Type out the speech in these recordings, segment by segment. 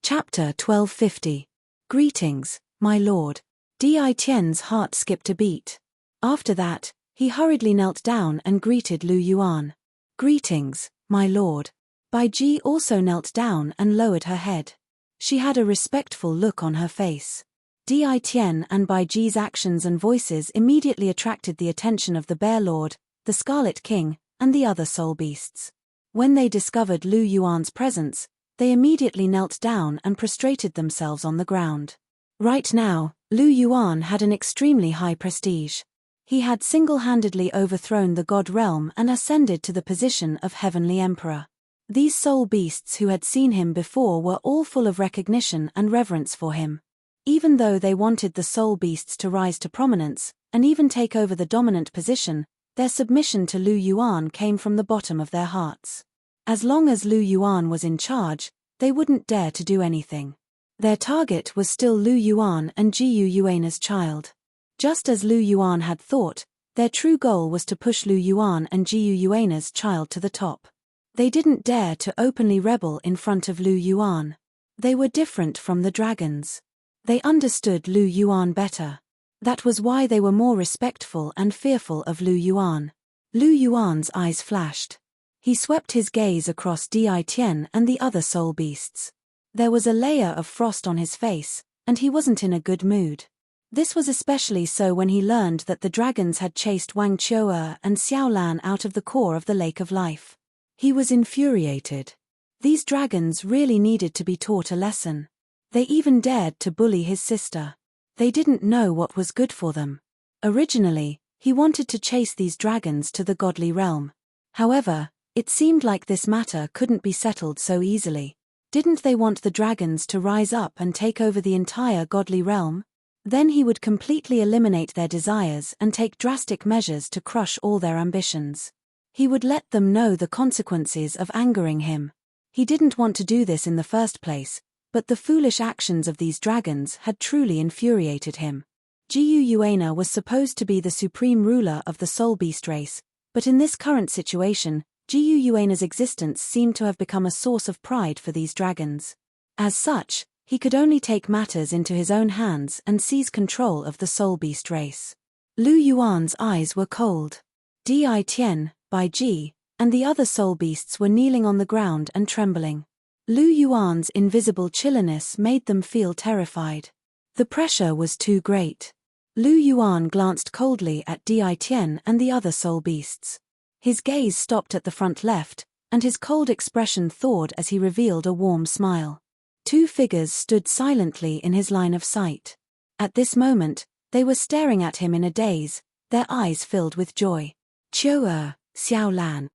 Chapter 1250. Greetings, my lord. Di Tian's heart skipped a beat. After that, he hurriedly knelt down and greeted Lu Yuan. Greetings, my lord. Bai Ji also knelt down and lowered her head. She had a respectful look on her face. Di Tian and Bai Ji's actions and voices immediately attracted the attention of the Bear Lord, the Scarlet King, and the other soul beasts. When they discovered Lu Yuan's presence, they immediately knelt down and prostrated themselves on the ground. Right now, Lu Yuan had an extremely high prestige. He had single-handedly overthrown the god realm and ascended to the position of Heavenly Emperor. These soul beasts who had seen him before were all full of recognition and reverence for him. Even though they wanted the soul beasts to rise to prominence, and even take over the dominant position, their submission to Lu Yuan came from the bottom of their hearts. As long as Lu Yuan was in charge, they wouldn't dare to do anything. Their target was still Lu Yuan and Jiyu Yuana's child. Just as Lu Yuan had thought, their true goal was to push Lu Yuan and Jiyu Yuana's child to the top. They didn't dare to openly rebel in front of Lu Yuan. They were different from the dragons. They understood Lu Yuan better. That was why they were more respectful and fearful of Lu Yuan. Lu Yuan's eyes flashed. He swept his gaze across Di Tian and the other soul beasts. There was a layer of frost on his face, and he wasn't in a good mood. This was especially so when he learned that the dragons had chased Wang Qiu'er and Xiaolan out of the core of the Lake of Life. He was infuriated. These dragons really needed to be taught a lesson. They even dared to bully his sister. They didn't know what was good for them. Originally, he wanted to chase these dragons to the godly realm. However, it seemed like this matter couldn't be settled so easily. Didn't they want the dragons to rise up and take over the entire godly realm? Then he would completely eliminate their desires and take drastic measures to crush all their ambitions. He would let them know the consequences of angering him. He didn't want to do this in the first place, but the foolish actions of these dragons had truly infuriated him. Jiyu Yuana was supposed to be the supreme ruler of the soul beast race, but in this current situation, Jiyu Yuana's existence seemed to have become a source of pride for these dragons. As such, he could only take matters into his own hands and seize control of the soul beast race. Lu Yuan's eyes were cold. Di Tian, Bai Ji, and the other soul beasts were kneeling on the ground and trembling. Lu Yuan's invisible chilliness made them feel terrified. The pressure was too great. Lu Yuan glanced coldly at Di Tian and the other soul beasts. His gaze stopped at the front left, and his cold expression thawed as he revealed a warm smile. Two figures stood silently in his line of sight. At this moment, they were staring at him in a daze, their eyes filled with joy. Qiu'er, Xiaolan.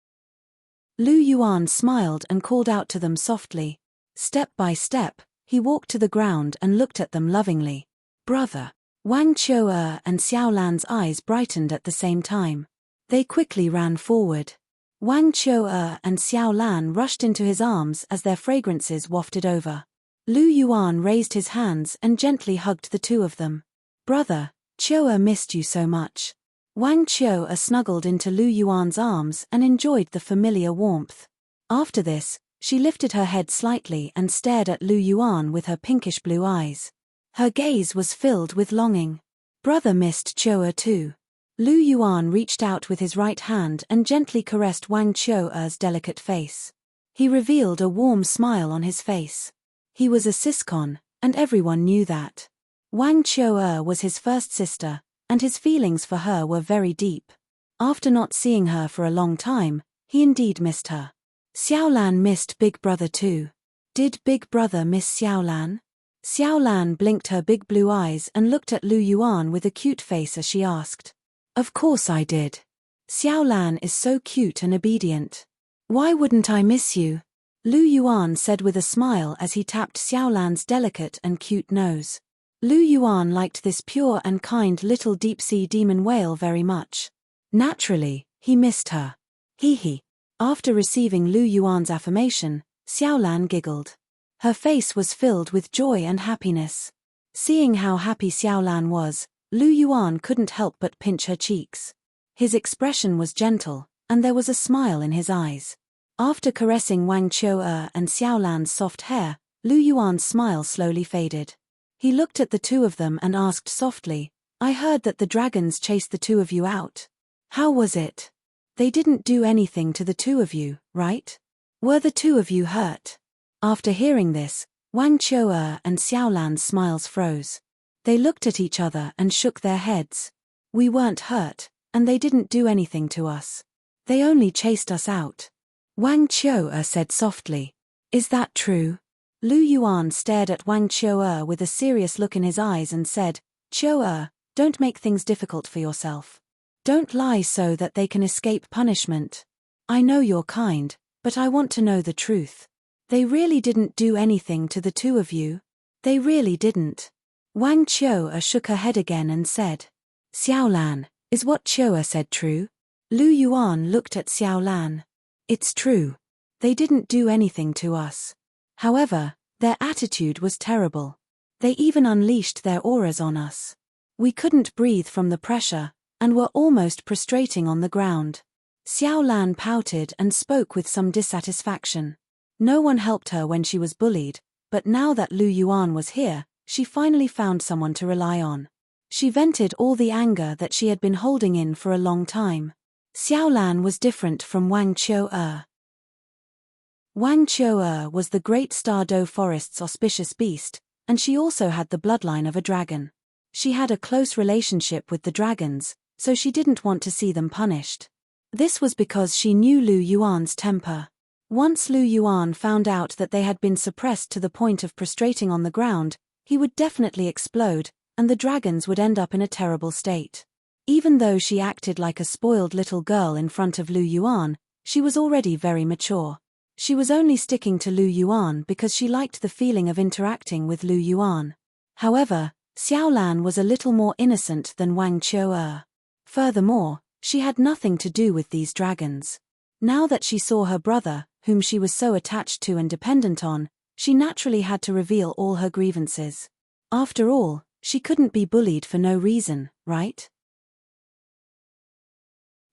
Lu Yuan smiled and called out to them softly. Step by step, he walked to the ground and looked at them lovingly. Brother. Wang Qiu'er and Xiaolan's eyes brightened at the same time. They quickly ran forward. Wang Qiu'er and Xiaolan rushed into his arms as their fragrances wafted over. Lu Yuan raised his hands and gently hugged the two of them. Brother, Qiu'er missed you so much. Wang Qiu'er snuggled into Lu Yuan's arms and enjoyed the familiar warmth. After this, she lifted her head slightly and stared at Lu Yuan with her pinkish blue eyes. Her gaze was filled with longing. Brother missed Qiu'er too. Lu Yuan reached out with his right hand and gently caressed Wang Qiu'er's delicate face. He revealed a warm smile on his face. He was a siscon, and everyone knew that. Wang Qiu'er was his first sister, and his feelings for her were very deep. After not seeing her for a long time, he indeed missed her. Xiaolan missed Big Brother too. Did Big Brother miss Xiaolan? Xiaolan blinked her big blue eyes and looked at Lu Yuan with a cute face as she asked. Of course I did. Xiaolan is so cute and obedient. Why wouldn't I miss you? Lu Yuan said with a smile as he tapped Xiaolan's delicate and cute nose. Lu Yuan liked this pure and kind little deep-sea demon whale very much. Naturally, he missed her. Hee. After receiving Lu Yuan's affirmation, Xiaolan giggled. Her face was filled with joy and happiness. Seeing how happy Xiaolan was, Lu Yuan couldn't help but pinch her cheeks. His expression was gentle, and there was a smile in his eyes. After caressing Wang Qiu'er and Xiaolan's soft hair, Lu Yuan's smile slowly faded. He looked at the two of them and asked softly, I heard that the dragons chased the two of you out. How was it? They didn't do anything to the two of you, right? Were the two of you hurt? After hearing this, Wang Qiu'er and Xiaolan's smiles froze. They looked at each other and shook their heads. We weren't hurt, and they didn't do anything to us. They only chased us out. Wang Qiu'er said softly. Is that true? Lu Yuan stared at Wang Qiu'er with a serious look in his eyes and said, Qiu'er, don't make things difficult for yourself. Don't lie so that they can escape punishment. I know you're kind, but I want to know the truth. They really didn't do anything to the two of you? They really didn't. Wang Qiu'er shook her head again and said, Xiaolan, is what Qiu'er said true? Lu Yuan looked at Xiaolan. It's true. They didn't do anything to us. However, their attitude was terrible. They even unleashed their auras on us. We couldn't breathe from the pressure, and were almost prostrating on the ground. Xiaolan pouted and spoke with some dissatisfaction. No one helped her when she was bullied, but now that Lu Yuan was here, she finally found someone to rely on. She vented all the anger that she had been holding in for a long time. Xiaolan was different from Wang Qiu'er. Wang Qiu'er was the great Star Do Forest's auspicious beast, and she also had the bloodline of a dragon. She had a close relationship with the dragons, so she didn't want to see them punished. This was because she knew Lu Yuan's temper. Once Lu Yuan found out that they had been suppressed to the point of prostrating on the ground, he would definitely explode, and the dragons would end up in a terrible state. Even though she acted like a spoiled little girl in front of Lu Yuan, she was already very mature. She was only sticking to Lu Yuan because she liked the feeling of interacting with Lu Yuan. However, Xiaolan was a little more innocent than Wang Qiu'er. Furthermore, she had nothing to do with these dragons. Now that she saw her brother, whom she was so attached to and dependent on, she naturally had to reveal all her grievances. After all, she couldn't be bullied for no reason, right?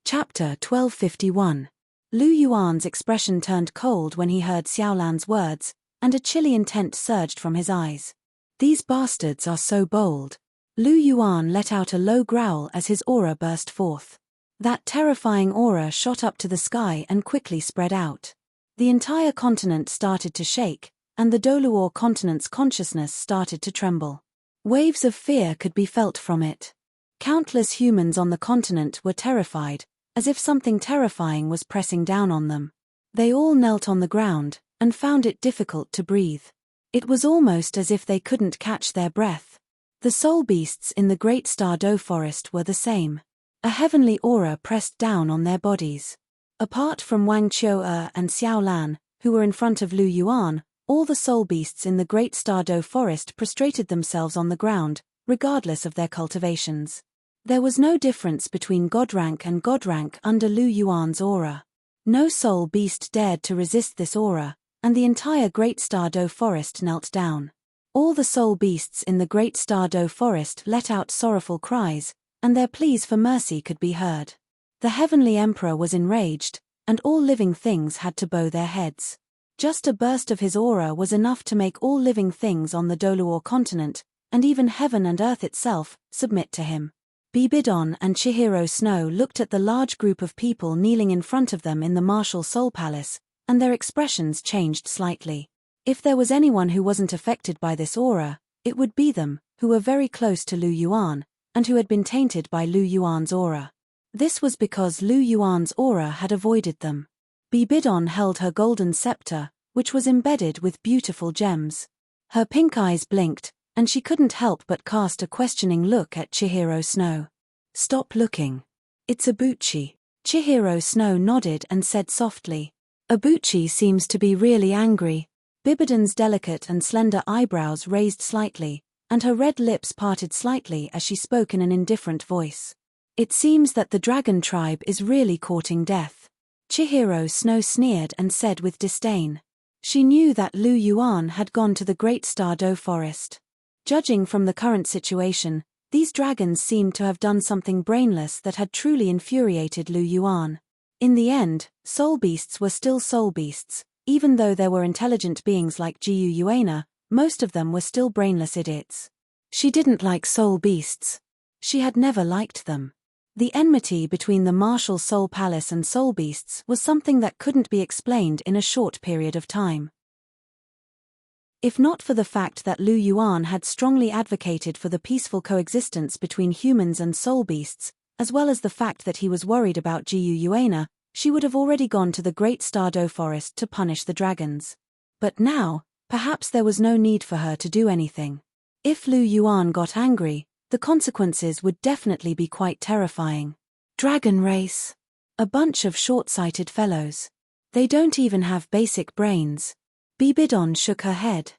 Chapter 1251. Lu Yuan's expression turned cold when he heard Xiaolan's words, and a chilly intent surged from his eyes. These bastards are so bold. Lu Yuan let out a low growl as his aura burst forth. That terrifying aura shot up to the sky and quickly spread out. The entire continent started to shake, and the Douluo continent's consciousness started to tremble. Waves of fear could be felt from it. Countless humans on the continent were terrified, as if something terrifying was pressing down on them. They all knelt on the ground, and found it difficult to breathe. It was almost as if they couldn't catch their breath. The soul beasts in the Great Star Do Forest were the same. A heavenly aura pressed down on their bodies. Apart from Wang Qiu'er and Xiaolan, who were in front of Lu Yuan, all the soul beasts in the Great Star Do Forest prostrated themselves on the ground, regardless of their cultivations. There was no difference between God rank and God rank under Lu Yuan's aura. No soul beast dared to resist this aura, and the entire Great Star Do Forest knelt down. All the soul beasts in the Great Star Do Forest let out sorrowful cries, and their pleas for mercy could be heard. The Heavenly Emperor was enraged, and all living things had to bow their heads. Just a burst of his aura was enough to make all living things on the Douluo continent, and even heaven and earth itself, submit to him. Bibidon and Chihiro Snow looked at the large group of people kneeling in front of them in the martial Soul Palace, and their expressions changed slightly. If there was anyone who wasn't affected by this aura, it would be them, who were very close to Lu Yuan, and who had been tainted by Lu Yuan's aura. This was because Lu Yuan's aura had avoided them. Bibidon held her golden scepter, which was embedded with beautiful gems. Her pink eyes blinked, and she couldn't help but cast a questioning look at Chihiro Snow. Stop looking. It's Ibuchi. Chihiro Snow nodded and said softly. Ibuchi seems to be really angry. Bibidon's delicate and slender eyebrows raised slightly, and her red lips parted slightly as she spoke in an indifferent voice. It seems that the dragon tribe is really courting death. Chihiro Snow sneered and said with disdain. She knew that Lu Yuan had gone to the Great Star Do Forest. Judging from the current situation, these dragons seemed to have done something brainless that had truly infuriated Lu Yuan. In the end, soul beasts were still soul beasts, Even though there were intelligent beings like Jiu Yuana, most of them were still brainless idiots. She didn't like soul beasts. She had never liked them. The enmity between the martial soul palace and soul beasts was something that couldn't be explained in a short period of time. If not for the fact that Lu Yuan had strongly advocated for the peaceful coexistence between humans and soul beasts, as well as the fact that he was worried about Jiu Yuana, she would have already gone to the Great Stardow Forest to punish the dragons. But now, perhaps there was no need for her to do anything. If Lu Yuan got angry, the consequences would definitely be quite terrifying. Dragon race. A bunch of short-sighted fellows. They don't even have basic brains. Bibidon shook her head.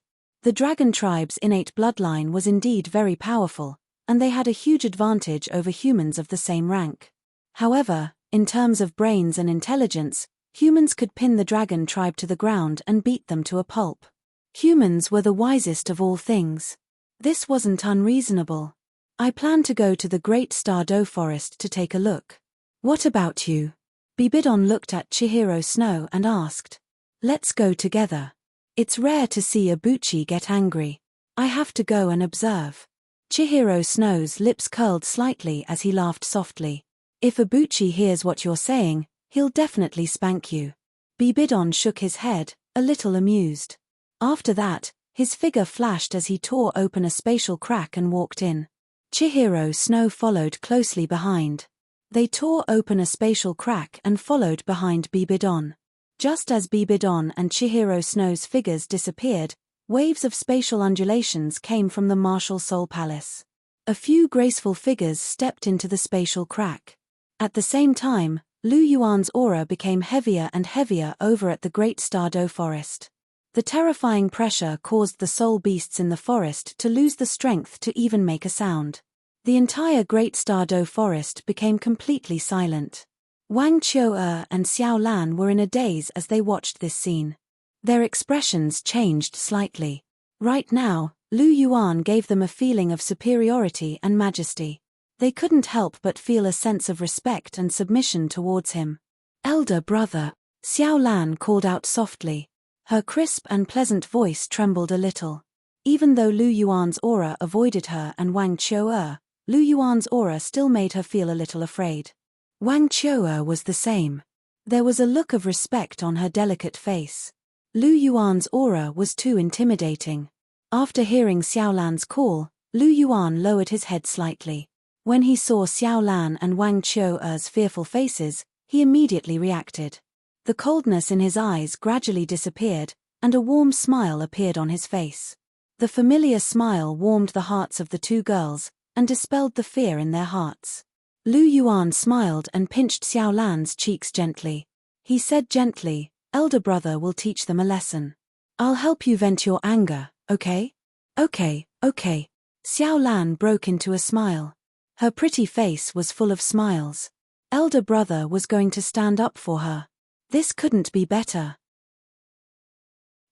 The dragon tribe's innate bloodline was indeed very powerful, and they had a huge advantage over humans of the same rank. However, in terms of brains and intelligence, humans could pin the dragon tribe to the ground and beat them to a pulp. Humans were the wisest of all things. This wasn't unreasonable. I plan to go to the Great Stardow Forest to take a look. What about you? Bibidon looked at Chihiro Snow and asked. Let's go together. It's rare to see a Buchi get angry. I have to go and observe. Chihiro Snow's lips curled slightly as he laughed softly. If a Buchi hears what you're saying, he'll definitely spank you. Bibidon shook his head, a little amused. After that, his figure flashed as he tore open a spatial crack and walked in. Chihiro Snow followed closely behind. They tore open a spatial crack and followed behind Bibidon. Just as Bibidon and Chihiro Snow's figures disappeared, waves of spatial undulations came from the martial soul palace. A few graceful figures stepped into the spatial crack. At the same time, Lu Yuan's aura became heavier and heavier over at the Great Stardow Forest. The terrifying pressure caused the soul beasts in the forest to lose the strength to even make a sound. The entire Great Stardow Forest became completely silent. Wang Qiu'er and Xiao Lan were in a daze as they watched this scene. Their expressions changed slightly. Right now, Lu Yuan gave them a feeling of superiority and majesty. They couldn't help but feel a sense of respect and submission towards him. Elder brother, Xiao Lan called out softly. Her crisp and pleasant voice trembled a little. Even though Lu Yuan's aura avoided her and Wang Qiu'er, Lu Yuan's aura still made her feel a little afraid. Wang Qiu'er was the same. There was a look of respect on her delicate face. Lu Yuan's aura was too intimidating. After hearing Xiao Lan's call, Lu Yuan lowered his head slightly. When he saw Xiao Lan and Wang Qiu'er's fearful faces, he immediately reacted. The coldness in his eyes gradually disappeared, and a warm smile appeared on his face. The familiar smile warmed the hearts of the two girls, and dispelled the fear in their hearts. Lu Yuan smiled and pinched Xiao Lan's cheeks gently. He said gently, "Elder brother will teach them a lesson. I'll help you vent your anger, okay?" Okay. Xiao Lan broke into a smile. Her pretty face was full of smiles. Elder brother was going to stand up for her. This couldn't be better.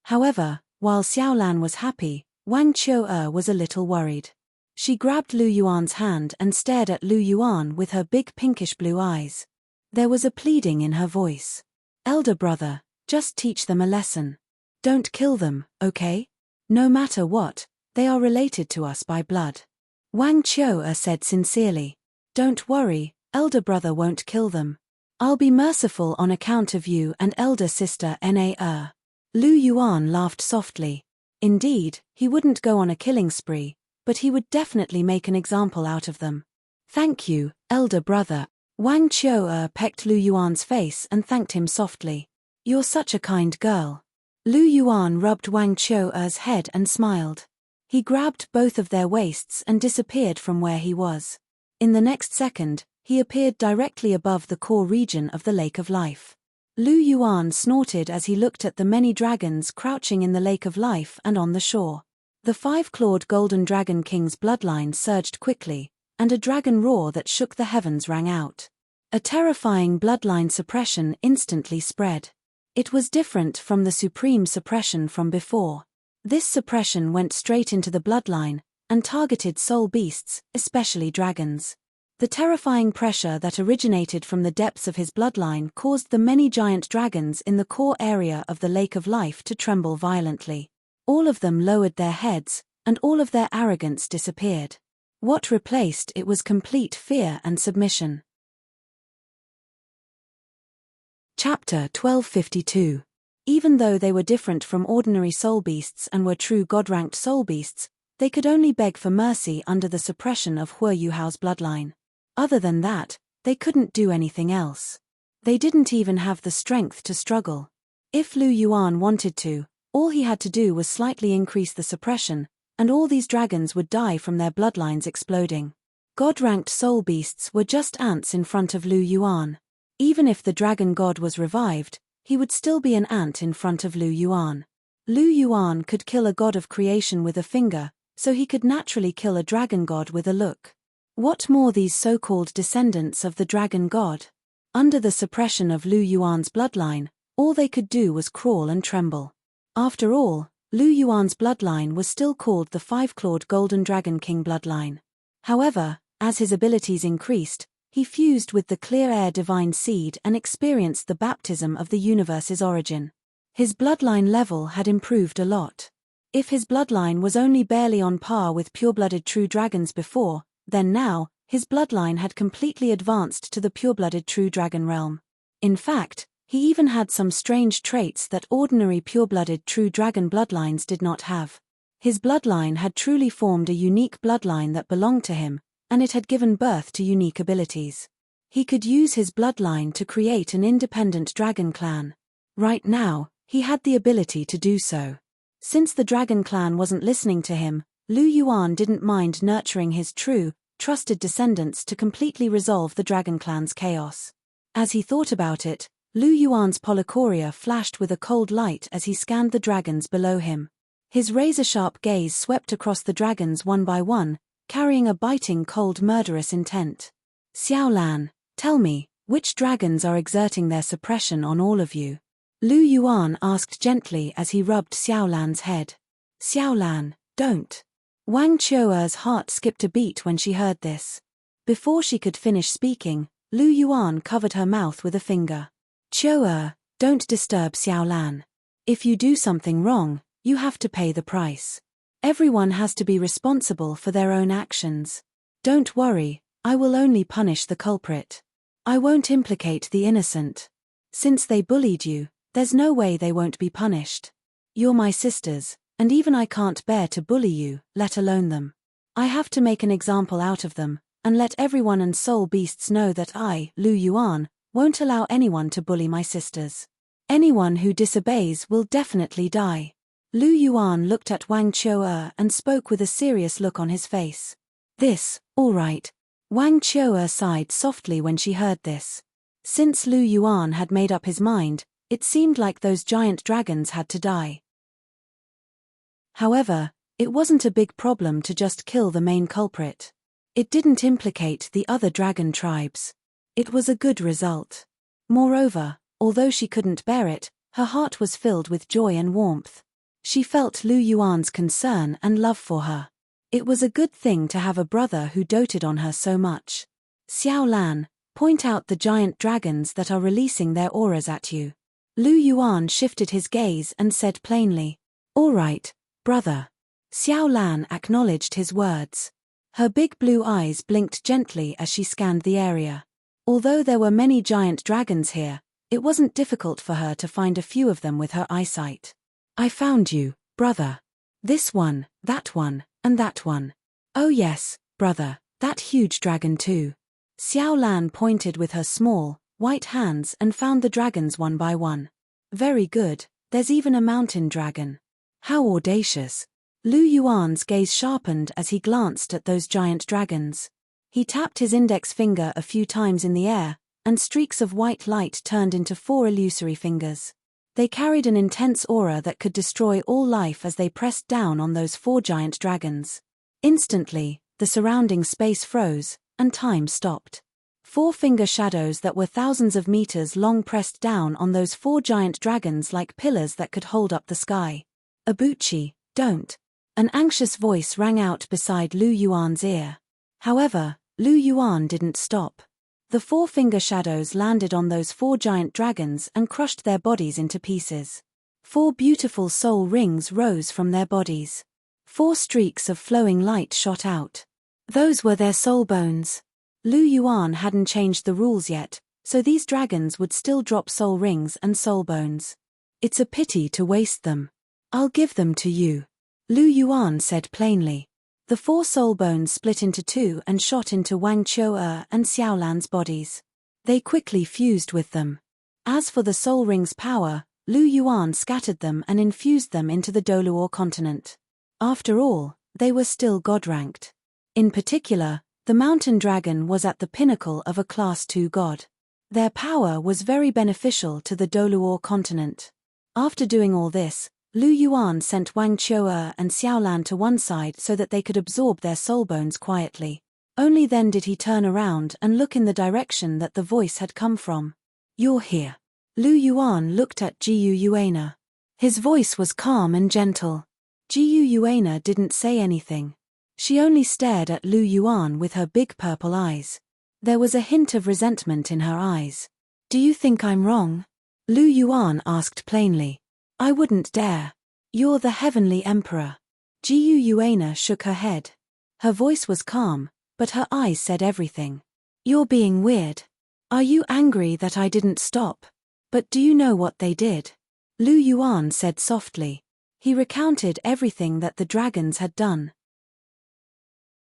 However, while Xiao Lan was happy, Wang Qiu'er was a little worried. She grabbed Lu Yuan's hand and stared at Lu Yuan with her big pinkish blue eyes. There was a pleading in her voice. Elder brother, just teach them a lesson. Don't kill them, okay? No matter what, they are related to us by blood. Wang Qiu'er said sincerely. Don't worry, elder brother won't kill them. I'll be merciful on account of you and elder sister Na. Lu Yuan laughed softly. Indeed, he wouldn't go on a killing spree, but he would definitely make an example out of them. Thank you, elder brother. Wang Qiu'er pecked Lu Yuan's face and thanked him softly. You're such a kind girl. Lu Yuan rubbed Wang Qiu'er's head and smiled. He grabbed both of their waists and disappeared from where he was. In the next second, he appeared directly above the core region of the Lake of Life. Lu Yuan snorted as he looked at the many dragons crouching in the Lake of Life and on the shore. The five-clawed golden dragon king's bloodline surged quickly, and a dragon roar that shook the heavens rang out. A terrifying bloodline suppression instantly spread. It was different from the supreme suppression from before. This suppression went straight into the bloodline, and targeted soul beasts, especially dragons. The terrifying pressure that originated from the depths of his bloodline caused the many giant dragons in the core area of the Lake of Life to tremble violently. All of them lowered their heads, and all of their arrogance disappeared. What replaced it was complete fear and submission. Chapter 1252. Even though they were different from ordinary soul beasts and were true god-ranked soul beasts, they could only beg for mercy under the suppression of Hue Yuhao's bloodline. Other than that, they couldn't do anything else. They didn't even have the strength to struggle. If Lu Yuan wanted to, all he had to do was slightly increase the suppression, and all these dragons would die from their bloodlines exploding. God-ranked soul beasts were just ants in front of Lu Yuan. Even if the dragon god was revived, he would still be an ant in front of Lu Yuan. Lu Yuan could kill a god of creation with a finger, so he could naturally kill a dragon god with a look. What more these so-called descendants of the dragon god? Under the suppression of Lu Yuan's bloodline, all they could do was crawl and tremble. After all, Lu Yuan's bloodline was still called the five-clawed Golden Dragon King bloodline. However, as his abilities increased, he fused with the clear-air divine seed and experienced the baptism of the universe's origin. His bloodline level had improved a lot. If his bloodline was only barely on par with pure-blooded true dragons before, then now, his bloodline had completely advanced to the pure-blooded true dragon realm. In fact, he even had some strange traits that ordinary pure-blooded true dragon bloodlines did not have. His bloodline had truly formed a unique bloodline that belonged to him, and it had given birth to unique abilities. He could use his bloodline to create an independent dragon clan. Right now, he had the ability to do so. Since the dragon clan wasn't listening to him, Lu Yuan didn't mind nurturing his true, trusted descendants to completely resolve the dragon clan's chaos. As he thought about it, Lu Yuan's polychoria flashed with a cold light as he scanned the dragons below him. His razor-sharp gaze swept across the dragons one by one, carrying a biting cold murderous intent. Xiaolan, tell me, which dragons are exerting their suppression on all of you? Lu Yuan asked gently as he rubbed Xiaolan's head. Xiaolan, don't. Wang Qiuer's heart skipped a beat when she heard this. Before she could finish speaking, Lu Yuan covered her mouth with a finger. Qiuer, don't disturb Xiaolan. If you do something wrong, you have to pay the price. Everyone has to be responsible for their own actions. Don't worry, I will only punish the culprit. I won't implicate the innocent. Since they bullied you, there's no way they won't be punished. You're my sisters, and even I can't bear to bully you, let alone them. I have to make an example out of them, and let everyone and soul beasts know that I, Lu Yuan, won't allow anyone to bully my sisters. Anyone who disobeys will definitely die. Lu Yuan looked at Wang Qiuer and spoke with a serious look on his face. This, all right. Wang Qiuer sighed softly when she heard this. Since Lu Yuan had made up his mind, it seemed like those giant dragons had to die. However, it wasn't a big problem to just kill the main culprit. It didn't implicate the other dragon tribes. It was a good result. Moreover, although she couldn't bear it, her heart was filled with joy and warmth. She felt Lu Yuan's concern and love for her. It was a good thing to have a brother who doted on her so much. Xiaolan, point out the giant dragons that are releasing their auras at you. Lu Yuan shifted his gaze and said plainly, all right, brother. Xiaolan acknowledged his words. Her big blue eyes blinked gently as she scanned the area. Although there were many giant dragons here, it wasn't difficult for her to find a few of them with her eyesight. I found you, brother. This one, and that one. Oh yes, brother, that huge dragon too. Xiaolan pointed with her small, white hands and found the dragons one by one. Very good, there's even a mountain dragon. How audacious. Lu Yuan's gaze sharpened as he glanced at those giant dragons. He tapped his index finger a few times in the air, and streaks of white light turned into 4 illusory fingers. They carried an intense aura that could destroy all life as they pressed down on those 4 giant dragons. Instantly, the surrounding space froze, and time stopped. 4-finger shadows that were thousands of meters long pressed down on those 4 giant dragons like pillars that could hold up the sky. Abuchi, don't. An anxious voice rang out beside Lu Yuan's ear. However, Lu Yuan didn't stop. The four-finger shadows landed on those four giant dragons and crushed their bodies into pieces. Four beautiful soul rings rose from their bodies. Four streaks of flowing light shot out. Those were their soul bones. Lu Yuan hadn't changed the rules yet, so these dragons would still drop soul rings and soul bones. It's a pity to waste them. I'll give them to you. Lu Yuan said plainly. The four soul bones split into two and shot into Wang Qiu'er and Xiaolan's bodies. They quickly fused with them. As for the soul ring's power, Lu Yuan scattered them and infused them into the Douluo continent. After all, they were still god-ranked. In particular, the mountain dragon was at the pinnacle of a Class 2 god. Their power was very beneficial to the Douluo continent. After doing all this, Lu Yuan sent Wang Qiu'er and Xiaolan to one side so that they could absorb their soul bones quietly. Only then did he turn around and look in the direction that the voice had come from. You're here. Lu Yuan looked at Jiyu Yuana. His voice was calm and gentle. Jiyu Yuana didn't say anything. She only stared at Lu Yuan with her big purple eyes. There was a hint of resentment in her eyes. Do you think I'm wrong? Lu Yuan asked plainly. I wouldn't dare. You're the heavenly emperor. Jiyu Yuana shook her head. Her voice was calm, but her eyes said everything. You're being weird. Are you angry that I didn't stop? But do you know what they did? Lu Yuan said softly. He recounted everything that the dragons had done.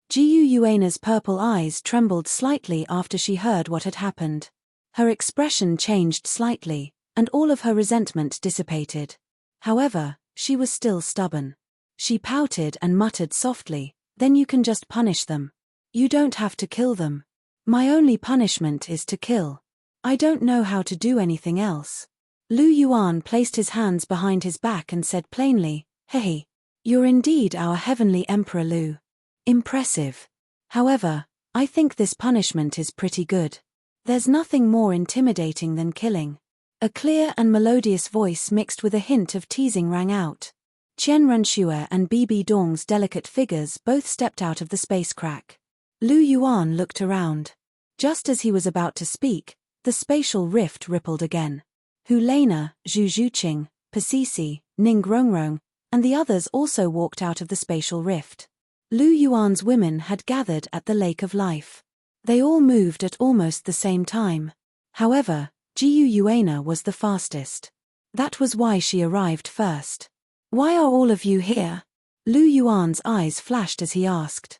Jiyu Yuana's purple eyes trembled slightly after she heard what had happened. Her expression changed slightly, and all of her resentment dissipated. However, she was still stubborn. She pouted and muttered softly, then you can just punish them. You don't have to kill them. My only punishment is to kill. I don't know how to do anything else. Lu Yuan placed his hands behind his back and said plainly, Hey, you're indeed our heavenly emperor Lu. Impressive. However, I think this punishment is pretty good. There's nothing more intimidating than killing. A clear and melodious voice mixed with a hint of teasing rang out. Qian Renxue and Bibi Dong's delicate figures both stepped out of the space crack. Lu Yuan looked around. Just as he was about to speak, the spatial rift rippled again. Hu Lena, Zhu Zhuqing, Pasisi, Ning Rongrong, and the others also walked out of the spatial rift. Lu Yuan's women had gathered at the Lake of Life. They all moved at almost the same time. However, Jiyu Yuana was the fastest. That was why she arrived first. Why are all of you here? Lu Yuan's eyes flashed as he asked.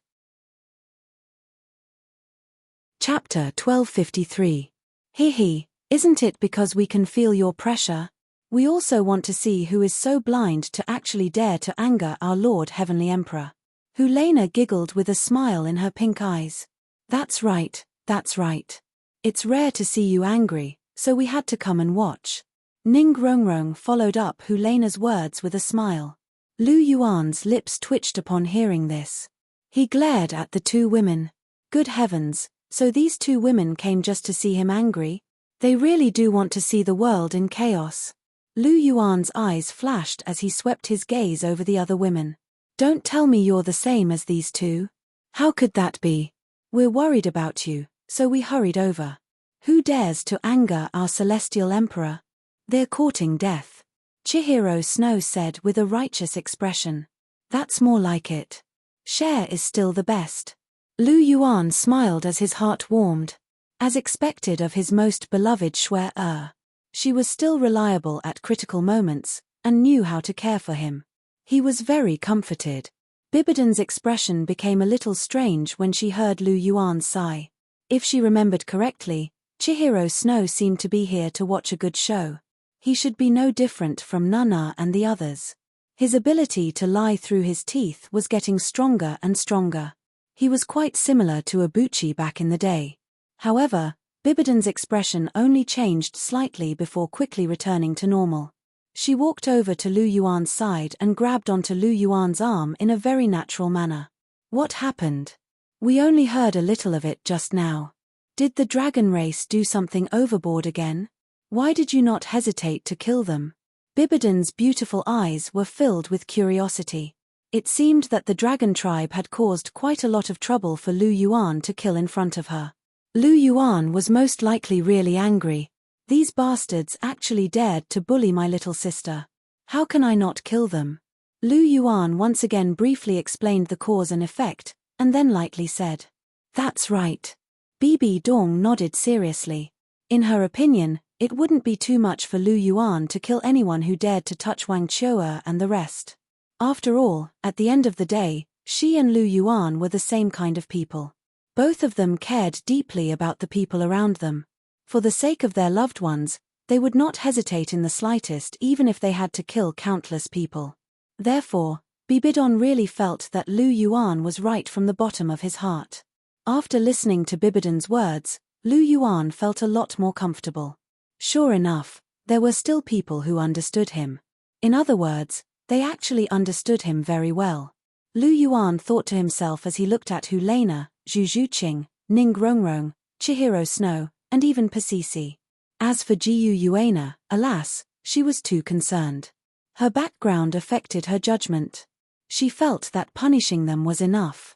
Chapter 1253. He, isn't it because we can feel your pressure? We also want to see who is so blind to actually dare to anger our Lord Heavenly Emperor. Hu Lena giggled with a smile in her pink eyes. That's right, that's right. It's rare to see you angry, so we had to come and watch. Ning Rongrong followed up Hu Lena's words with a smile. Lu Yuan's lips twitched upon hearing this. He glared at the two women. Good heavens, so these two women came just to see him angry? They really do want to see the world in chaos. Lu Yuan's eyes flashed as he swept his gaze over the other women. Don't tell me you're the same as these two. How could that be? We're worried about you, so we hurried over. Who dares to anger our celestial emperor? They're courting death. Chihiro Snow said with a righteous expression. That's more like it. Cher is still the best. Lu Yuan smiled as his heart warmed. As expected of his most beloved Shui-er. She was still reliable at critical moments, and knew how to care for him. He was very comforted. Bibidan's expression became a little strange when she heard Lu Yuan's sigh. If she remembered correctly, Chihiro Snow seemed to be here to watch a good show. He should be no different from Nana and the others. His ability to lie through his teeth was getting stronger and stronger. He was quite similar to Ibuchi back in the day. However, Bibidan's expression only changed slightly before quickly returning to normal. She walked over to Lu Yuan's side and grabbed onto Lu Yuan's arm in a very natural manner. What happened? We only heard a little of it just now. Did the dragon race do something overboard again? Why did you not hesitate to kill them? Bibidan's beautiful eyes were filled with curiosity. It seemed that the dragon tribe had caused quite a lot of trouble for Lu Yuan to kill in front of her. Lu Yuan was most likely really angry. These bastards actually dared to bully my little sister. How can I not kill them? Lu Yuan once again briefly explained the cause and effect, and then lightly said, "That's right." Bibi Dong nodded seriously. In her opinion, it wouldn't be too much for Lu Yuan to kill anyone who dared to touch Wang Chou'er and the rest. After all, at the end of the day, she and Lu Yuan were the same kind of people. Both of them cared deeply about the people around them. For the sake of their loved ones, they would not hesitate in the slightest even if they had to kill countless people. Therefore, Bibidon really felt that Lu Yuan was right from the bottom of his heart. After listening to Bibidon's words, Lu Yuan felt a lot more comfortable. Sure enough, there were still people who understood him. In other words, they actually understood him very well. Lu Yuan thought to himself as he looked at Hu Lena, Zhu Zhuqing, Ning Rongrong, Chihiro Snow, and even Pasisi. As for Jiu Yuana, alas, she was too concerned. Her background affected her judgment. She felt that punishing them was enough.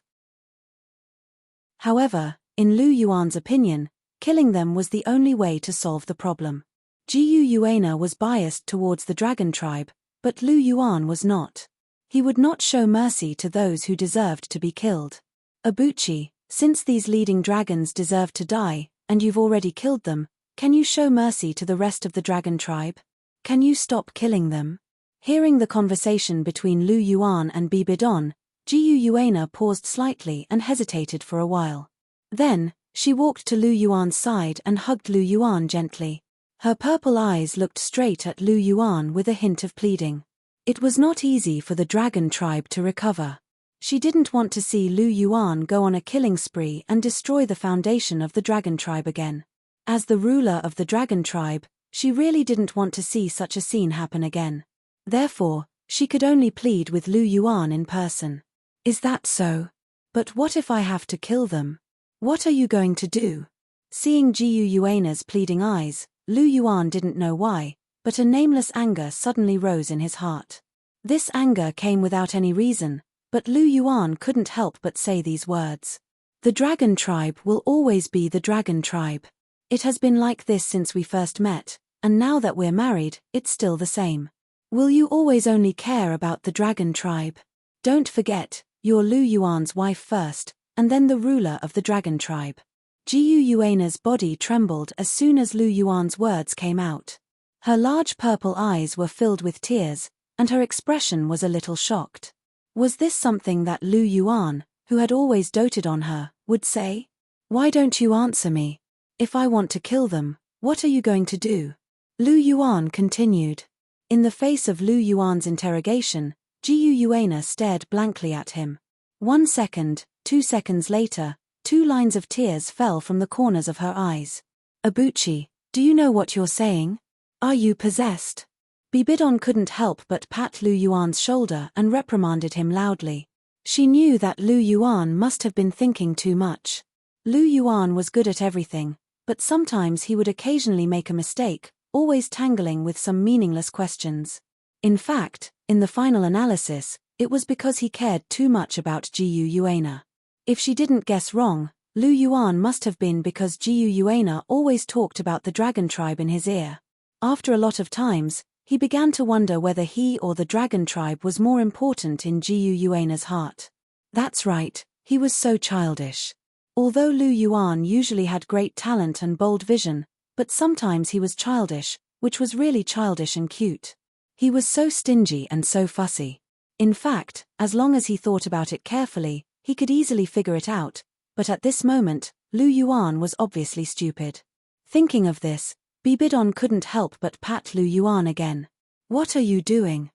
However, in Lu Yuan's opinion, killing them was the only way to solve the problem. Jiu Yuana was biased towards the dragon tribe, but Lu Yuan was not. He would not show mercy to those who deserved to be killed. Abuchi, since these leading dragons deserve to die, and you've already killed them, can you show mercy to the rest of the dragon tribe? Can you stop killing them? Hearing the conversation between Lu Yuan and Bibidon, Jiu Yuana paused slightly and hesitated for a while. Then, she walked to Lu Yuan's side and hugged Lu Yuan gently. Her purple eyes looked straight at Lu Yuan with a hint of pleading. It was not easy for the dragon tribe to recover. She didn't want to see Lu Yuan go on a killing spree and destroy the foundation of the dragon tribe again. As the ruler of the dragon tribe, she really didn't want to see such a scene happen again. Therefore, she could only plead with Lu Yuan in person. Is that so? But what if I have to kill them? What are you going to do? Seeing Jiu Yuana's pleading eyes, Lu Yuan didn't know why, but a nameless anger suddenly rose in his heart. This anger came without any reason, but Lu Yuan couldn't help but say these words. The dragon tribe will always be the dragon tribe. It has been like this since we first met, and now that we're married, it's still the same. Will you always only care about the dragon tribe? Don't forget, you're Lu Yuan's wife first, and then the ruler of the dragon tribe. Jiu Yuana's body trembled as soon as Lu Yuan's words came out. Her large purple eyes were filled with tears, and her expression was a little shocked. Was this something that Lu Yuan, who had always doted on her, would say? Why don't you answer me? If I want to kill them, what are you going to do? Lu Yuan continued. In the face of Lu Yuan's interrogation, Jiu Yuana stared blankly at him. 1 second, 2 seconds later, 2 lines of tears fell from the corners of her eyes. Abuchi, do you know what you're saying? Are you possessed? Bibidon couldn't help but pat Lu Yuan's shoulder and reprimanded him loudly. She knew that Lu Yuan must have been thinking too much. Lu Yuan was good at everything, but sometimes he would occasionally make a mistake, always tangling with some meaningless questions. In fact, in the final analysis, it was because he cared too much about Jiu Yuana. If she didn't guess wrong, Lu Yuan must have been because Jiu Yuana always talked about the dragon tribe in his ear. After a lot of times, he began to wonder whether he or the dragon tribe was more important in Jiu Yuana's heart. That's right, he was so childish. Although Lu Yuan usually had great talent and bold vision, but sometimes he was childish, which was really childish and cute. He was so stingy and so fussy. In fact, as long as he thought about it carefully, he could easily figure it out, but at this moment, Lu Yuan was obviously stupid. Thinking of this, Bibidon couldn't help but pat Lu Yuan again. What are you doing?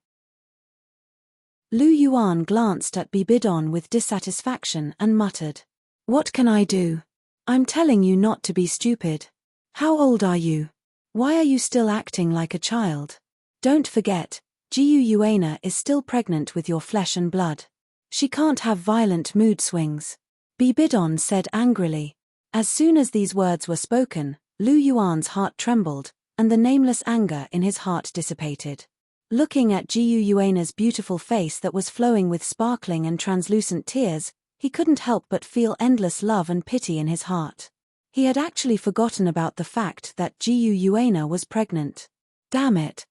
Lu Yuan glanced at Bibidon with dissatisfaction and muttered. What can I do? I'm telling you not to be stupid. How old are you? Why are you still acting like a child? Don't forget, Jiu Yuana is still pregnant with your flesh and blood. She can't have violent mood swings. Bibidon said angrily. As soon as these words were spoken, Lu Yuan's heart trembled, and the nameless anger in his heart dissipated. Looking at Jiu Yuana's beautiful face that was flowing with sparkling and translucent tears, he couldn't help but feel endless love and pity in his heart. He had actually forgotten about the fact that Jiu Yuana was pregnant. Damn it.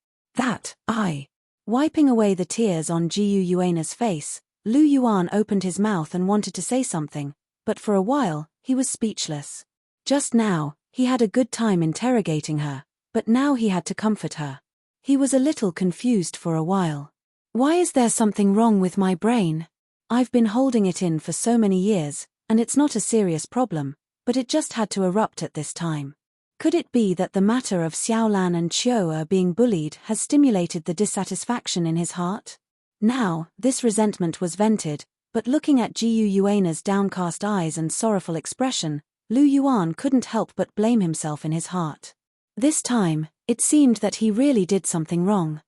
Wiping away the tears on Jiu Yuana's face, Lu Yuan opened his mouth and wanted to say something, but for a while, he was speechless. Just now, he had a good time interrogating her, but now he had to comfort her. He was a little confused for a while. Why is there something wrong with my brain? I've been holding it in for so many years, and it's not a serious problem, but it just had to erupt at this time. Could it be that the matter of Xiaolan and Qiu being bullied has stimulated the dissatisfaction in his heart? Now, this resentment was vented, but looking at Jiu Yuana's downcast eyes and sorrowful expression, Lu Yuan couldn't help but blame himself in his heart. This time, it seemed that he really did something wrong.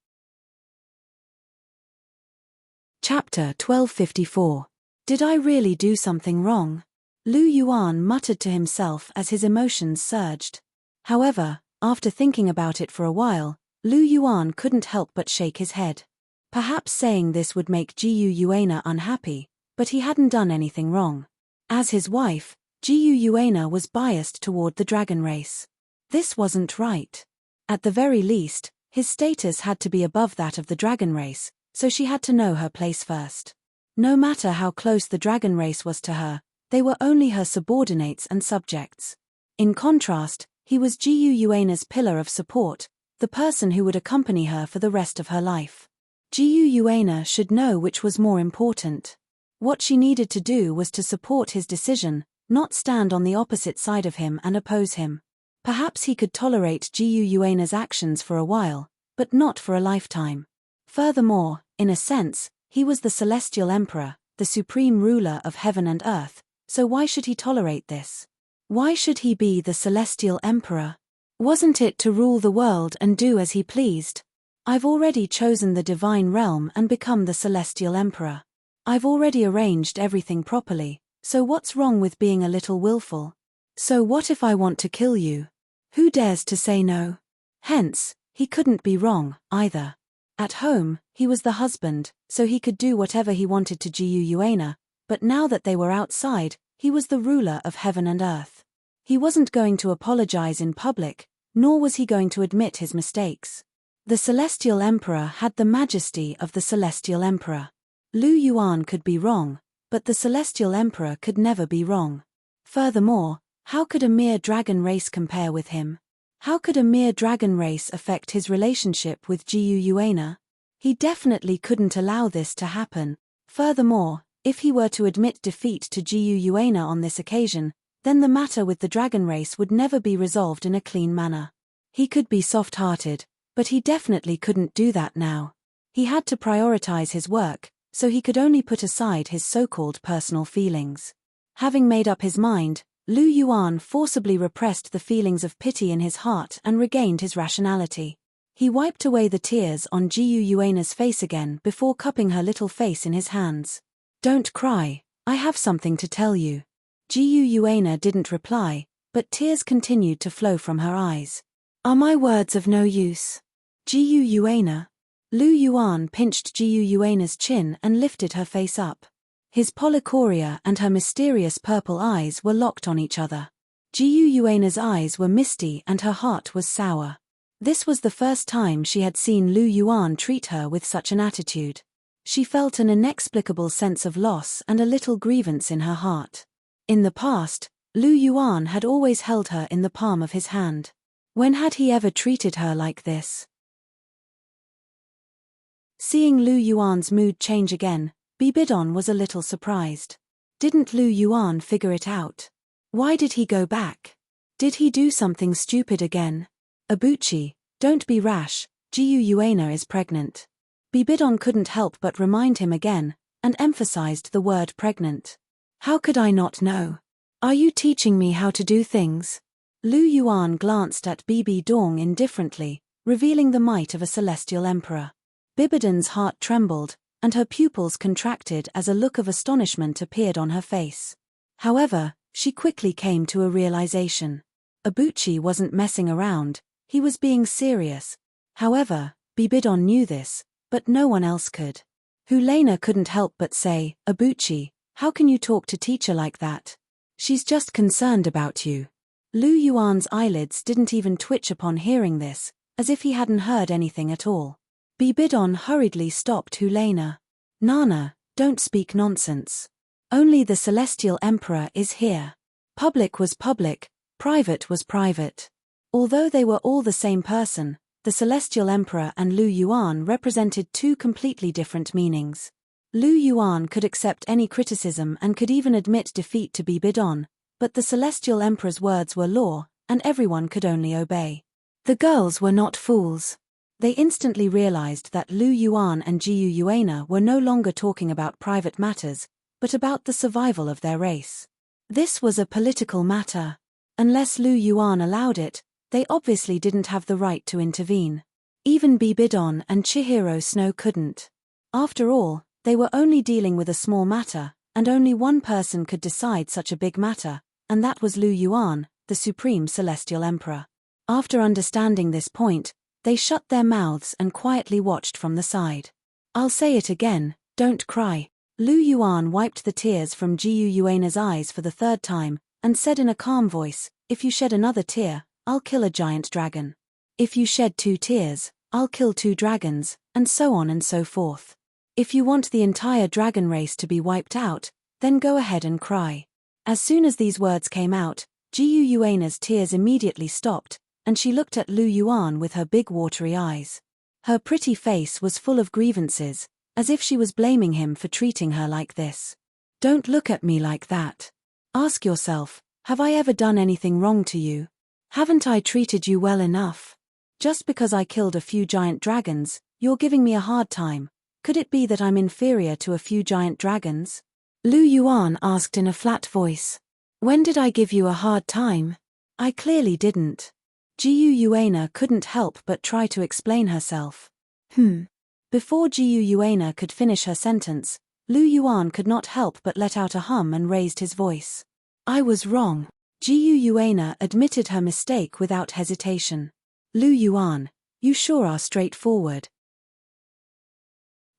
Chapter 1254. Did I really do something wrong? Lu Yuan muttered to himself as his emotions surged. However, after thinking about it for a while, Lu Yuan couldn't help but shake his head. Perhaps saying this would make Jiu Yuana unhappy, but he hadn't done anything wrong. As his wife, Jiu Yuana was biased toward the dragon race. This wasn't right. At the very least, his status had to be above that of the dragon race, so she had to know her place first. No matter how close the dragon race was to her, they were only her subordinates and subjects. In contrast, he was Jiu Yuana's pillar of support, the person who would accompany her for the rest of her life. Jiu Yuana should know which was more important. What she needed to do was to support his decision, not stand on the opposite side of him and oppose him. Perhaps he could tolerate Jiu Yuana's actions for a while, but not for a lifetime. Furthermore, in a sense, he was the celestial emperor, the supreme ruler of heaven and earth, so why should he tolerate this? Why should he be the celestial emperor? Wasn't it to rule the world and do as he pleased? I've already chosen the divine realm and become the celestial emperor. I've already arranged everything properly, so what's wrong with being a little willful? So what if I want to kill you? Who dares to say no? Hence, he couldn't be wrong, either. At home, he was the husband, so he could do whatever he wanted to Jiu Yuana, but now that they were outside, he was the ruler of heaven and earth. He wasn't going to apologize in public, nor was he going to admit his mistakes. The celestial emperor had the majesty of the celestial emperor. Lu Yuan could be wrong, but the celestial emperor could never be wrong. Furthermore, how could a mere dragon race compare with him? How could a mere dragon race affect his relationship with Jiu Yuana? He definitely couldn't allow this to happen. Furthermore, if he were to admit defeat to Jiu Yuana on this occasion, then the matter with the dragon race would never be resolved in a clean manner. He could be soft-hearted, but he definitely couldn't do that now. He had to prioritize his work, so he could only put aside his so-called personal feelings. Having made up his mind, Lu Yuan forcibly repressed the feelings of pity in his heart and regained his rationality. He wiped away the tears on Jiu Yuana's face again before cupping her little face in his hands. Don't cry, I have something to tell you. Jiu Yuana didn't reply, but tears continued to flow from her eyes. Are my words of no use? Jiu Yuana? Lu Yuan pinched Jiu Yuana's chin and lifted her face up. His polychoria and her mysterious purple eyes were locked on each other. Jiu Yuana's eyes were misty and her heart was sour. This was the first time she had seen Lu Yuan treat her with such an attitude. She felt an inexplicable sense of loss and a little grievance in her heart. In the past, Lu Yuan had always held her in the palm of his hand. When had he ever treated her like this? Seeing Lu Yuan's mood change again, Bibidon was a little surprised. Didn't Lu Yuan figure it out? Why did he go back? Did he do something stupid again? Abuchi, don't be rash, Jiu Yuana is pregnant. Bibidon couldn't help but remind him again, and emphasized the word pregnant. How could I not know? Are you teaching me how to do things? Lu Yuan glanced at Bibi Dong indifferently, revealing the might of a celestial emperor. Bibidon's heart trembled, and her pupils contracted as a look of astonishment appeared on her face. However, she quickly came to a realization. Abuchi wasn't messing around, he was being serious. However, Bibidon knew this, but no one else could. Hulena couldn't help but say, Abuchi, how can you talk to teacher like that? She's just concerned about you. Lu Yuan's eyelids didn't even twitch upon hearing this, as if he hadn't heard anything at all. Bibidon hurriedly stopped Hulena. Nana, don't speak nonsense. Only the Celestial Emperor is here. Public was public, private was private. Although they were all the same person, the Celestial Emperor and Lu Yuan represented two completely different meanings. Lu Yuan could accept any criticism and could even admit defeat to Bibidon, but the Celestial Emperor's words were law, and everyone could only obey. The girls were not fools. They instantly realized that Lu Yuan and Jiu Yuana were no longer talking about private matters, but about the survival of their race. This was a political matter. Unless Lu Yuan allowed it, they obviously didn't have the right to intervene. Even Bibidon and Chihiro Snow couldn't. After all, they were only dealing with a small matter, and only one person could decide such a big matter, and that was Lu Yuan, the Supreme Celestial Emperor. After understanding this point, they shut their mouths and quietly watched from the side. I'll say it again, don't cry. Lu Yuan wiped the tears from Jiu Yuana's eyes for the third time, and said in a calm voice, if you shed another tear, I'll kill a giant dragon. If you shed 2 tears, I'll kill 2 dragons, and so on and so forth. If you want the entire dragon race to be wiped out, then go ahead and cry. As soon as these words came out, Jiu Yuana's tears immediately stopped, and she looked at Lu Yuan with her big watery eyes. Her pretty face was full of grievances, as if she was blaming him for treating her like this. Don't look at me like that. Ask yourself, have I ever done anything wrong to you? Haven't I treated you well enough? Just because I killed a few giant dragons, you're giving me a hard time. Could it be that I'm inferior to a few giant dragons? Lu Yuan asked in a flat voice. When did I give you a hard time? I clearly didn't. Jiu Yuana couldn't help but try to explain herself. Before Jiu Yuana could finish her sentence, Lu Yuan could not help but let out a hum and raised his voice. I was wrong. Jiu Yuana admitted her mistake without hesitation. Lu Yuan, you sure are straightforward.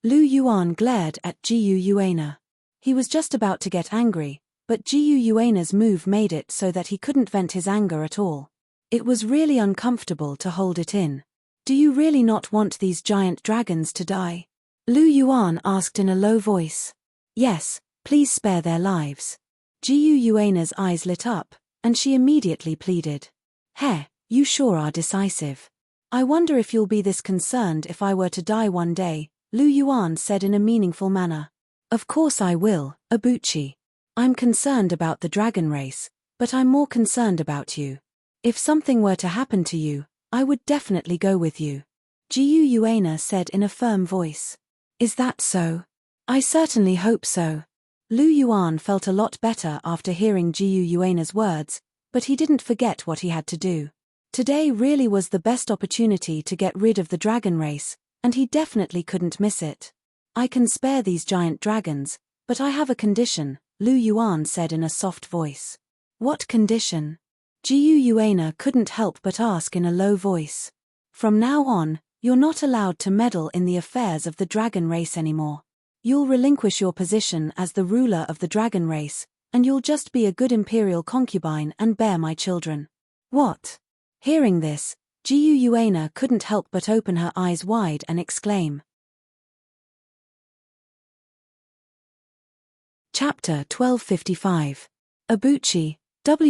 Lu Yuan glared at Jiu Yuana. He was just about to get angry, but Jiu Yuana's move made it so that he couldn't vent his anger at all. It was really uncomfortable to hold it in. Do you really not want these giant dragons to die? Lu Yuan asked in a low voice. Yes, please spare their lives. Jiu Yuana's eyes lit up, and she immediately pleaded. Heh, you sure are decisive. I wonder if you'll be this concerned if I were to die one day, Lu Yuan said in a meaningful manner. Of course I will, Abuchi. I'm concerned about the dragon race, but I'm more concerned about you. If something were to happen to you, I would definitely go with you. Jiu Yuana said in a firm voice. Is that so? I certainly hope so. Lu Yuan felt a lot better after hearing Jiu Yuana's words, but he didn't forget what he had to do. Today really was the best opportunity to get rid of the dragon race, and he definitely couldn't miss it. I can spare these giant dragons, but I have a condition, Lu Yuan said in a soft voice. What condition? Jiu Yuana couldn't help but ask in a low voice. From now on, you're not allowed to meddle in the affairs of the dragon race anymore. You'll relinquish your position as the ruler of the dragon race, and you'll just be a good imperial concubine and bear my children. What? Hearing this, Jiu Yuana couldn't help but open her eyes wide and exclaim. Chapter 1255. Abuchi,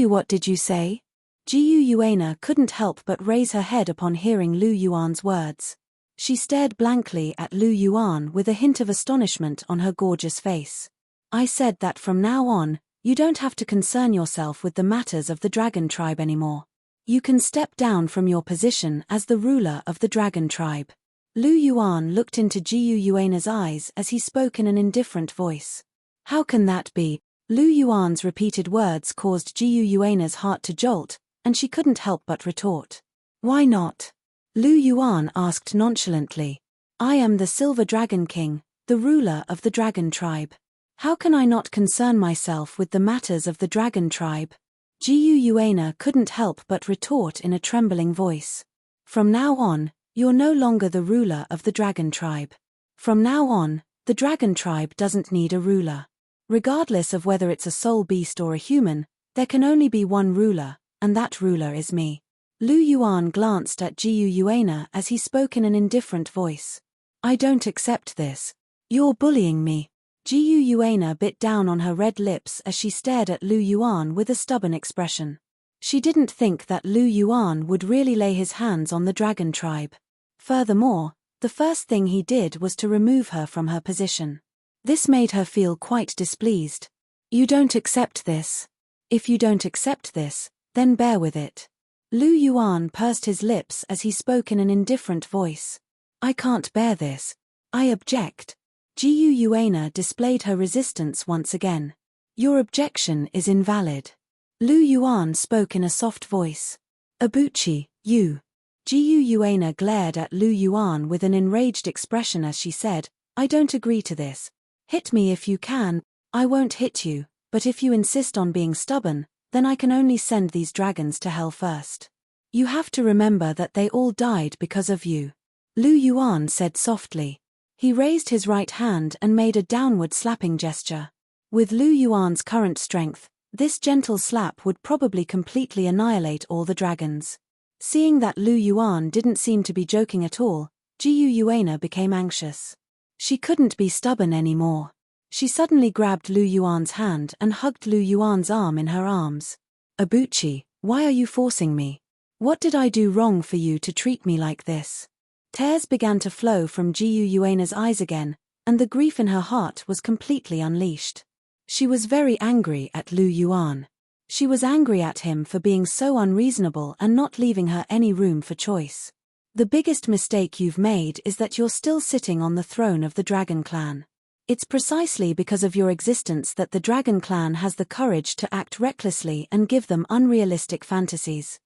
what did you say? Jiu Yuana couldn't help but raise her head upon hearing Lu Yuan's words. She stared blankly at Lu Yuan with a hint of astonishment on her gorgeous face. I said that from now on, you don't have to concern yourself with the matters of the dragon tribe anymore. You can step down from your position as the ruler of the dragon tribe. Lu Yuan looked into Jiu Yuana's eyes as he spoke in an indifferent voice. How can that be? Lu Yuan's repeated words caused Jiu Yuana's heart to jolt, and she couldn't help but retort. Why not? Lu Yuan asked nonchalantly. I am the Silver Dragon King, the ruler of the dragon tribe. How can I not concern myself with the matters of the dragon tribe? Jiu Yuana couldn't help but retort in a trembling voice. From now on, You're no longer the ruler of the dragon tribe. From now on, the dragon tribe doesn't need a ruler. Regardless of whether it's a soul beast or a human, there can only be one ruler, and that ruler is me. Lu Yuan glanced at Jiu Yuana as he spoke in an indifferent voice. I don't accept this. You're bullying me. Jiu Yuana bit down on her red lips as she stared at Lu Yuan with a stubborn expression. She didn't think that Lu Yuan would really lay his hands on the dragon tribe. Furthermore, the first thing he did was to remove her from her position. This made her feel quite displeased. You don't accept this. If you don't accept this, then bear with it. Lu Yuan pursed his lips as he spoke in an indifferent voice. I can't bear this. I object. Jiu Yuana displayed her resistance once again. Your objection is invalid. Lu Yuan spoke in a soft voice. Abuchi, you. Jiu Yuana glared at Lu Yuan with an enraged expression as she said, I don't agree to this. Hit me if you can, I won't hit you, but if you insist on being stubborn, then I can only send these dragons to hell first. You have to remember that they all died because of you. Lu Yuan said softly. He raised his right hand and made a downward slapping gesture. With Lu Yuan's current strength, this gentle slap would probably completely annihilate all the dragons. Seeing that Lu Yuan didn't seem to be joking at all, Jiu Yuana became anxious. She couldn't be stubborn anymore. She suddenly grabbed Lu Yuan's hand and hugged Lu Yuan's arm in her arms. Abuchi, why are you forcing me? What did I do wrong for you to treat me like this? Tears began to flow from Jiu Yuana's eyes again, and the grief in her heart was completely unleashed. She was very angry at Lu Yuan. She was angry at him for being so unreasonable and not leaving her any room for choice. The biggest mistake you've made is that you're still sitting on the throne of the Dragon Clan. It's precisely because of your existence that the Dragon Clan has the courage to act recklessly and give them unrealistic fantasies.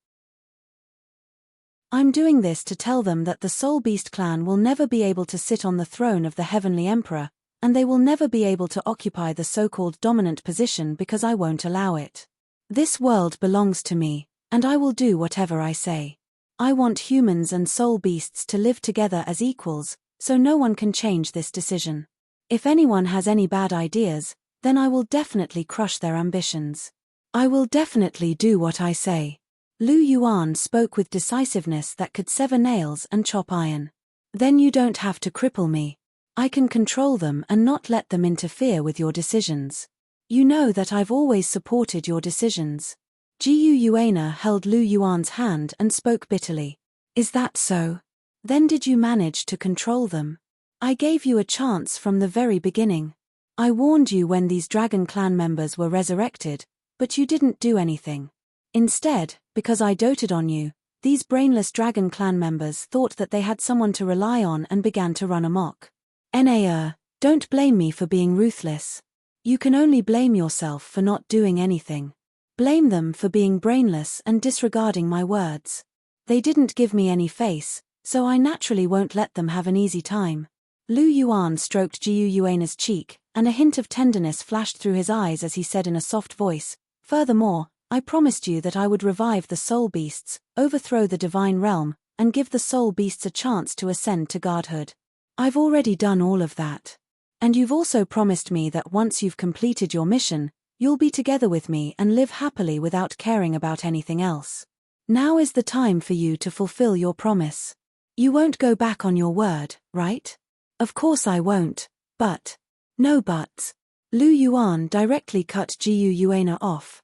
I'm doing this to tell them that the Soul Beast Clan will never be able to sit on the throne of the Heavenly Emperor, and they will never be able to occupy the so-called dominant position because I won't allow it. This world belongs to me, and I will do whatever I say. I want humans and soul beasts to live together as equals, so no one can change this decision. If anyone has any bad ideas, then I will definitely crush their ambitions. I will definitely do what I say. Lu Yuan spoke with decisiveness that could sever nails and chop iron. Then you don't have to cripple me. I can control them and not let them interfere with your decisions. You know that I've always supported your decisions. Jiu Yuana held Lu Yuan's hand and spoke bitterly. Is that so? Then did you manage to control them? I gave you a chance from the very beginning. I warned you when these Dragon Clan members were resurrected, but you didn't do anything. Instead, because I doted on you, these brainless Dragon Clan members thought that they had someone to rely on and began to run amok. Don't blame me for being ruthless. You can only blame yourself for not doing anything. Blame them for being brainless and disregarding my words. They didn't give me any face, so I naturally won't let them have an easy time. Lu Yuan stroked Jiu Yuana's cheek, and a hint of tenderness flashed through his eyes as he said in a soft voice, Furthermore, I promised you that I would revive the soul beasts, overthrow the divine realm, and give the soul beasts a chance to ascend to godhood. I've already done all of that. And you've also promised me that once you've completed your mission, you'll be together with me and live happily without caring about anything else. Now is the time for you to fulfill your promise. You won't go back on your word, right? Of course I won't, but... No buts. Lu Yuan directly cut Jiu Yuana off.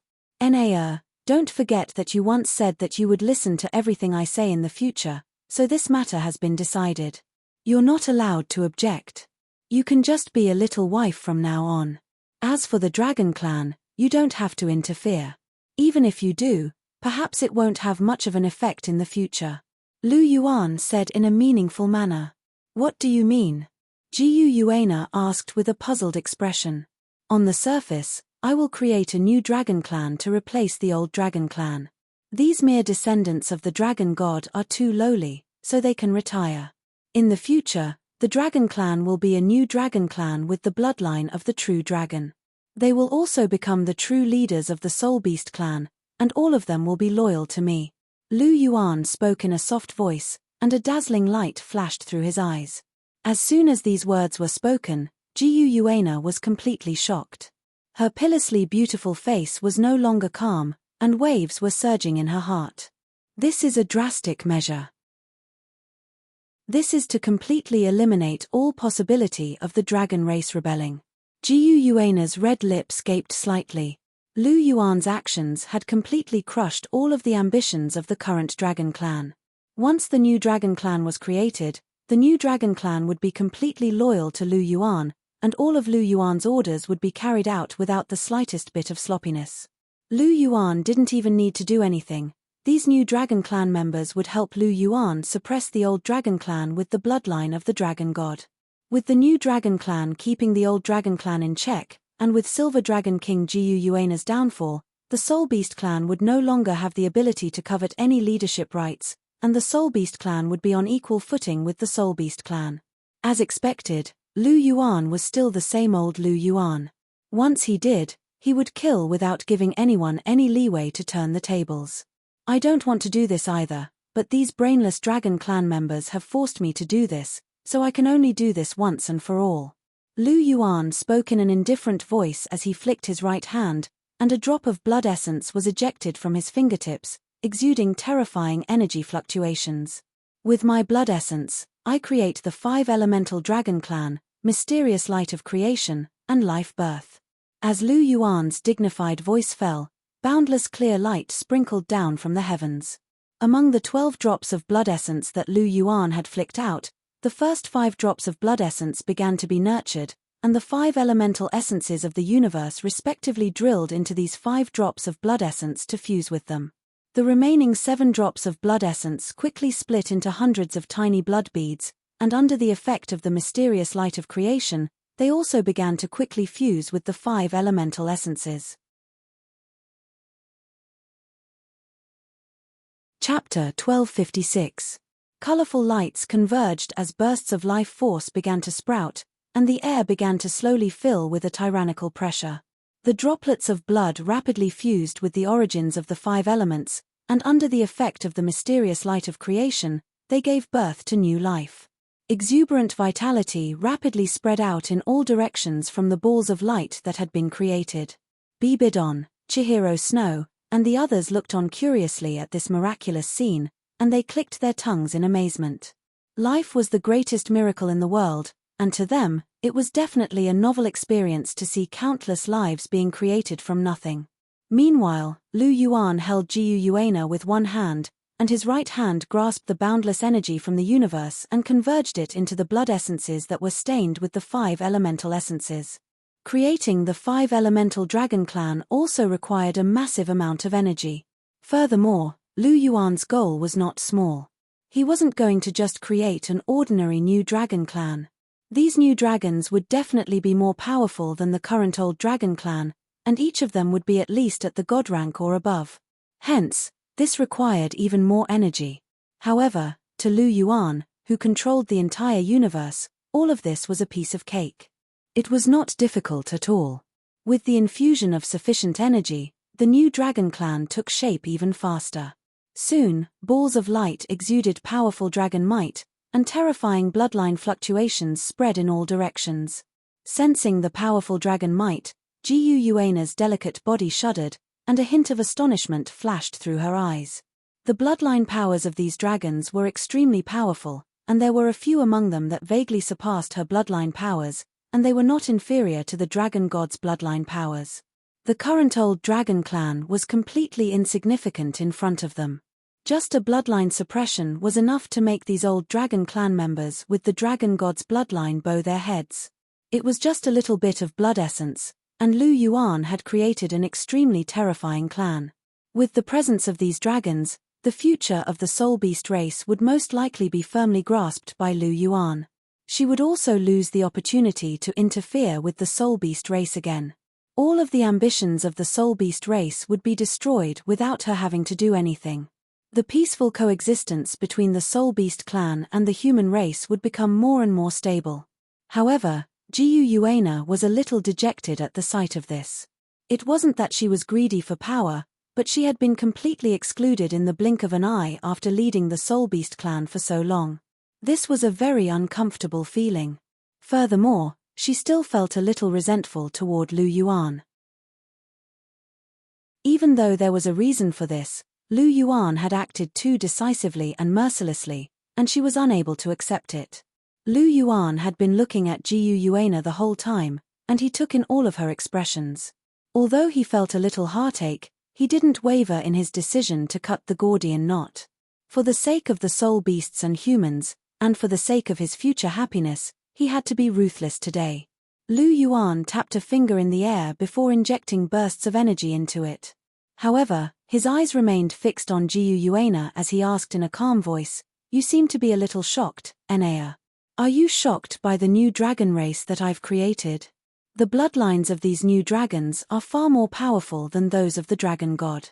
Don't forget that you once said that you would listen to everything I say in the future, so this matter has been decided. You're not allowed to object. You can just be a little wife from now on. As for the Dragon Clan, you don't have to interfere. Even if you do, perhaps it won't have much of an effect in the future. Lu Yuan said in a meaningful manner. What do you mean? Jiu Yuana asked with a puzzled expression. On the surface, I will create a new Dragon Clan to replace the old Dragon Clan. These mere descendants of the Dragon God are too lowly, so they can retire. In the future, the Dragon Clan will be a new Dragon Clan with the bloodline of the true dragon. They will also become the true leaders of the Soul Beast Clan, and all of them will be loyal to me. Lu Yuan spoke in a soft voice, and a dazzling light flashed through his eyes. As soon as these words were spoken, Jiu Yuana was completely shocked. Her pitilessly beautiful face was no longer calm, and waves were surging in her heart. This is a drastic measure. This is to completely eliminate all possibility of the dragon race rebelling. Jiu Yuana's red lips gaped slightly. Lu Yuan's actions had completely crushed all of the ambitions of the current dragon clan. Once the new dragon clan was created, the new dragon clan would be completely loyal to Lu Yuan, and all of Lu Yuan's orders would be carried out without the slightest bit of sloppiness. Lu Yuan didn't even need to do anything. These new dragon clan members would help Lu Yuan suppress the old dragon clan with the bloodline of the dragon god. With the new dragon clan keeping the old dragon clan in check, and with Silver Dragon King Jiu Yuana's downfall, the Soul Beast clan would no longer have the ability to covet any leadership rights, and the Soul Beast clan would be on equal footing with the Soul Beast clan. As expected, Lu Yuan was still the same old Lu Yuan. Once he did, he would kill without giving anyone any leeway to turn the tables. I don't want to do this either, but these brainless dragon clan members have forced me to do this, so I can only do this once and for all. Lu Yuan spoke in an indifferent voice as he flicked his right hand, and a drop of blood essence was ejected from his fingertips, exuding terrifying energy fluctuations. With my blood essence, I create the 5 elemental dragon clan, mysterious light of creation, and life birth. As Lu Yuan's dignified voice fell, boundless clear light sprinkled down from the heavens. Among the 12 drops of blood essence that Lu Yuan had flicked out, the first 5 drops of blood essence began to be nurtured, and the 5 elemental essences of the universe respectively drilled into these 5 drops of blood essence to fuse with them. The remaining 7 drops of blood essence quickly split into hundreds of tiny blood beads, and under the effect of the mysterious light of creation, they also began to quickly fuse with the 5 elemental essences. Chapter 1256. Colorful lights converged as bursts of life force began to sprout, and the air began to slowly fill with a tyrannical pressure. The droplets of blood rapidly fused with the origins of the 5 elements, and under the effect of the mysterious light of creation, they gave birth to new life. Exuberant vitality rapidly spread out in all directions from the balls of light that had been created. Bibidon, Chihiro Snow, and the others looked on curiously at this miraculous scene, and they clicked their tongues in amazement. Life was the greatest miracle in the world, and to them, it was definitely a novel experience to see countless lives being created from nothing. Meanwhile, Lu Yuan held Jiu Yuana with one hand, and his right hand grasped the boundless energy from the universe and converged it into the blood essences that were stained with the 5 elemental essences. Creating the 5 elemental dragon clan also required a massive amount of energy. Furthermore, Lu Yuan's goal was not small. He wasn't going to just create an ordinary new dragon clan. These new dragons would definitely be more powerful than the current old dragon clan, and each of them would be at least at the god rank or above. Hence, this required even more energy. However, to Lu Yuan, who controlled the entire universe, all of this was a piece of cake. It was not difficult at all. With the infusion of sufficient energy, the new dragon clan took shape even faster. Soon, balls of light exuded powerful dragon might, and terrifying bloodline fluctuations spread in all directions. Sensing the powerful dragon might, Jiu Yuana's delicate body shuddered, and a hint of astonishment flashed through her eyes. The bloodline powers of these dragons were extremely powerful, and there were a few among them that vaguely surpassed her bloodline powers, and they were not inferior to the dragon god's bloodline powers. The current old dragon clan was completely insignificant in front of them. Just a bloodline suppression was enough to make these old dragon clan members with the dragon god's bloodline bow their heads. It was just a little bit of blood essence, and Lu Yuan had created an extremely terrifying clan. With the presence of these dragons, the future of the Soul Beast race would most likely be firmly grasped by Lu Yuan. She would also lose the opportunity to interfere with the Soul Beast race again. All of the ambitions of the Soul Beast race would be destroyed without her having to do anything. The peaceful coexistence between the Soul Beast clan and the human race would become more and more stable. However, Jiu Yuana was a little dejected at the sight of this. It wasn't that she was greedy for power, but she had been completely excluded in the blink of an eye after leading the Soul Beast clan for so long. This was a very uncomfortable feeling. Furthermore, she still felt a little resentful toward Lu Yuan. Even though there was a reason for this, Lu Yuan had acted too decisively and mercilessly, and she was unable to accept it. Lu Yuan had been looking at Jiu Yuana the whole time, and he took in all of her expressions. Although he felt a little heartache, he didn't waver in his decision to cut the Gordian knot. For the sake of the soul beasts and humans, and for the sake of his future happiness, he had to be ruthless today. Lu Yuan tapped a finger in the air before injecting bursts of energy into it. However, his eyes remained fixed on Jiu Yuana as he asked in a calm voice, "You seem to be a little shocked, Enea. Are you shocked by the new dragon race that I've created? The bloodlines of these new dragons are far more powerful than those of the dragon god.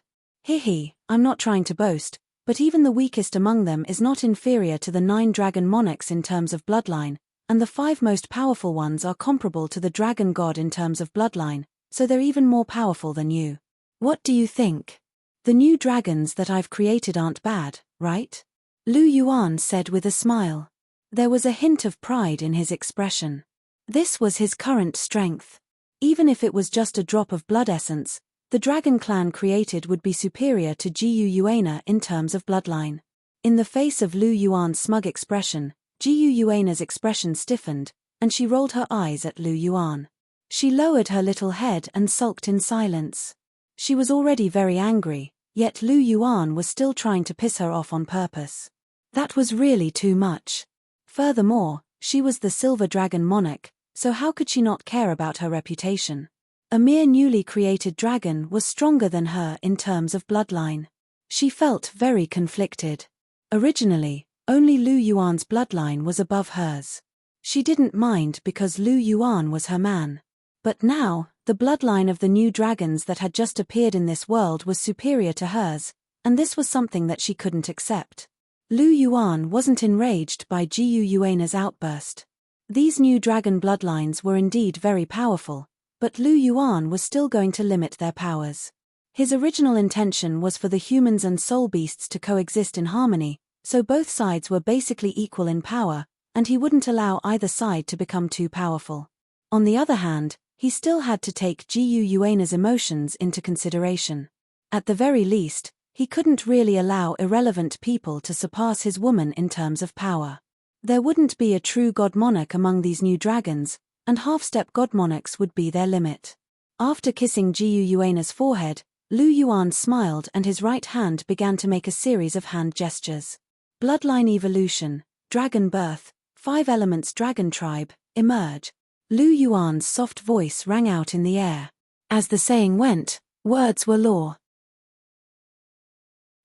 Hehe, I'm not trying to boast, but even the weakest among them is not inferior to the 9 dragon monarchs in terms of bloodline, and the 5 most powerful ones are comparable to the dragon god in terms of bloodline, so they're even more powerful than you. What do you think? The new dragons that I've created aren't bad, right?" Lu Yuan said with a smile. There was a hint of pride in his expression. This was his current strength. Even if it was just a drop of blood essence, the dragon clan created would be superior to Jiu Yuana in terms of bloodline. In the face of Lu Yuan's smug expression, Jiu Yuana's expression stiffened, and she rolled her eyes at Lu Yuan. She lowered her little head and sulked in silence. She was already very angry, yet Lu Yuan was still trying to piss her off on purpose. That was really too much. Furthermore, she was the Silver Dragon Monarch, so how could she not care about her reputation? A mere newly created dragon was stronger than her in terms of bloodline. She felt very conflicted. Originally, only Lu Yuan's bloodline was above hers. She didn't mind because Lu Yuan was her man. But now, the bloodline of the new dragons that had just appeared in this world was superior to hers, and this was something that she couldn't accept. Lu Yuan wasn't enraged by Jiu Yuana's outburst. These new dragon bloodlines were indeed very powerful, but Lu Yuan was still going to limit their powers. His original intention was for the humans and soul beasts to coexist in harmony, so both sides were basically equal in power, and he wouldn't allow either side to become too powerful. On the other hand, he still had to take Jiu Yuana's emotions into consideration. At the very least, he couldn't really allow irrelevant people to surpass his woman in terms of power. There wouldn't be a true god monarch among these new dragons, and half-step god monarchs would be their limit. After kissing Jiu Yuana's forehead, Lu Yuan smiled and his right hand began to make a series of hand gestures. Bloodline evolution, dragon birth, 5 elements dragon tribe, emerge. Lu Yuan's soft voice rang out in the air. As the saying went, words were law.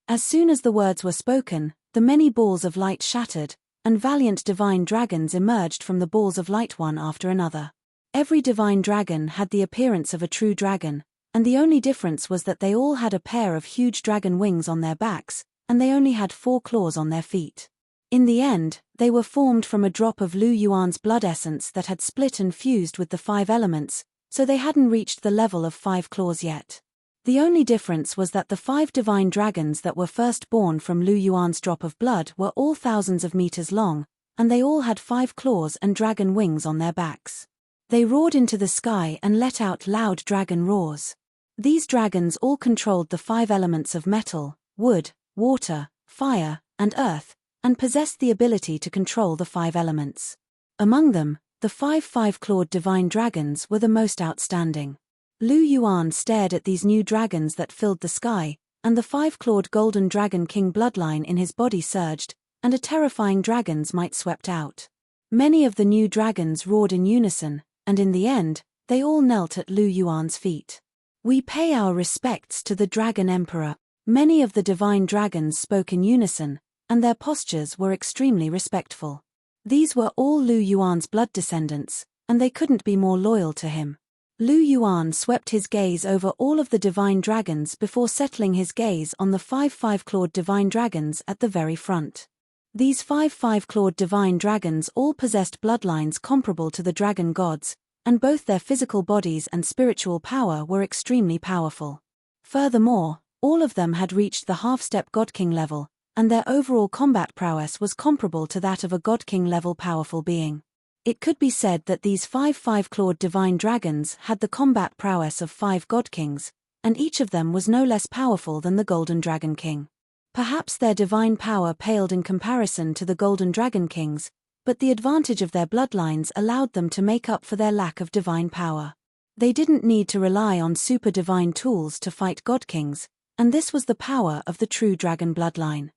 As soon as the words were spoken, the many balls of light shattered, and valiant divine dragons emerged from the balls of light one after another. Every divine dragon had the appearance of a true dragon, and the only difference was that they all had a pair of huge dragon wings on their backs, and they only had 4 claws on their feet. In the end, they were formed from a drop of Lu Yuan's blood essence that had split and fused with the 5 elements, so they hadn't reached the level of 5 claws yet. The only difference was that the 5 divine dragons that were first born from Lu Yuan's drop of blood were all thousands of meters long, and they all had 5 claws and dragon wings on their backs. They roared into the sky and let out loud dragon roars. These dragons all controlled the 5 elements of metal, wood, water, fire, and earth, and possessed the ability to control the 5 elements. Among them, the 5 5-clawed divine dragons were the most outstanding. Lu Yuan stared at these new dragons that filled the sky, and the 5-clawed golden dragon king bloodline in his body surged, and a terrifying dragon's might swept out. Many of the new dragons roared in unison, and in the end, they all knelt at Lu Yuan's feet. "We pay our respects to the Dragon Emperor." Many of the divine dragons spoke in unison, and their postures were extremely respectful. These were all Lu Yuan's blood descendants, and they couldn't be more loyal to him. Lu Yuan swept his gaze over all of the divine dragons before settling his gaze on the 5 5-clawed divine dragons at the very front. These 5 5-clawed divine dragons all possessed bloodlines comparable to the dragon gods, and both their physical bodies and spiritual power were extremely powerful. Furthermore, All of them had reached the half-step God King level, and their overall combat prowess was comparable to that of a God King level powerful being. It could be said that these 5 5-clawed divine dragons had the combat prowess of 5 God Kings, and each of them was no less powerful than the Golden Dragon King. Perhaps their divine power paled in comparison to the Golden Dragon Kings, but the advantage of their bloodlines allowed them to make up for their lack of divine power. They didn't need to rely on super divine tools to fight God Kings, and this was the power of the true dragon bloodline.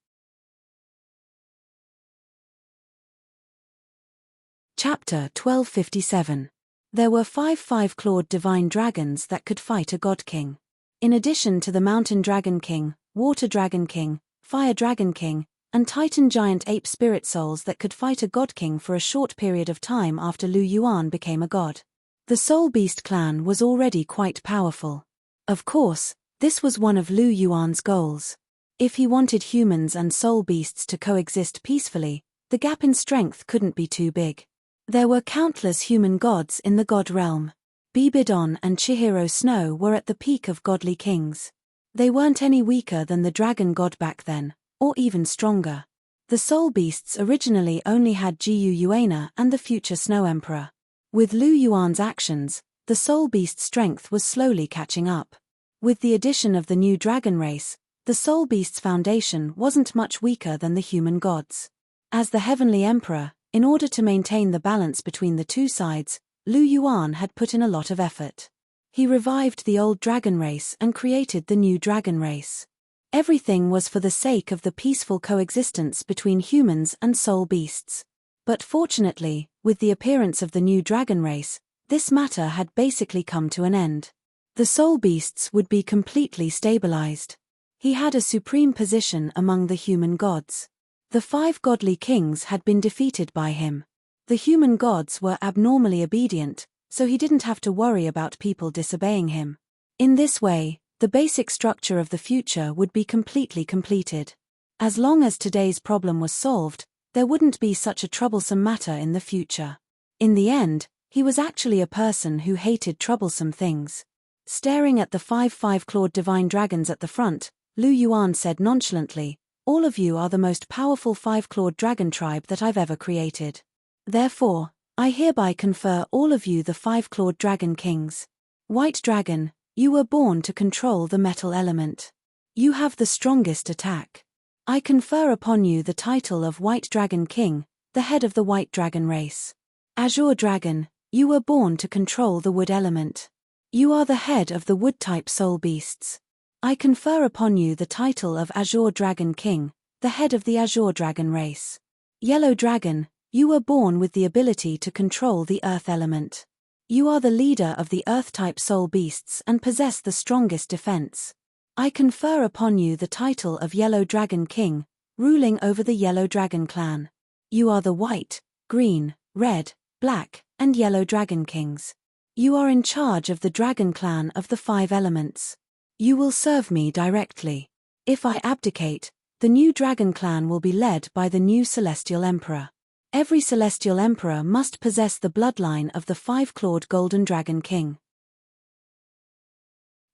Chapter 1257. There were 5 5-clawed divine dragons that could fight a God King. In addition to the Mountain Dragon King, Water Dragon King, Fire Dragon King, and Titan Giant Ape Spirit Souls that could fight a God King for a short period of time after Lu Yuan became a god. The Soul Beast clan was already quite powerful. Of course, this was one of Lu Yuan's goals. If he wanted humans and soul beasts to coexist peacefully, the gap in strength couldn't be too big. There were countless human gods in the god realm. Bibidon and Chihiro Snow were at the peak of godly kings. They weren't any weaker than the dragon god back then, or even stronger. The soul beasts originally only had Jiyu Yuana and the future Snow Emperor. With Lu Yuan's actions, the soul beast strength was slowly catching up. With the addition of the new dragon race, the soul beast's foundation wasn't much weaker than the human gods. As the heavenly emperor, in order to maintain the balance between the two sides, Lu Yuan had put in a lot of effort. He revived the old dragon race and created the new dragon race. Everything was for the sake of the peaceful coexistence between humans and soul beasts. But fortunately, with the appearance of the new dragon race, this matter had basically come to an end. The soul beasts would be completely stabilized. He had a supreme position among the human gods. The 5 godly kings had been defeated by him. The human gods were abnormally obedient, so he didn't have to worry about people disobeying him. In this way, the basic structure of the future would be completely completed. As long as today's problem was solved, there wouldn't be such a troublesome matter in the future. In the end, he was actually a person who hated troublesome things. Staring at the 5 5-clawed divine dragons at the front, Lu Yuan said nonchalantly, "All of you are the most powerful 5-clawed dragon tribe that I've ever created. Therefore, I hereby confer all of you the 5-clawed dragon kings. White dragon, you were born to control the metal element. You have the strongest attack. I confer upon you the title of White Dragon King, the head of the White Dragon race. Azure Dragon, you were born to control the wood element. You are the head of the wood-type soul beasts. I confer upon you the title of Azure Dragon King, the head of the Azure Dragon race. Yellow Dragon, you were born with the ability to control the earth element. You are the leader of the earth-type soul beasts and possess the strongest defense. I confer upon you the title of Yellow Dragon King, ruling over the Yellow Dragon clan. You are the white, green, red, black, and yellow dragon kings. You are in charge of the dragon clan of the 5 elements. You will serve me directly. If I abdicate, the new dragon clan will be led by the new celestial emperor. Every celestial emperor must possess the bloodline of the 5-clawed golden dragon king.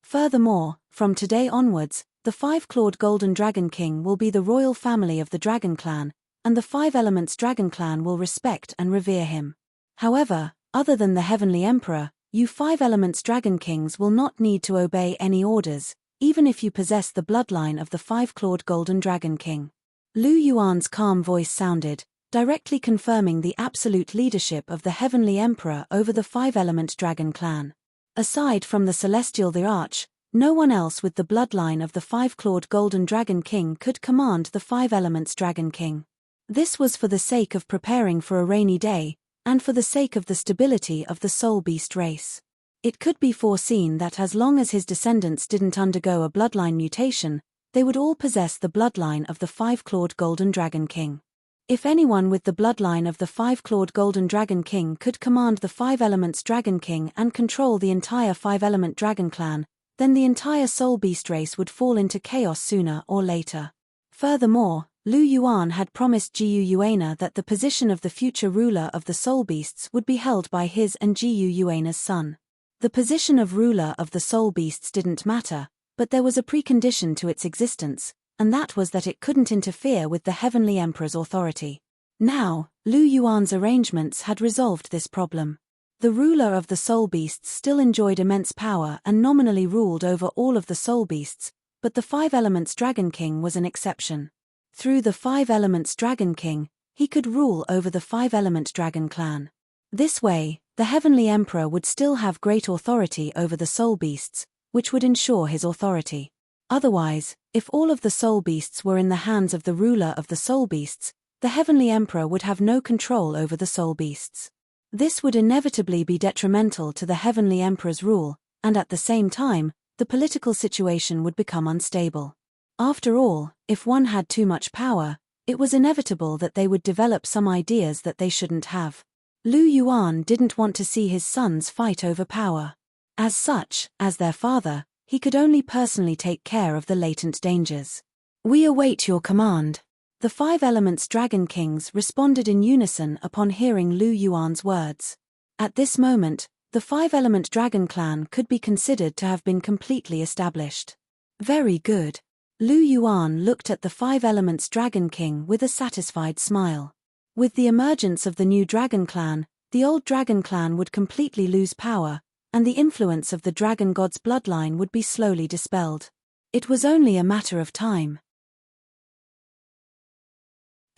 Furthermore, from today onwards, the 5-clawed golden dragon king will be the royal family of the dragon clan, and the 5 elements dragon clan will respect and revere him. However, other than the heavenly emperor, you 5 elements dragon kings will not need to obey any orders, even if you possess the bloodline of the 5-clawed golden dragon king. Lu Yuan's calm voice sounded, directly confirming the absolute leadership of the heavenly emperor over the 5-element dragon clan. Aside from the celestial the Arch, no one else with the bloodline of the 5-clawed golden dragon king could command the 5 elements dragon king. This was for the sake of preparing for a rainy day, and for the sake of the stability of the soul beast race. It could be foreseen that as long as his descendants didn't undergo a bloodline mutation, they would all possess the bloodline of the 5-clawed golden dragon king. If anyone with the bloodline of the 5-clawed golden dragon king could command the 5 elements dragon king and control the entire 5-element dragon clan, then the entire soul beast race would fall into chaos sooner or later. Furthermore, Lu Yuan had promised Jiyu Yuana that the position of the future ruler of the soul beasts would be held by his and Jiyu Yuana's son. The position of ruler of the soul beasts didn't matter, But there was a precondition to its existence, and that was that it couldn't interfere with the Heavenly Emperor's authority. Now, Lu Yuan's arrangements had resolved this problem. The ruler of the soul beasts still enjoyed immense power and nominally ruled over all of the soul beasts, but the Five Elements Dragon King was an exception. Through the Five Elements Dragon King, he could rule over the Five-Element Dragon clan. This way, the Heavenly Emperor would still have great authority over the soul beasts, which would ensure his authority. Otherwise, if all of the soul beasts were in the hands of the ruler of the soul beasts, the Heavenly Emperor would have no control over the soul beasts. This would inevitably be detrimental to the Heavenly Emperor's rule, and at the same time, the political situation would become unstable. After all, if one had too much power, it was inevitable that they would develop some ideas that they shouldn't have. Lu Yuan didn't want to see his sons fight over power. As such, as their father, he could only personally take care of the latent dangers. "We await your command." The Five Elements Dragon Kings responded in unison upon hearing Lu Yuan's words. At this moment, the Five-Element Dragon clan could be considered to have been completely established. Very good. Lu Yuan looked at the Five Elements Dragon King with a satisfied smile. With the emergence of the new Dragon clan, the old Dragon clan would completely lose power, and the influence of the Dragon God's bloodline would be slowly dispelled. It was only a matter of time.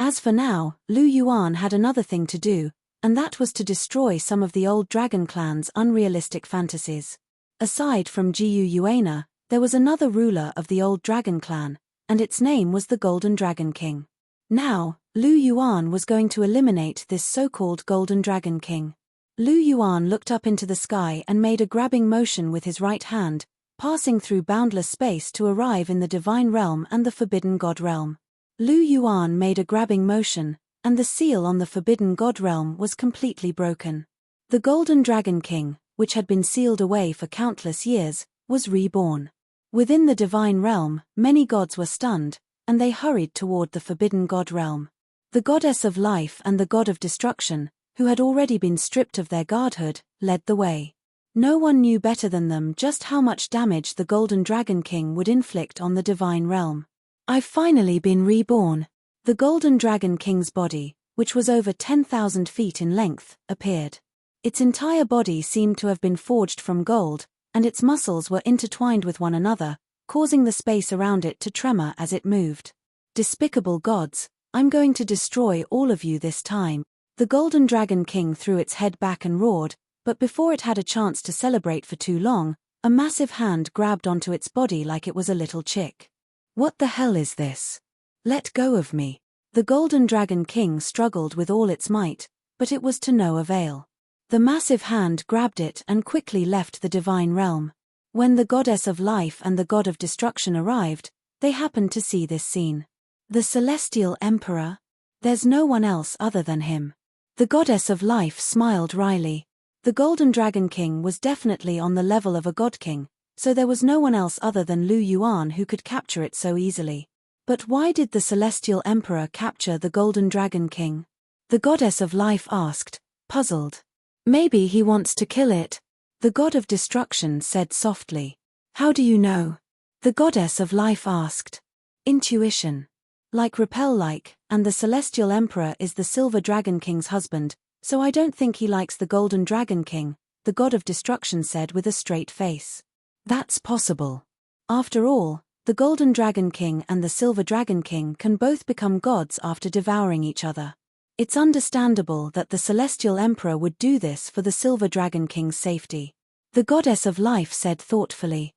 As for now, Lu Yuan had another thing to do, and that was to destroy some of the old Dragon clan's unrealistic fantasies. Aside from Jiyu Yuana, there was another ruler of the old Dragon clan, and its name was the Golden Dragon King. Now, Lu Yuan was going to eliminate this so-called Golden Dragon King. Lu Yuan looked up into the sky and made a grabbing motion with his right hand, passing through boundless space to arrive in the Divine Realm and the Forbidden God Realm. Lu Yuan made a grabbing motion, and the seal on the Forbidden God Realm was completely broken. The Golden Dragon King, which had been sealed away for countless years, was reborn. Within the Divine Realm, many gods were stunned, and they hurried toward the Forbidden God Realm. The Goddess of Life and the God of Destruction, who had already been stripped of their godhood, led the way. No one knew better than them just how much damage the Golden Dragon King would inflict on the Divine Realm. "I've finally been reborn." The Golden Dragon King's body, which was over 10,000 feet in length, appeared. Its entire body seemed to have been forged from gold, and its muscles were intertwined with one another, causing the space around it to tremor as it moved. "Despicable gods, I'm going to destroy all of you this time." The Golden Dragon King threw its head back and roared, but before it had a chance to celebrate for too long, a massive hand grabbed onto its body like it was a little chick. "What the hell is this? Let go of me." The Golden Dragon King struggled with all its might, but it was to no avail. The massive hand grabbed it and quickly left the Divine Realm. When the Goddess of Life and the God of Destruction arrived, they happened to see this scene. "The Celestial Emperor? There's no one else other than him." The Goddess of Life smiled wryly. The Golden Dragon King was definitely on the level of a God King, so there was no one else other than Lu Yuan who could capture it so easily. But why did the Celestial Emperor capture the Golden Dragon King? The Goddess of Life asked, puzzled. "Maybe he wants to kill it," the God of Destruction said softly. "How do you know?" the Goddess of Life asked. "Intuition. Like repel-like, and the Celestial Emperor is the Silver Dragon King's husband, so I don't think he likes the Golden Dragon King," the God of Destruction said with a straight face. "That's possible. After all, the Golden Dragon King and the Silver Dragon King can both become gods after devouring each other. It's understandable that the Celestial Emperor would do this for the Silver Dragon King's safety," the Goddess of Life said thoughtfully.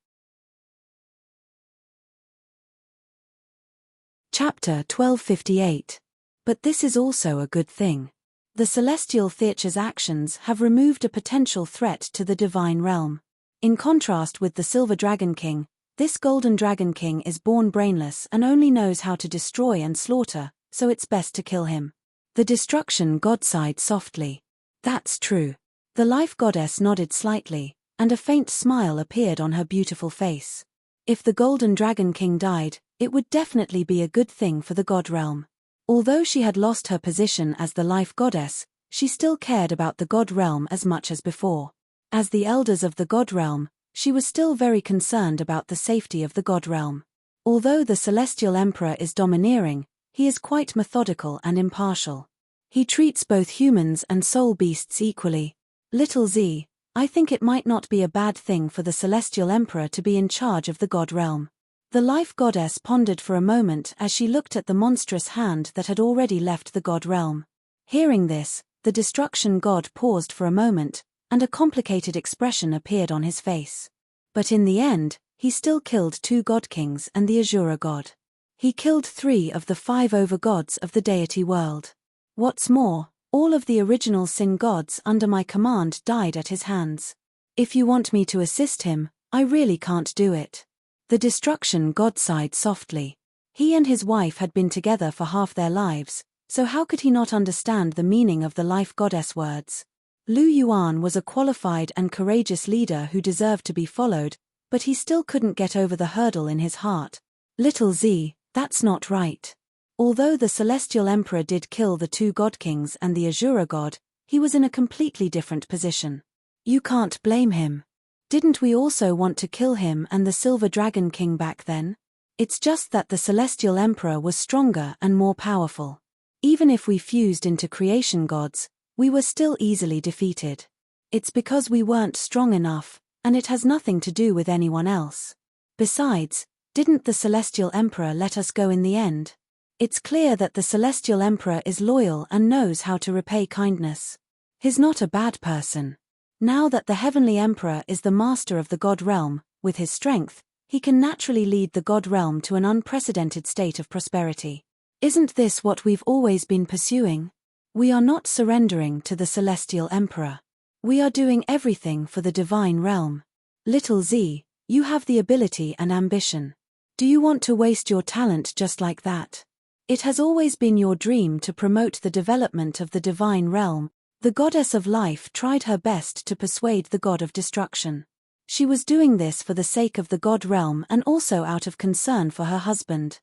Chapter 1258. But this is also a good thing. The Celestial Theater's actions have removed a potential threat to the Divine Realm. In contrast with the Silver Dragon King, this Golden Dragon King is born brainless and only knows how to destroy and slaughter, so it's best to kill him. The Destruction God sighed softly. "That's true." The Life Goddess nodded slightly, and a faint smile appeared on her beautiful face. If the Golden Dragon King died, it would definitely be a good thing for the God Realm. Although she had lost her position as the Life Goddess, she still cared about the God Realm as much as before. As the elders of the God Realm, She was still very concerned about the safety of the god realm. Although the Celestial Emperor is domineering, he is quite methodical and impartial. He treats both humans and soul beasts equally. Little Z, I think it might not be a bad thing for the Celestial Emperor to be in charge of the god realm. The life goddess pondered for a moment as she looked at the monstrous hand that had already left the god realm. Hearing this, the destruction god paused for a moment, and a complicated expression appeared on his face. But in the end, he still killed 2 god kings and the Azura god. He killed 3 of the 5 overgods of the deity world. What's more, all of the original sin gods under my command died at his hands. If you want me to assist him, I really can't do it. The destruction god sighed softly. He and his wife had been together for half their lives, so how could he not understand the meaning of the life goddess words? Lu Yuan was a qualified and courageous leader who deserved to be followed, but he still couldn't get over the hurdle in his heart. Little Z, that's not right. Although the Celestial Emperor did kill the 2 god kings and the Azura god, he was in a completely different position. You can't blame him. Didn't we also want to kill him and the Silver Dragon King back then? It's just that the Celestial Emperor was stronger and more powerful. Even if we fused into creation gods, we were still easily defeated. It's because we weren't strong enough, and it has nothing to do with anyone else. Besides, didn't the Celestial Emperor let us go in the end? It's clear that the Celestial Emperor is loyal and knows how to repay kindness. He's not a bad person. Now that the Heavenly Emperor is the master of the god realm, with his strength, he can naturally lead the god realm to an unprecedented state of prosperity. Isn't this what we've always been pursuing? We are not surrendering to the Celestial Emperor. We are doing everything for the divine realm. Little Z, you have the ability and ambition. Do you want to waste your talent just like that? It has always been your dream to promote the development of the divine realm. The goddess of life tried her best to persuade the god of destruction. She was doing this for the sake of the god realm and also out of concern for her husband.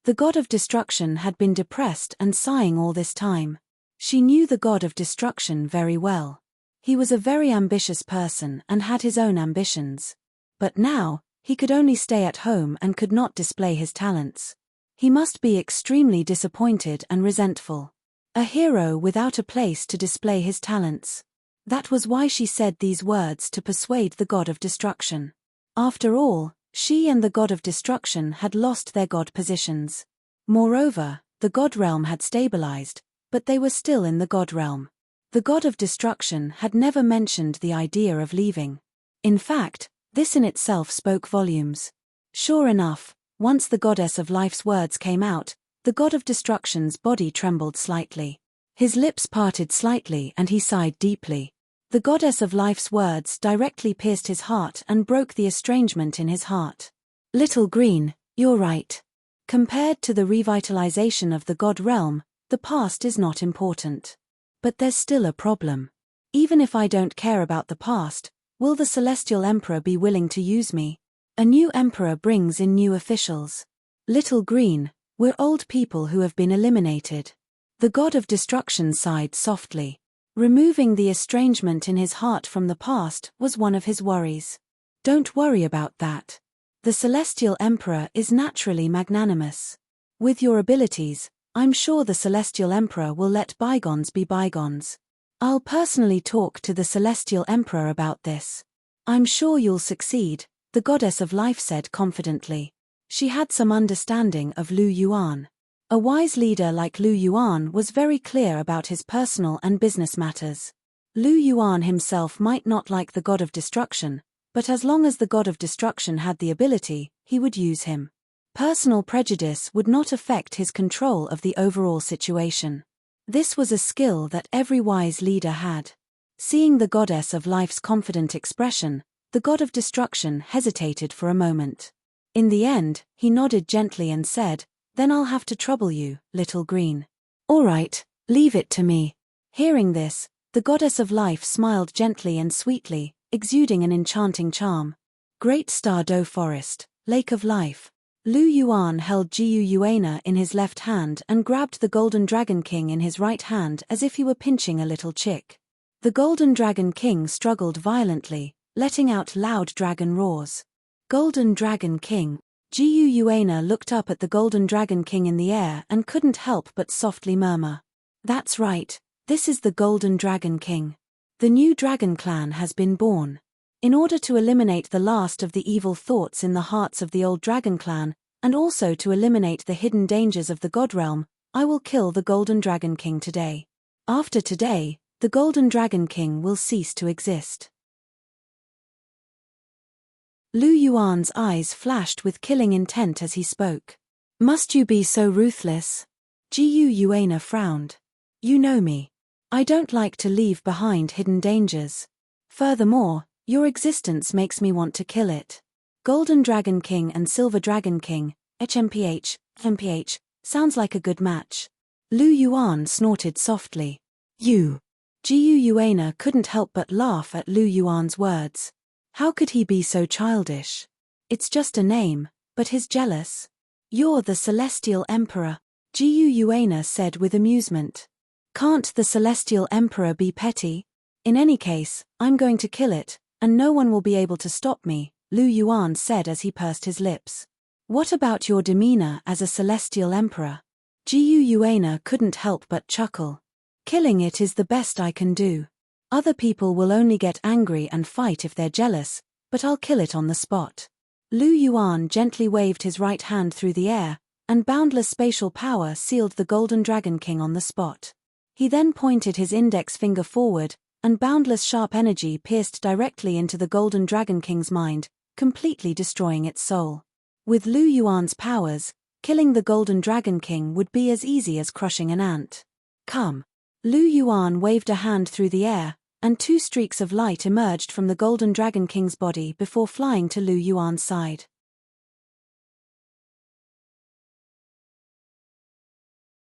The god of destruction had been depressed and sighing all this time. She knew the god of destruction very well. He was a very ambitious person and had his own ambitions. But now, he could only stay at home and could not display his talents. He must be extremely disappointed and resentful. A hero without a place to display his talents. That was why she said these words to persuade the god of destruction. After all, she and the god of destruction had lost their god positions. Moreover, the god realm had stabilized, but they were still in the god realm. The god of destruction had never mentioned the idea of leaving. In fact, this in itself spoke volumes. Sure enough, once the goddess of life's words came out, the god of destruction's body trembled slightly. His lips parted slightly and he sighed deeply. The goddess of life's words directly pierced his heart and broke the estrangement in his heart. Little Green, you're right. Compared to the revitalization of the god realm, the past is not important. But there's still a problem. Even if I don't care about the past, will the Celestial Emperor be willing to use me? A new emperor brings in new officials. Little Green, we're old people who have been eliminated. The god of destruction sighed softly. Removing the estrangement in his heart from the past was one of his worries. Don't worry about that. The Celestial Emperor is naturally magnanimous. With your abilities, I'm sure the Celestial Emperor will let bygones be bygones. I'll personally talk to the Celestial Emperor about this. I'm sure you'll succeed, the goddess of life said confidently. She had some understanding of Lu Yuan. A wise leader like Lu Yuan was very clear about his personal and business matters. Lu Yuan himself might not like the god of destruction, but as long as the god of destruction had the ability, he would use him. Personal prejudice would not affect his control of the overall situation. This was a skill that every wise leader had. Seeing the goddess of life's confident expression, the god of destruction hesitated for a moment. In the end, he nodded gently and said, "Then I'll have to trouble you, Little Green." "All right, leave it to me." Hearing this, the goddess of life smiled gently and sweetly, exuding an enchanting charm. Great Star Do Forest, Lake of Life. Lu Yuan held Jiu Yuana in his left hand and grabbed the Golden Dragon King in his right hand as if he were pinching a little chick. The Golden Dragon King struggled violently, letting out loud dragon roars. Golden Dragon King. Jiu Yuana looked up at the Golden Dragon King in the air and couldn't help but softly murmur. That's right, this is the Golden Dragon King. The new dragon clan has been born. In order to eliminate the last of the evil thoughts in the hearts of the old dragon clan, and also to eliminate the hidden dangers of the God Realm, I will kill the Golden Dragon King today. After today, the Golden Dragon King will cease to exist. Lu Yuan's eyes flashed with killing intent as he spoke. Must you be so ruthless? Jiu Yuana frowned. You know me. I don't like to leave behind hidden dangers. Furthermore, your existence makes me want to kill it. Golden Dragon King and Silver Dragon King, HMPH, sounds like a good match. Lu Yuan snorted softly. You. Jiu Yuana couldn't help but laugh at Lu Yuan's words. How could he be so childish? It's just a name, but he's jealous. You're the Celestial Emperor, Jiu Yuana said with amusement. Can't the Celestial Emperor be petty? In any case, I'm going to kill it, and no one will be able to stop me, Lu Yuan said as he pursed his lips. What about your demeanor as a Celestial Emperor? Jiu Yuana couldn't help but chuckle. Killing it is the best I can do. Other people will only get angry and fight if they're jealous, but I'll kill it on the spot. Lu Yuan gently waved his right hand through the air, and boundless spatial power sealed the Golden Dragon King on the spot. He then pointed his index finger forward, and boundless sharp energy pierced directly into the Golden Dragon King's mind, completely destroying its soul. With Lu Yuan's powers, killing the Golden Dragon King would be as easy as crushing an ant. Come. Lu Yuan waved a hand through the air, and two streaks of light emerged from the Golden Dragon King's body before flying to Lu Yuan's side.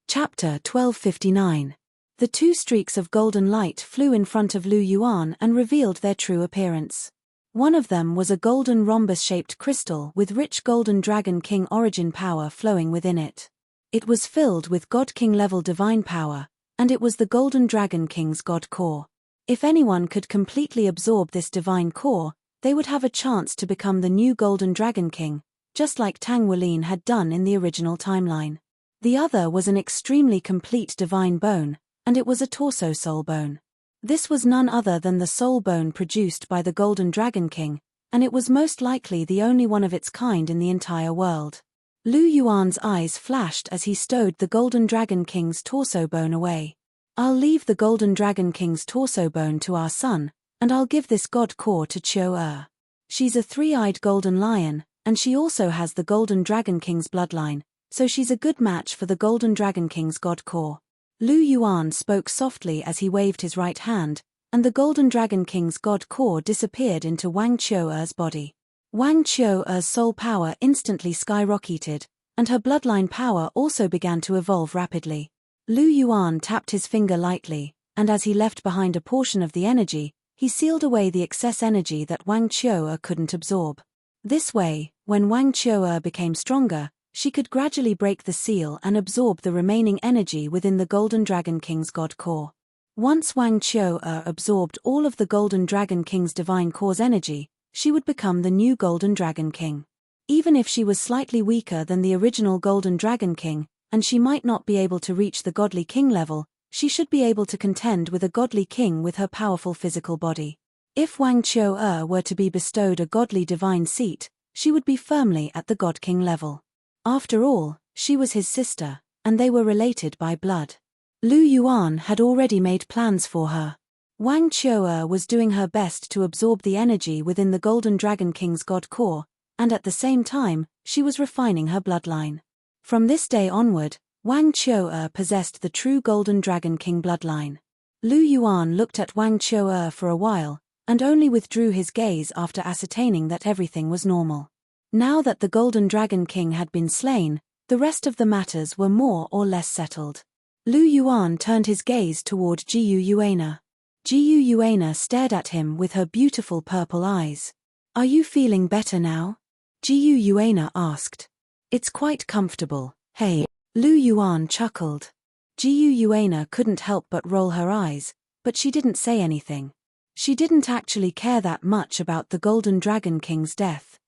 Chapter 1259. The two streaks of golden light flew in front of Lu Yuan and revealed their true appearance. One of them was a golden rhombus-shaped crystal with rich Golden Dragon King origin power flowing within it. It was filled with God King level divine power, and it was the Golden Dragon King's God core. If anyone could completely absorb this divine core, they would have a chance to become the new Golden Dragon King, just like Tang Weilin had done in the original timeline. The other was an extremely complete divine bone, and it was a torso soul bone. This was none other than the soul bone produced by the Golden Dragon King, and it was most likely the only one of its kind in the entire world. Lu Yuan's eyes flashed as he stowed the Golden Dragon King's torso bone away. I'll leave the Golden Dragon King's torso bone to our son, and I'll give this god core to Qiu. She's a three-eyed golden lion, and she also has the Golden Dragon King's bloodline, so she's a good match for the Golden Dragon King's god core. Lu Yuan spoke softly as he waved his right hand, and the Golden Dragon King's god core disappeared into Wang Qiu's body. Wang Qiu's soul power instantly skyrocketed, and her bloodline power also began to evolve rapidly. Lu Yuan tapped his finger lightly, and as he left behind a portion of the energy, he sealed away the excess energy that Wang Qiu couldn't absorb. This way, when Wang Qiu became stronger, she could gradually break the seal and absorb the remaining energy within the Golden Dragon King's God core. Once Wang Qiu absorbed all of the Golden Dragon King's divine core's energy, she would become the new Golden Dragon King. Even if she was slightly weaker than the original Golden Dragon King, and she might not be able to reach the Godly King level, she should be able to contend with a Godly King with her powerful physical body. If Wang Qiu were to be bestowed a godly divine seat, she would be firmly at the God King level. After all, she was his sister, and they were related by blood. Lu Yuan had already made plans for her. Wang Qiu was doing her best to absorb the energy within the Golden Dragon King's God core, and at the same time, she was refining her bloodline. From this day onward, Wang Qiu possessed the true Golden Dragon King bloodline. Lu Yuan looked at Wang Qiu for a while, and only withdrew his gaze after ascertaining that everything was normal. Now that the Golden Dragon King had been slain, the rest of the matters were more or less settled. Lu Yuan turned his gaze toward Jiu Yuana. Jiu Yuana stared at him with her beautiful purple eyes. Are you feeling better now? Jiu Yuana asked. It's quite comfortable, hey. Lu Yuan chuckled. Jiu Yuana couldn't help but roll her eyes, but she didn't say anything. She didn't actually care that much about the Golden Dragon King's death.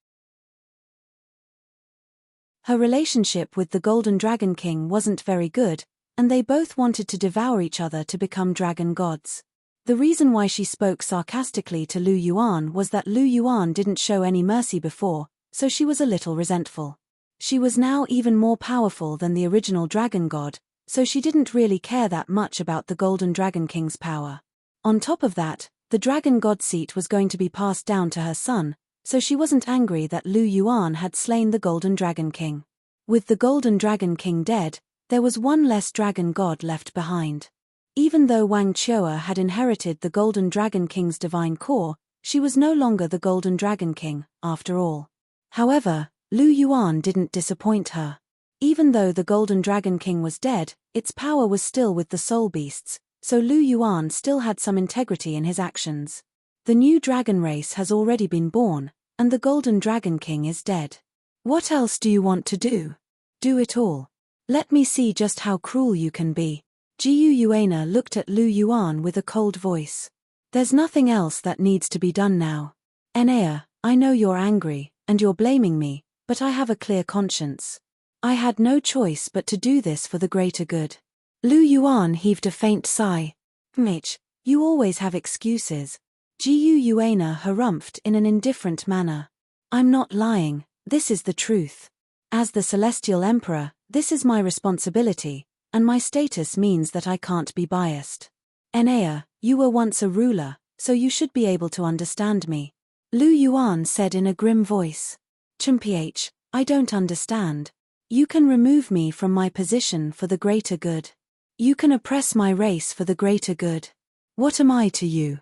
Her relationship with the Golden Dragon King wasn't very good, and they both wanted to devour each other to become dragon gods. The reason why she spoke sarcastically to Lu Yuan was that Lu Yuan didn't show any mercy before, so she was a little resentful. She was now even more powerful than the original dragon god, so she didn't really care that much about the Golden Dragon King's power. On top of that, the dragon god seat was going to be passed down to her son, so she wasn't angry that Lu Yuan had slain the Golden Dragon King. With the Golden Dragon King dead, there was one less dragon god left behind. Even though Wang Qiu'er had inherited the Golden Dragon King's divine core, she was no longer the Golden Dragon King, after all. However, Lu Yuan didn't disappoint her. Even though the Golden Dragon King was dead, its power was still with the soul beasts, so Lu Yuan still had some integrity in his actions. The new dragon race has already been born, and the Golden Dragon King is dead. What else do you want to do? Do it all. Let me see just how cruel you can be. Jiu Yuana looked at Lu Yuan with a cold voice. There's nothing else that needs to be done now. Enea, I know you're angry, and you're blaming me, but I have a clear conscience. I had no choice but to do this for the greater good. Lu Yuan heaved a faint sigh. Mitch, you always have excuses. Jiu Yuana harumphed in an indifferent manner. I'm not lying, this is the truth. As the Celestial Emperor, this is my responsibility, and my status means that I can't be biased. Enea, you were once a ruler, so you should be able to understand me. Lu Yuan said in a grim voice. Chimph, I don't understand. You can remove me from my position for the greater good. You can oppress my race for the greater good. What am I to you?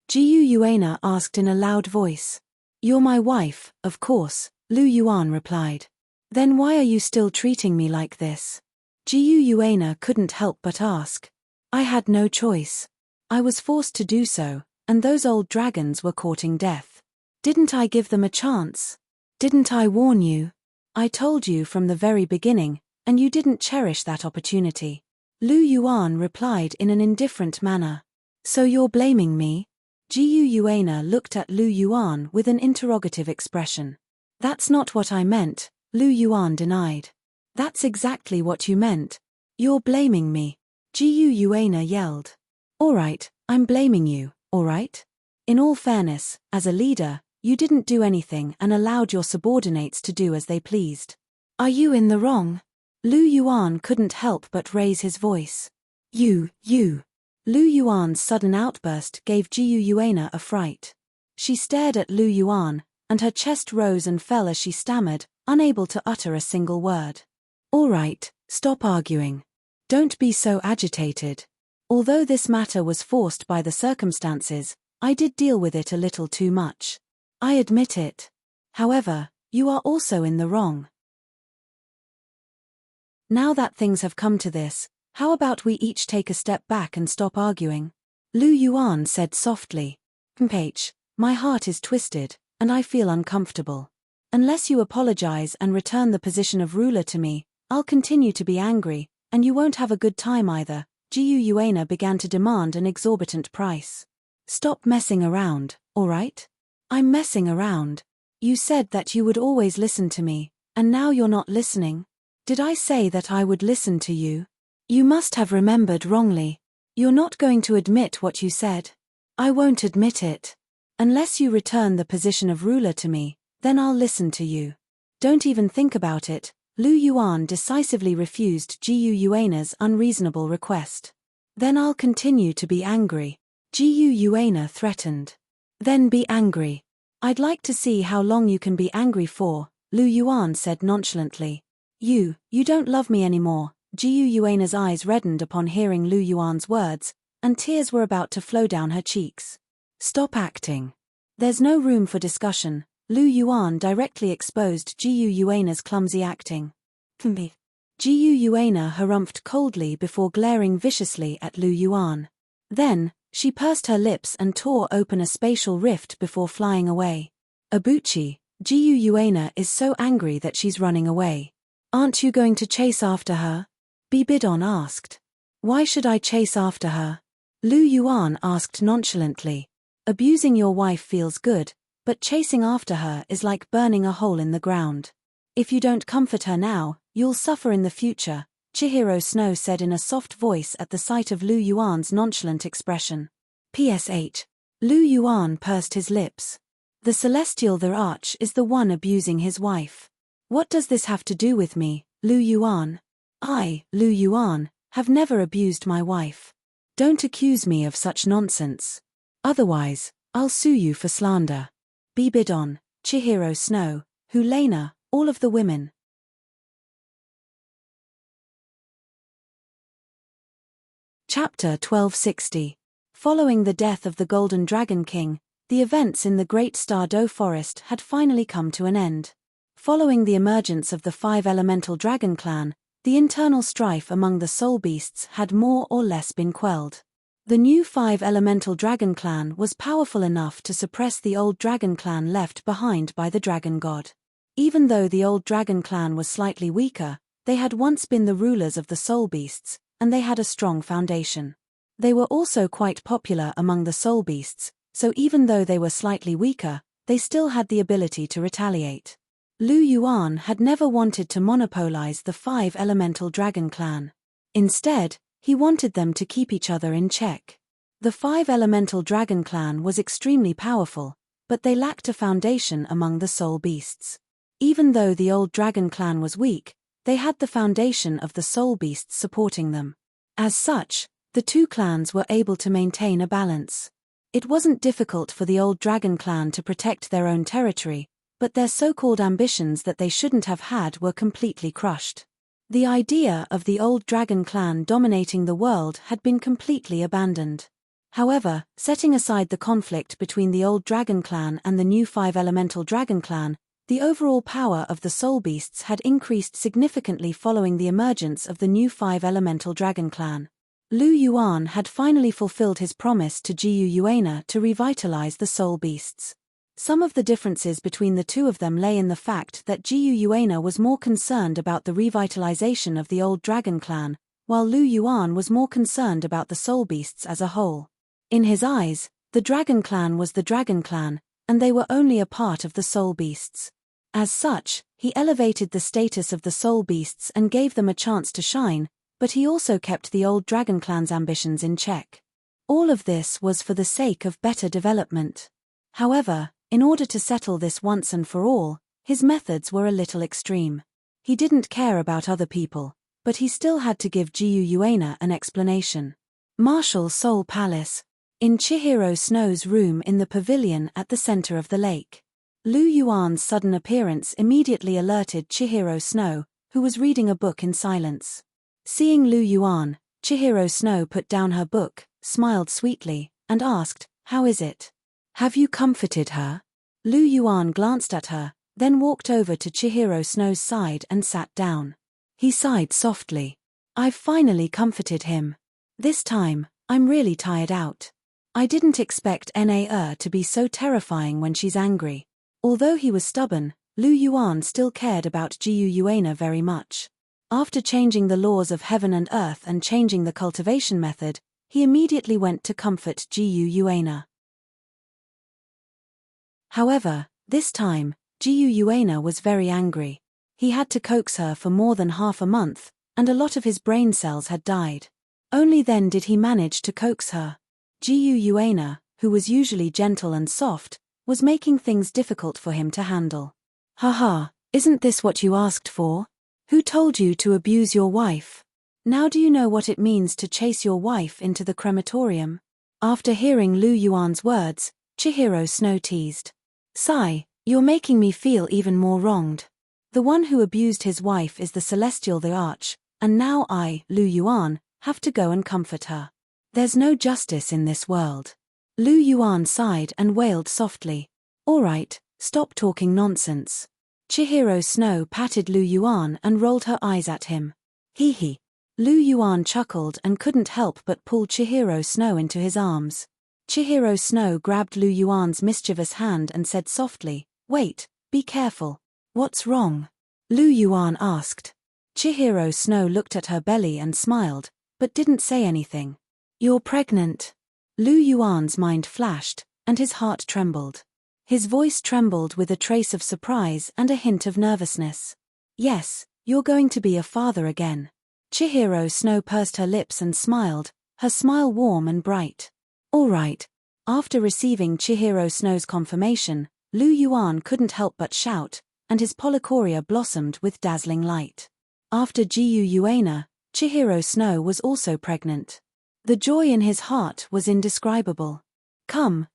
Jiu Yuana asked in a loud voice. You're my wife, of course, Lu Yuan replied. Then why are you still treating me like this? Jiu Yuana couldn't help but ask. I had no choice. I was forced to do so, and those old dragons were courting death. Didn't I give them a chance? Didn't I warn you? I told you from the very beginning, and you didn't cherish that opportunity. Lu Yuan replied in an indifferent manner. So you're blaming me? Jiu Yuana looked at Lu Yuan with an interrogative expression. That's not what I meant, Lu Yuan denied. That's exactly what you meant. You're blaming me. Jiu Yuana yelled. Alright, I'm blaming you, alright? In all fairness, as a leader, you didn't do anything and allowed your subordinates to do as they pleased. Are you in the wrong? Lu Yuan couldn't help but raise his voice. You. Lu Yuan's sudden outburst gave Jiu Yuana a fright. She stared at Lu Yuan, and her chest rose and fell as she stammered, unable to utter a single word. Alright, stop arguing. Don't be so agitated. Although this matter was forced by the circumstances, I did deal with it a little too much. I admit it. However, you are also in the wrong. Now that things have come to this, how about we each take a step back and stop arguing? Lu Yuan said softly. Chimph, my heart is twisted, and I feel uncomfortable. Unless you apologize and return the position of ruler to me, I'll continue to be angry, and you won't have a good time either. Jiu Yuana began to demand an exorbitant price. Stop messing around, alright? I'm messing around. You said that you would always listen to me, and now you're not listening. Did I say that I would listen to you? You must have remembered wrongly. You're not going to admit what you said. I won't admit it. Unless you return the position of ruler to me, then I'll listen to you. Don't even think about it. Lu Yuan decisively refused Jiu Yuana's unreasonable request. Then I'll continue to be angry. Jiu Yuana threatened. Then be angry. I'd like to see how long you can be angry for, Lu Yuan said nonchalantly. You don't love me anymore. Jiu Yuana's eyes reddened upon hearing Lu Yuan's words, and tears were about to flow down her cheeks. Stop acting. There's no room for discussion. Lu Yuan directly exposed Jiu Yuana's clumsy acting. Jiu Yuana harumphed coldly before glaring viciously at Lu Yuan. Then, she pursed her lips and tore open a spatial rift before flying away. Abuchi, Jiu Yuana is so angry that she's running away. Aren't you going to chase after her? Bibidon asked. Why should I chase after her? Lu Yuan asked nonchalantly. Abusing your wife feels good, but chasing after her is like burning a hole in the ground. If you don't comfort her now, you'll suffer in the future, Chihiro Snow said in a soft voice at the sight of Lu Yuan's nonchalant expression. PSH. Lu Yuan pursed his lips. The celestial the arch is the one abusing his wife. What does this have to do with me, Lu Yuan? I, Lu Yuan, have never abused my wife. Don't accuse me of such nonsense. Otherwise, I'll sue you for slander. Be bid on, Chihiro Snow, Hulena, all of the women. Chapter 1260. Following the death of the Golden Dragon King, the events in the Great Star Do Forest had finally come to an end. Following the emergence of the 5 elemental dragon clan, the internal strife among the soul beasts had more or less been quelled. The new 5 elemental dragon clan was powerful enough to suppress the old dragon clan left behind by the dragon god. Even though the old dragon clan was slightly weaker, they had once been the rulers of the soul beasts, and they had a strong foundation. They were also quite popular among the soul beasts, so even though they were slightly weaker, they still had the ability to retaliate. Lu Yuan had never wanted to monopolize the 5 elemental dragon clan. Instead, he wanted them to keep each other in check. The 5 elemental dragon clan was extremely powerful, but they lacked a foundation among the soul beasts. Even though the old dragon clan was weak, they had the foundation of the soul beasts supporting them. As such, the 2 clans were able to maintain a balance. It wasn't difficult for the old dragon clan to protect their own territory, but their so-called ambitions that they shouldn't have had were completely crushed. The idea of the old dragon clan dominating the world had been completely abandoned. However, setting aside the conflict between the old dragon clan and the new 5 elemental dragon clan, the overall power of the soul beasts had increased significantly following the emergence of the new 5 elemental dragon clan. Lu Yuan had finally fulfilled his promise to Jiu Yuana to revitalize the soul beasts. Some of the differences between the two of them lay in the fact that Jiu Yuana was more concerned about the revitalization of the old dragon clan, while Lu Yuan was more concerned about the soul beasts as a whole. In his eyes, the dragon clan was the dragon clan, and they were only a part of the soul beasts. As such, he elevated the status of the soul beasts and gave them a chance to shine, but he also kept the old dragon clan's ambitions in check. All of this was for the sake of better development. However, in order to settle this once and for all, his methods were a little extreme. He didn't care about other people, but he still had to give Jiu Yuana an explanation. Martial Soul Palace. In Chihiro Snow's room in the pavilion at the center of the lake. Lu Yuan's sudden appearance immediately alerted Chihiro Snow, who was reading a book in silence. Seeing Lu Yuan, Chihiro Snow put down her book, smiled sweetly, and asked, "How is it? Have you comforted her?" Lu Yuan glanced at her, then walked over to Chihiro Snow's side and sat down. He sighed softly. "I've finally comforted him. This time, I'm really tired out. I didn't expect Na to be so terrifying when she's angry." Although he was stubborn, Lu Yuan still cared about Jiu Yuana very much. After changing the laws of heaven and earth and changing the cultivation method, he immediately went to comfort Jiu Yuana. However, this time, Jiu Yuana was very angry. He had to coax her for more than half a month, and a lot of his brain cells had died. Only then did he manage to coax her. Jiu Yuana, who was usually gentle and soft, was making things difficult for him to handle. "Haha, isn't this what you asked for? Who told you to abuse your wife? Now do you know what it means to chase your wife into the crematorium?" After hearing Lu Yuan's words, Chihiro Snow teased. "Sigh, you're making me feel even more wronged. The one who abused his wife is the Celestial the Arch, and now I, Lu Yuan, have to go and comfort her. There's no justice in this world." Lu Yuan sighed and wailed softly. "All right, stop talking nonsense." Chihiro Snow patted Lu Yuan and rolled her eyes at him. "Hee hee." Lu Yuan chuckled and couldn't help but pull Chihiro Snow into his arms. Chihiro Snow grabbed Lu Yuan's mischievous hand and said softly, "Wait, be careful." "What's wrong?" Lu Yuan asked. Chihiro Snow looked at her belly and smiled, but didn't say anything. "You're pregnant." Lu Yuan's mind flashed, and his heart trembled. His voice trembled with a trace of surprise and a hint of nervousness. Yes, you're going to be a father again. Chihiro Snow pursed her lips and smiled, her smile warm and bright. All right. After receiving Chihiro Snow's confirmation, Lu Yuan couldn't help but shout, and his polychoria blossomed with dazzling light. After Jiu Yuana, Chihiro Snow was also pregnant. The joy in his heart was indescribable. Come,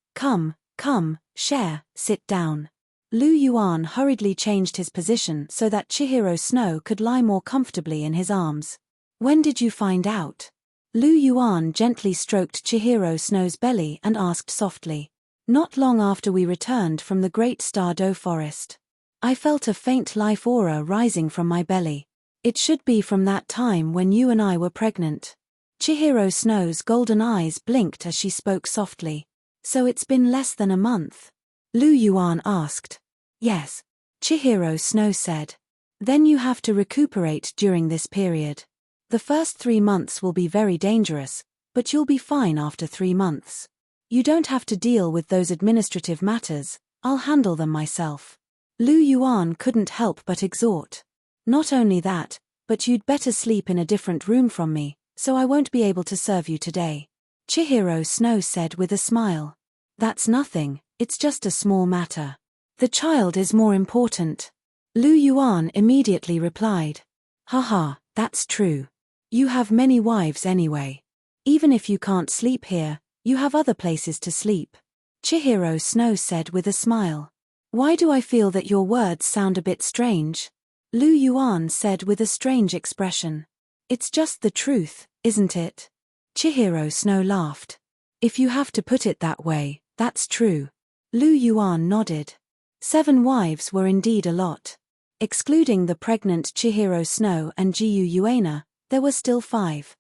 share, sit down. Lu Yuan hurriedly changed his position so that Chihiro Snow could lie more comfortably in his arms. When did you find out? Lu Yuan gently stroked Chihiro Snow's belly and asked softly. Not long after we returned from the Great Douluo forest. I felt a faint life aura rising from my belly. It should be from that time when you and I were pregnant. Chihiro Snow's golden eyes blinked as she spoke softly. So it's been less than a month? Lu Yuan asked. Yes. Chihiro Snow said. Then you have to recuperate during this period. The first 3 months will be very dangerous, but you'll be fine after 3 months. You don't have to deal with those administrative matters, I'll handle them myself. Lu Yuan couldn't help but exhort. Not only that, but you'd better sleep in a different room from me, so I won't be able to serve you today. Chihiro Snow said with a smile. That's nothing, it's just a small matter. The child is more important. Lu Yuan immediately replied. Haha, that's true. You have many wives anyway. Even if you can't sleep here, you have other places to sleep. Chihiro Snow said with a smile. Why do I feel that your words sound a bit strange? Lu Yuan said with a strange expression. It's just the truth, isn't it? Chihiro Snow laughed. If you have to put it that way, that's true. Lu Yuan nodded. 7 wives were indeed a lot. Excluding the pregnant Chihiro Snow and Jiu Yuana, there were still 5.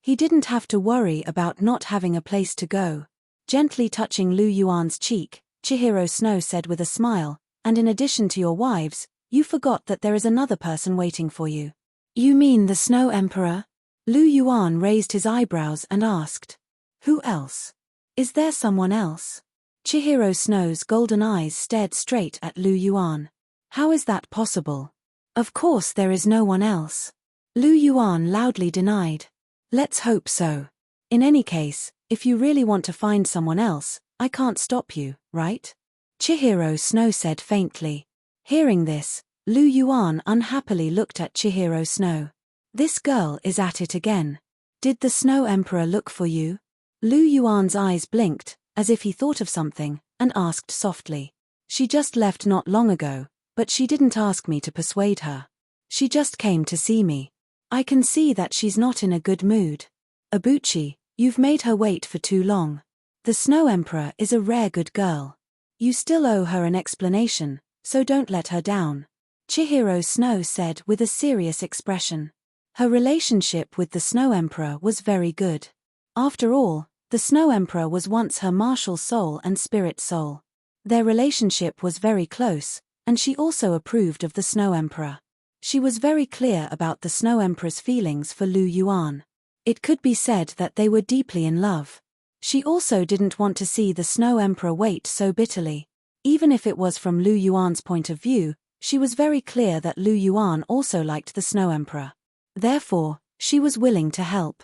He didn't have to worry about not having a place to go. Gently touching Lu Yuan's cheek, Chihiro Snow said with a smile, and in addition to your wives, you forgot that there is another person waiting for you. You mean the Snow Emperor? Lu Yuan raised his eyebrows and asked. Who else? Is there someone else? Chihiro Snow's golden eyes stared straight at Lu Yuan. How is that possible? Of course there is no one else. Lu Yuan loudly denied. Let's hope so. In any case, if you really want to find someone else, I can't stop you, right? Chihiro Snow said faintly. Hearing this, Lu Yuan unhappily looked at Chihiro Snow. This girl is at it again. Did the Snow Emperor look for you? Lu Yuan's eyes blinked, as if he thought of something, and asked softly. She just left not long ago, but she didn't ask me to persuade her. She just came to see me. I can see that she's not in a good mood. Abuchi, you've made her wait for too long. The Snow Emperor is a rare good girl. You still owe her an explanation, so don't let her down. Chihiro Snow said with a serious expression. Her relationship with the Snow Emperor was very good. After all, the Snow Emperor was once her martial soul and spirit soul. Their relationship was very close, and she also approved of the Snow Emperor. She was very clear about the Snow Emperor's feelings for Lu Yuan. It could be said that they were deeply in love. She also didn't want to see the Snow Emperor wait so bitterly. Even if it was from Lu Yuan's point of view, she was very clear that Lu Yuan also liked the Snow Emperor. Therefore, she was willing to help.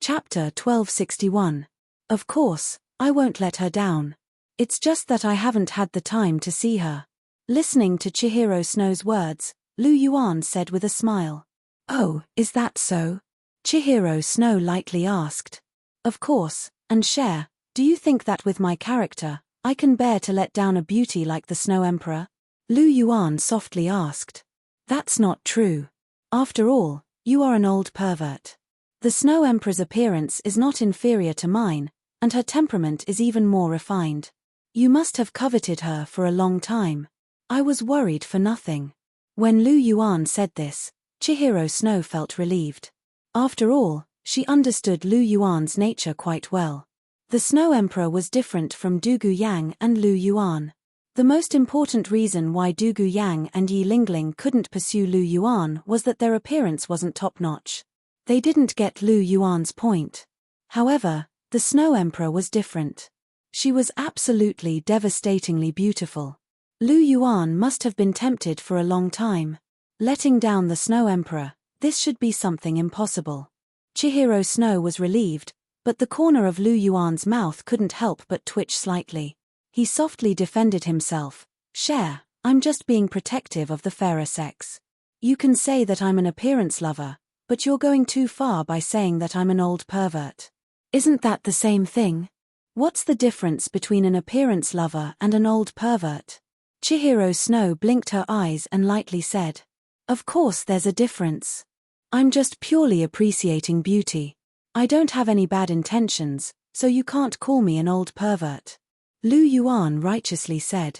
Chapter 1261. Of course, I won't let her down. It's just that I haven't had the time to see her. Listening to Chihiro Snow's words, Lu Yuan said with a smile. Oh, is that so? Chihiro Snow lightly asked. Of course, and Cher, do you think that with my character, I can bear to let down a beauty like the Snow Emperor? Lu Yuan softly asked. That's not true. After all, you are an old pervert. The Snow Emperor's appearance is not inferior to mine, and her temperament is even more refined. You must have coveted her for a long time. I was worried for nothing. When Lu Yuan said this, Chihiro Snow felt relieved. After all, she understood Lu Yuan's nature quite well. The Snow Emperor was different from Dugu Yang and Lu Yuan. The most important reason why Du Guyang and Yi Lingling couldn't pursue Lu Yuan was that their appearance wasn't top-notch. They didn't get Lu Yuan's point. However, the Snow Emperor was different. She was absolutely devastatingly beautiful. Lu Yuan must have been tempted for a long time. Letting down the Snow Emperor, this should be something impossible. Chihiro Snow was relieved, but the corner of Lu Yuan's mouth couldn't help but twitch slightly. He softly defended himself. "Cher, I'm just being protective of the fairer sex. You can say that I'm an appearance lover, but you're going too far by saying that I'm an old pervert. Isn't that the same thing? What's the difference between an appearance lover and an old pervert?" Chihiro Snow blinked her eyes and lightly said, "Of course there's a difference. I'm just purely appreciating beauty. I don't have any bad intentions, so you can't call me an old pervert." Lu Yuan righteously said.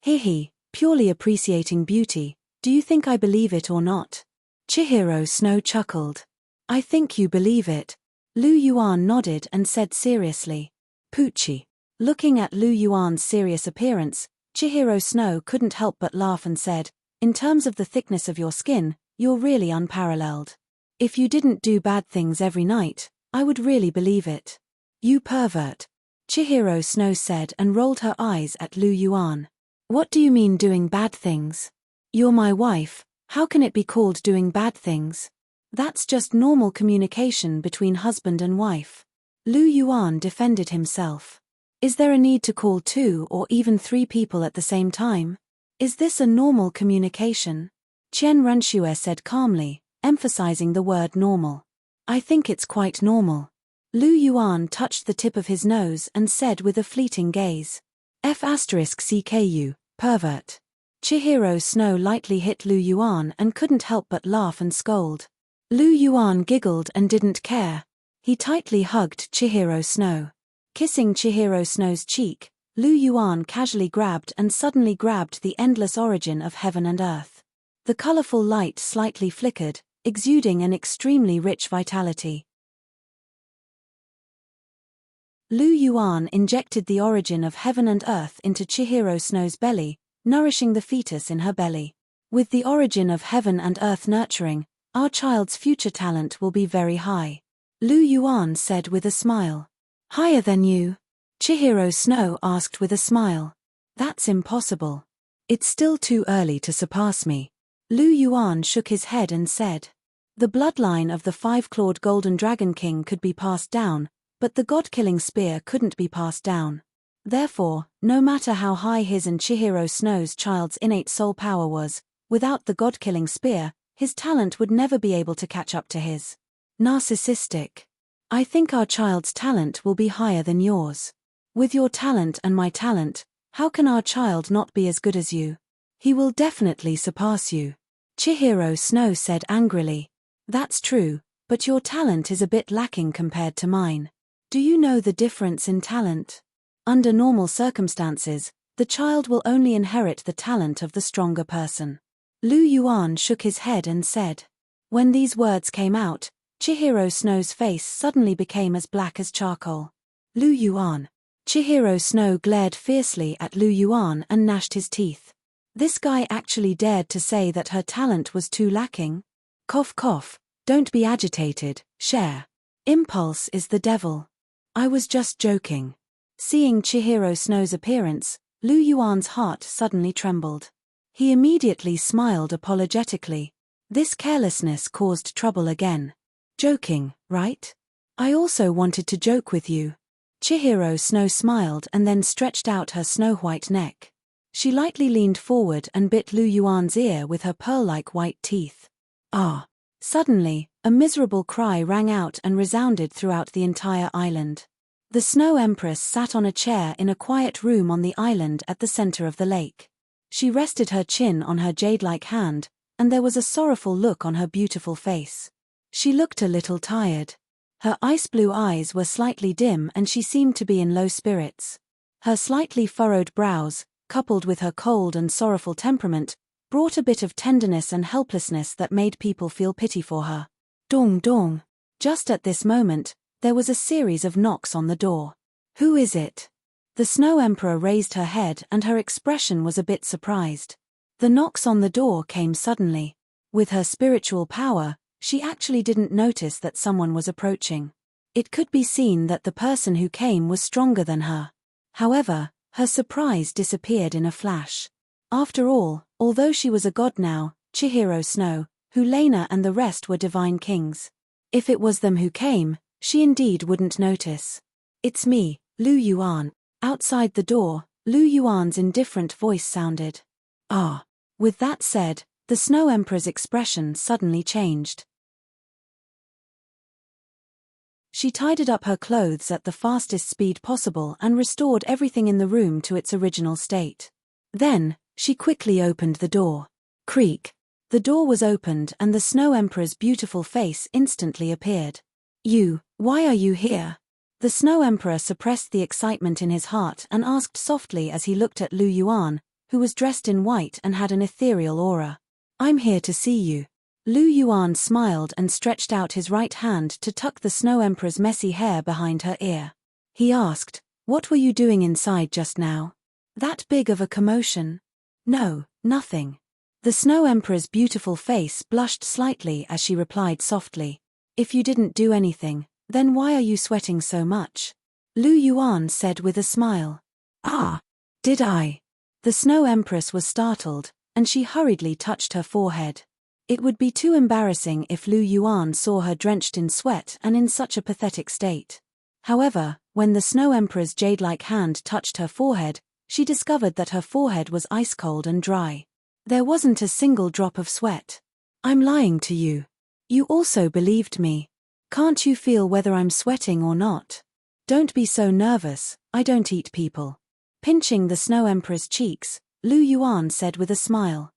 "Hehe, purely appreciating beauty, do you think I believe it or not?" Chihiro Snow chuckled. "I think you believe it." Lu Yuan nodded and said seriously, "Poochie." Looking at Lu Yuan's serious appearance, Chihiro Snow couldn't help but laugh and said, "In terms of the thickness of your skin, you're really unparalleled. If you didn't do bad things every night, I would really believe it." "You pervert," Chihiro Snow said and rolled her eyes at Lu Yuan. "What do you mean doing bad things? You're my wife, how can it be called doing bad things? That's just normal communication between husband and wife." Lu Yuan defended himself. "Is there a need to call 2 or even 3 people at the same time? Is this a normal communication?" Chen Renshue said calmly, emphasizing the word normal. "I think it's quite normal." Lu Yuan touched the tip of his nose and said with a fleeting gaze, "F*CKU, pervert." Chihiro Snow lightly hit Lu Yuan and couldn't help but laugh and scold. Lu Yuan giggled and didn't care. He tightly hugged Chihiro Snow. Kissing Chihiro Snow's cheek, Lu Yuan casually grabbed and suddenly grabbed the endless origin of heaven and earth. The colorful light slightly flickered, exuding an extremely rich vitality. Lu Yuan injected the origin of heaven and earth into Chihiro Snow's belly, nourishing the fetus in her belly. "With the origin of heaven and earth nurturing, our child's future talent will be very high," Lu Yuan said with a smile. "Higher than you?" Chihiro Snow asked with a smile. "That's impossible. It's still too early to surpass me." Lu Yuan shook his head and said, "The bloodline of the 5-clawed Golden Dragon King could be passed down, but the god-killing spear couldn't be passed down. Therefore, no matter how high his and Chihiro Snow's child's innate soul power was, without the god-killing spear, his talent would never be able to catch up to his." "Narcissistic. I think our child's talent will be higher than yours. With your talent and my talent, how can our child not be as good as you? He will definitely surpass you," Chihiro Snow said angrily. "That's true, but your talent is a bit lacking compared to mine. Do you know the difference in talent? Under normal circumstances, the child will only inherit the talent of the stronger person." Lu Yuan shook his head and said. When these words came out, Chihiro Snow's face suddenly became as black as charcoal. "Lu Yuan." Chihiro Snow glared fiercely at Lu Yuan and gnashed his teeth. This guy actually dared to say that her talent was too lacking? Cough cough, don't be agitated, Cher. Impulse is the devil. I was just joking. Seeing Chihiro Snow's appearance, Lu Yuan's heart suddenly trembled. He immediately smiled apologetically. This carelessness caused trouble again. "Joking, right? I also wanted to joke with you." Chihiro Snow smiled and then stretched out her snow-white neck. She lightly leaned forward and bit Lu Yuan's ear with her pearl-like white teeth. "Ah!" Suddenly, a miserable cry rang out and resounded throughout the entire island. The Snow Empress sat on a chair in a quiet room on the island at the center of the lake. She rested her chin on her jade-like hand, and there was a sorrowful look on her beautiful face. She looked a little tired. Her ice-blue eyes were slightly dim and she seemed to be in low spirits. Her slightly furrowed brows, coupled with her cold and sorrowful temperament, brought a bit of tenderness and helplessness that made people feel pity for her. Dong dong. Just at this moment, there was a series of knocks on the door. "Who is it?" The Snow Emperor raised her head and her expression was a bit surprised. The knocks on the door came suddenly. With her spiritual power, she actually didn't notice that someone was approaching. It could be seen that the person who came was stronger than her. However, her surprise disappeared in a flash. After all, although she was a god now, Chihiro Snow, Hulena and the rest were divine kings. If it was them who came, she indeed wouldn't notice. "It's me, Lu Yuan." Outside the door, Lu Yuan's indifferent voice sounded. "Ah." With that said, the Snow Emperor's expression suddenly changed. She tidied up her clothes at the fastest speed possible and restored everything in the room to its original state. Then, she quickly opened the door. Creak. The door was opened and the Snow Emperor's beautiful face instantly appeared. Why are you here?" The Snow Emperor suppressed the excitement in his heart and asked softly as he looked at Lu Yuan, who was dressed in white and had an ethereal aura. "I'm here to see you." Lu Yuan smiled and stretched out his right hand to tuck the Snow Emperor's messy hair behind her ear. He asked, "What were you doing inside just now? That big of a commotion?" "No, nothing." The Snow Emperor's beautiful face blushed slightly as she replied softly, "If you didn't do anything, then why are you sweating so much?" Lu Yuan said with a smile. "Ah, did I?" The Snow Empress was startled, and she hurriedly touched her forehead. It would be too embarrassing if Lu Yuan saw her drenched in sweat and in such a pathetic state. However, when the Snow Emperor's jade-like hand touched her forehead, she discovered that her forehead was ice-cold and dry. There wasn't a single drop of sweat. "I'm lying to you. You also believed me. Can't you feel whether I'm sweating or not? Don't be so nervous, I don't eat people." Pinching the Snow Emperor's cheeks, Lu Yuan said with a smile.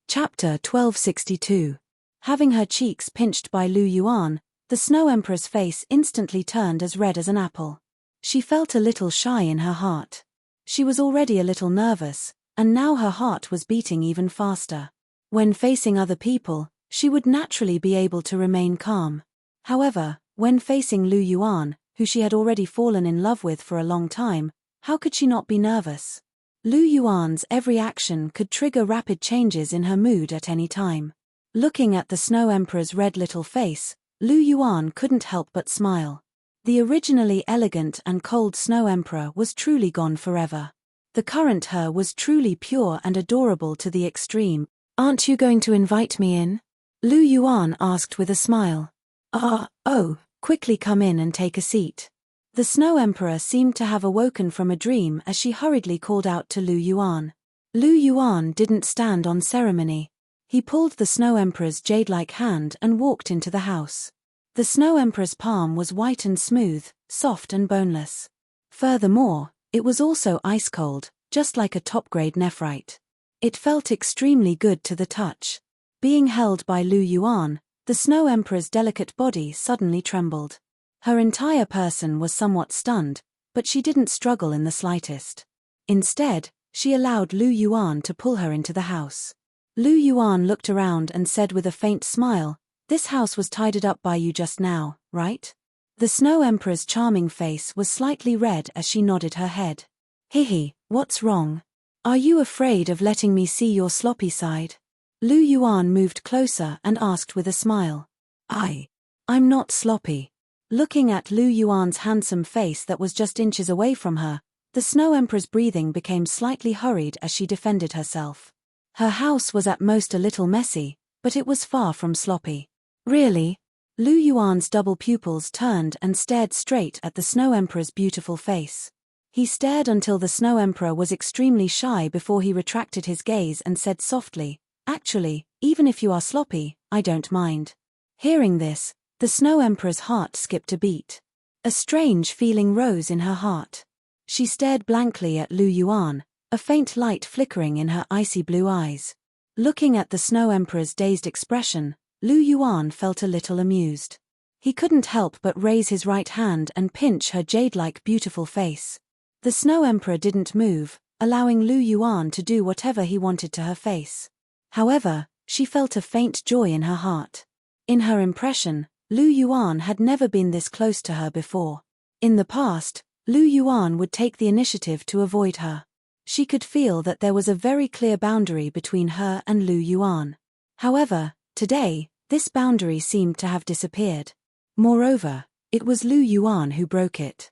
Chapter 1262. Having her cheeks pinched by Lu Yuan, the Snow Emperor's face instantly turned as red as an apple. She felt a little shy in her heart. She was already a little nervous, and now her heart was beating even faster. When facing other people, she would naturally be able to remain calm. However, when facing Lu Yuan, who she had already fallen in love with for a long time, how could she not be nervous? Lu Yuan's every action could trigger rapid changes in her mood at any time. Looking at the Snow Emperor's red little face, Lu Yuan couldn't help but smile. The originally elegant and cold Snow Emperor was truly gone forever. The current her was truly pure and adorable to the extreme. "Aren't you going to invite me in?" Lu Yuan asked with a smile. Oh, quickly come in and take a seat." The Snow Emperor seemed to have awoken from a dream as she hurriedly called out to Lu Yuan. Lu Yuan didn't stand on ceremony. He pulled the Snow Emperor's jade-like hand and walked into the house. The Snow Emperor's palm was white and smooth, soft and boneless. Furthermore, it was also ice-cold, just like a top-grade nephrite. It felt extremely good to the touch. Being held by Lu Yuan, the Snow Emperor's delicate body suddenly trembled. Her entire person was somewhat stunned, but she didn't struggle in the slightest. Instead, she allowed Lu Yuan to pull her into the house. Lu Yuan looked around and said with a faint smile, "This house was tidied up by you just now, right?" The Snow Emperor's charming face was slightly red as she nodded her head. "Hihi, what's wrong? Are you afraid of letting me see your sloppy side?" Lu Yuan moved closer and asked with a smile. I'm not sloppy." Looking at Lu Yuan's handsome face that was just inches away from her, the Snow Emperor's breathing became slightly hurried as she defended herself. Her house was at most a little messy, but it was far from sloppy. "Really?" Lu Yuan's double pupils turned and stared straight at the Snow Emperor's beautiful face. He stared until the Snow Emperor was extremely shy before he retracted his gaze and said softly, "Actually, even if you are sloppy, I don't mind." Hearing this, the Snow Emperor's heart skipped a beat. A strange feeling rose in her heart. She stared blankly at Lu Yuan, a faint light flickering in her icy blue eyes. Looking at the Snow Emperor's dazed expression, Lu Yuan felt a little amused. He couldn't help but raise his right hand and pinch her jade-like beautiful face. The Snow Emperor didn't move, allowing Lu Yuan to do whatever he wanted to her face. However, she felt a faint joy in her heart. In her impression, Lu Yuan had never been this close to her before. In the past, Lu Yuan would take the initiative to avoid her. She could feel that there was a very clear boundary between her and Lu Yuan. However, today, this boundary seemed to have disappeared. Moreover, it was Lu Yuan who broke it.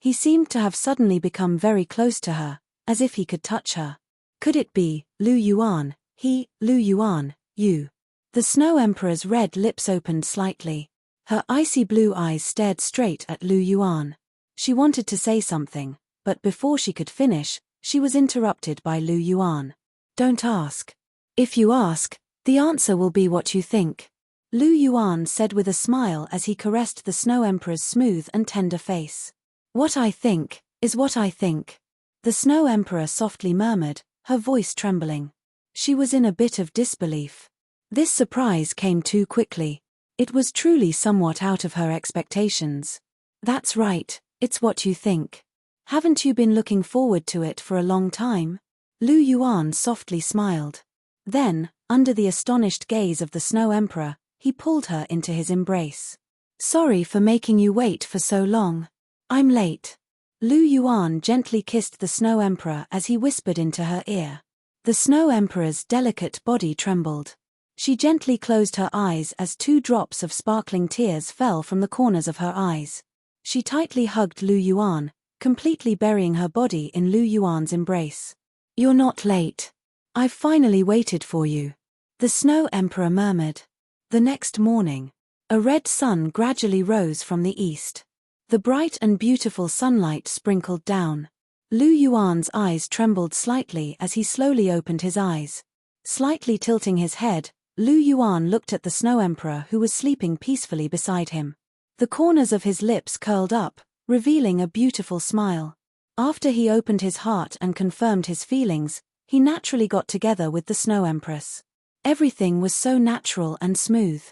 He seemed to have suddenly become very close to her, as if he could touch her. Could it be, Lu Yuan, Lu Yuan, you? The Snow Emperor's red lips opened slightly. Her icy blue eyes stared straight at Lu Yuan. She wanted to say something, but before she could finish, she was interrupted by Lu Yuan. Don't ask. If you ask, the answer will be what you think. Lu Yuan said with a smile as he caressed the Snow Emperor's smooth and tender face. What I think, is what I think. The Snow Emperor softly murmured, her voice trembling. She was in a bit of disbelief. This surprise came too quickly. It was truly somewhat out of her expectations. That's right, it's what you think. Haven't you been looking forward to it for a long time? Lu Yuan softly smiled. Then, under the astonished gaze of the Snow Emperor, he pulled her into his embrace. Sorry for making you wait for so long. I'm late. Lu Yuan gently kissed the Snow Emperor as he whispered into her ear. The Snow Emperor's delicate body trembled. She gently closed her eyes as 2 drops of sparkling tears fell from the corners of her eyes. She tightly hugged Lu Yuan, completely burying her body in Lu Yuan's embrace. You're not late. I've finally waited for you. The Snow Emperor murmured. The next morning, a red sun gradually rose from the east. The bright and beautiful sunlight sprinkled down. Lu Yuan's eyes trembled slightly as he slowly opened his eyes. Slightly tilting his head, Lu Yuan looked at the Snow Emperor who was sleeping peacefully beside him. The corners of his lips curled up, revealing a beautiful smile. After he opened his heart and confirmed his feelings, he naturally got together with the Snow Empress. Everything was so natural and smooth.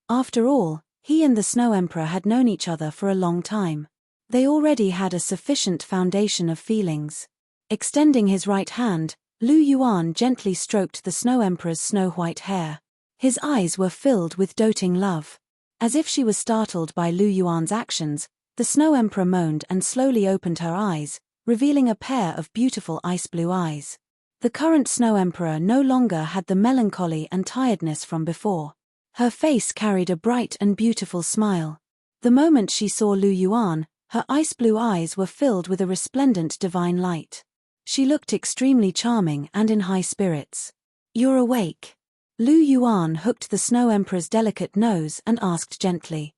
After all, he and the Snow Emperor had known each other for a long time. They already had a sufficient foundation of feelings. Extending his right hand, Lu Yuan gently stroked the Snow Emperor's snow-white hair. His eyes were filled with doting love. As if she was startled by Lu Yuan's actions, the Snow Emperor moaned and slowly opened her eyes, revealing a pair of beautiful ice-blue eyes. The current Snow Emperor no longer had the melancholy and tiredness from before. Her face carried a bright and beautiful smile. The moment she saw Lu Yuan, her ice-blue eyes were filled with a resplendent divine light. She looked extremely charming and in high spirits. You're awake. Lu Yuan hooked the Snow Emperor's delicate nose and asked gently.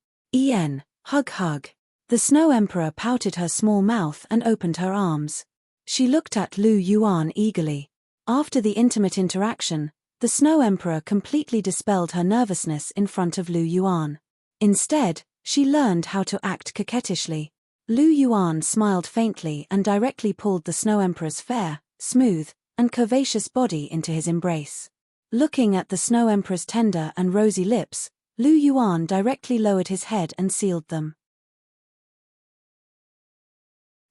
Hug. The Snow Emperor pouted her small mouth and opened her arms. She looked at Lu Yuan eagerly. After the intimate interaction, the Snow Emperor completely dispelled her nervousness in front of Lu Yuan. Instead, she learned how to act coquettishly. Lu Yuan smiled faintly and directly pulled the Snow Emperor's fair, smooth, and curvaceous body into his embrace. Looking at the Snow Emperor's tender and rosy lips, Lu Yuan directly lowered his head and sealed them.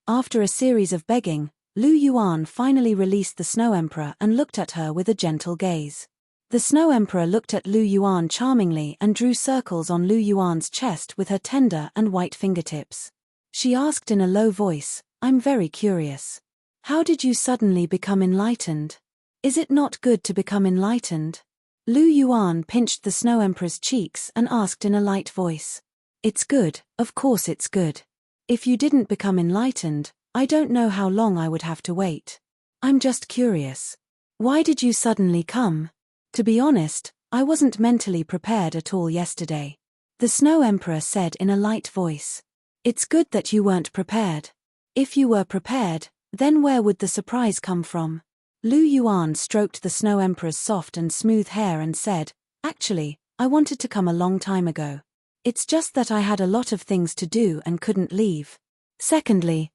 After a series of begging, Lu Yuan finally released the Snow Emperor and looked at her with a gentle gaze. The Snow Emperor looked at Lu Yuan charmingly and drew circles on Lu Yuan's chest with her tender and white fingertips. She asked in a low voice, I'm very curious. How did you suddenly become enlightened? Is it not good to become enlightened? Lu Yuan pinched the Snow Emperor's cheeks and asked in a light voice. It's good, of course it's good. If you didn't become enlightened, I don't know how long I would have to wait. I'm just curious. Why did you suddenly come? To be honest, I wasn't mentally prepared at all yesterday. The Snow Emperor said in a light voice. It's good that you weren't prepared. If you were prepared, then where would the surprise come from? Lu Yuan stroked the Snow Emperor's soft and smooth hair and said, Actually, I wanted to come a long time ago. It's just that I had a lot of things to do and couldn't leave. Secondly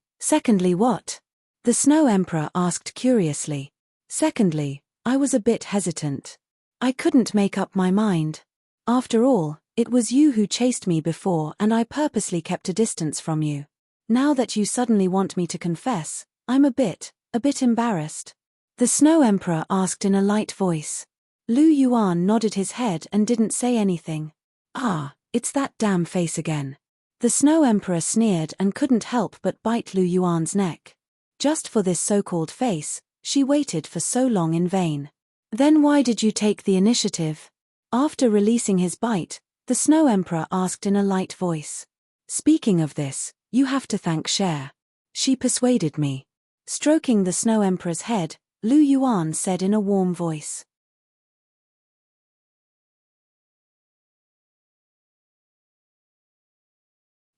what? The Snow Emperor asked curiously. Secondly, I was a bit hesitant. I couldn't make up my mind. After all, it was you who chased me before and I purposely kept a distance from you. Now that you suddenly want me to confess, I'm a bit embarrassed. The Snow Emperor asked in a light voice. Lu Yuan nodded his head and didn't say anything. Ah, it's that damn face again. The Snow Emperor sneered and couldn't help but bite Lu Yuan's neck. Just for this so-called face, she waited for so long in vain. Then why did you take the initiative? After releasing his bite, the Snow Emperor asked in a light voice. Speaking of this, you have to thank Cher. She persuaded me. Stroking the Snow Emperor's head, Lu Yuan said in a warm voice.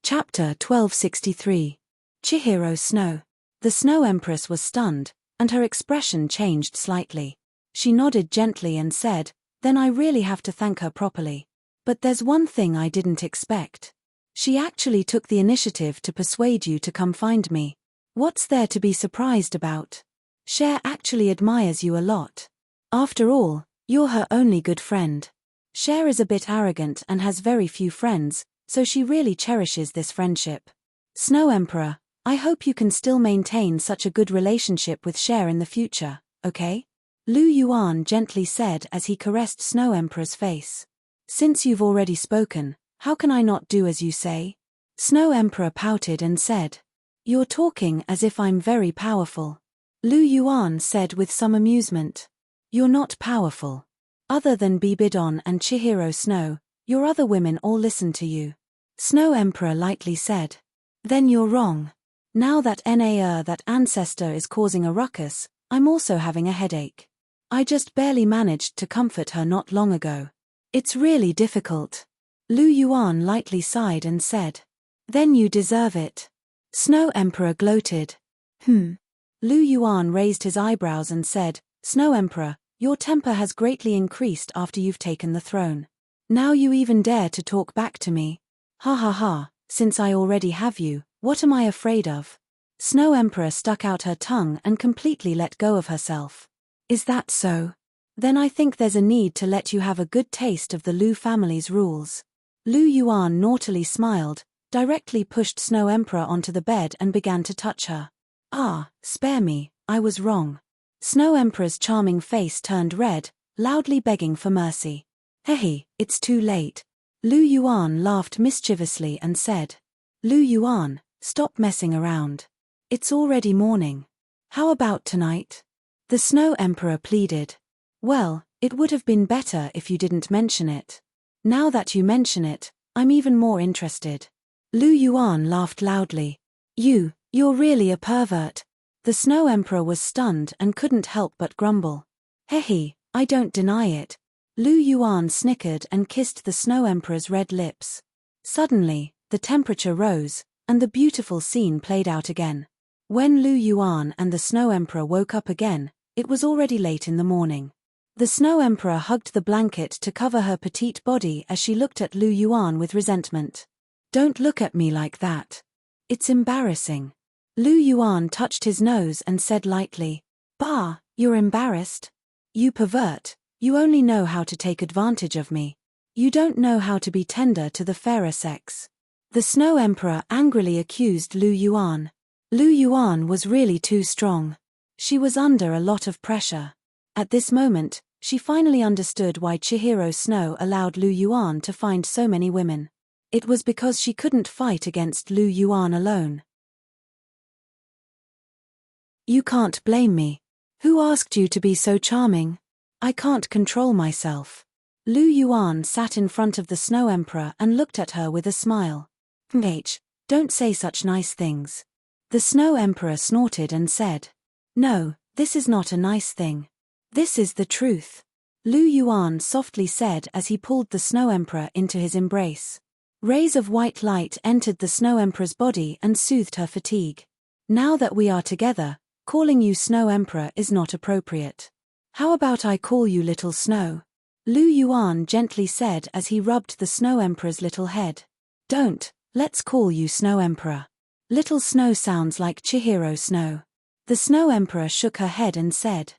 Chapter 1263. Chihiro Snow. The Snow Empress was stunned, and her expression changed slightly. She nodded gently and said, "Then I really have to thank her properly. But there's one thing I didn't expect. She actually took the initiative to persuade you to come find me. What's there to be surprised about? Cher actually admires you a lot. After all, you're her only good friend. Cher is a bit arrogant and has very few friends, so she really cherishes this friendship. Snow Emperor, I hope you can still maintain such a good relationship with Cher in the future, okay?" Lu Yuan gently said as he caressed Snow Emperor's face. "Since you've already spoken, how can I not do as you say?" Snow Emperor pouted and said. "You're talking as if I'm very powerful." Lu Yuan said with some amusement. "You're not powerful. Other than Bibidon and Chihiro Snow, your other women all listen to you." Snow Emperor lightly said. "Then you're wrong. Now that that ancestor is causing a ruckus, I'm also having a headache. I just barely managed to comfort her not long ago. It's really difficult." Lu Yuan lightly sighed and said. "Then you deserve it." Snow Emperor gloated. Lu Yuan raised his eyebrows and said, "Snow Emperor, your temper has greatly increased after you've taken the throne. Now you even dare to talk back to me. Ha ha ha, since I already have you, what am I afraid of?" Snow Emperor stuck out her tongue and completely let go of herself. "Is that so? Then I think there's a need to let you have a good taste of the Lu family's rules." Lu Yuan naughtily smiled, directly pushed Snow Emperor onto the bed and began to touch her. "Ah, spare me, I was wrong." Snow Emperor's charming face turned red, loudly begging for mercy. "Hey, it's too late." Lu Yuan laughed mischievously and said. "Lu Yuan, stop messing around. It's already morning. How about tonight?" The Snow Emperor pleaded. "Well, it would have been better if you didn't mention it. Now that you mention it, I'm even more interested." Lu Yuan laughed loudly. You're really a pervert." The Snow Emperor was stunned and couldn't help but grumble. "Hehe, I don't deny it." Lu Yuan snickered and kissed the Snow Emperor's red lips. Suddenly, the temperature rose, and the beautiful scene played out again. When Lu Yuan and the Snow Emperor woke up again, it was already late in the morning. The Snow Emperor hugged the blanket to cover her petite body as she looked at Lu Yuan with resentment. "Don't look at me like that. It's embarrassing." Lu Yuan touched his nose and said lightly, "Bah, you're embarrassed? You pervert, you only know how to take advantage of me. You don't know how to be tender to the fairer sex." The Snow Emperor angrily accused Lu Yuan. Lu Yuan was really too strong. She was under a lot of pressure. At this moment, she finally understood why Chihiro Snow allowed Lu Yuan to find so many women. It was because she couldn't fight against Lu Yuan alone. "You can't blame me. Who asked you to be so charming? I can't control myself." Lu Yuan sat in front of the Snow Emperor and looked at her with a smile. Don't say such nice things." The Snow Emperor snorted and said. "No, this is not a nice thing. This is the truth." Lu Yuan softly said as he pulled the Snow Emperor into his embrace. Rays of white light entered the Snow Emperor's body and soothed her fatigue. "Now that we are together, calling you Snow Emperor is not appropriate. How about I call you Little Snow?" Lu Yuan gently said as he rubbed the Snow Emperor's little head. "Don't, let's call you Snow Emperor. Little Snow sounds like Chihiro Snow." The Snow Emperor shook her head and said.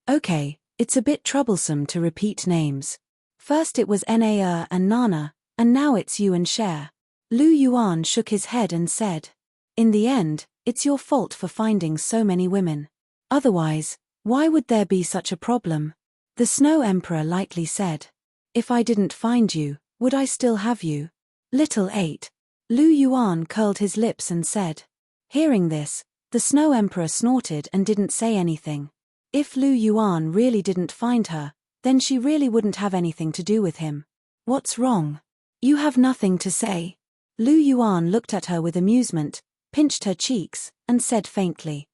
Okay, it's a bit troublesome to repeat names. First it was Na and Nana, and now it's you and Cher." Lu Yuan shook his head and said. "In the end, it's your fault for finding so many women. Otherwise, why would there be such a problem?" The Snow Emperor lightly said. If I didn't find you, would I still have you? Little 8. Lu Yuan curled his lips and said. Hearing this, the Snow Emperor snorted and didn't say anything. If Lu Yuan really didn't find her, then she really wouldn't have anything to do with him. What's wrong? You have nothing to say. Lu Yuan looked at her with amusement, pinched her cheeks, and said faintly.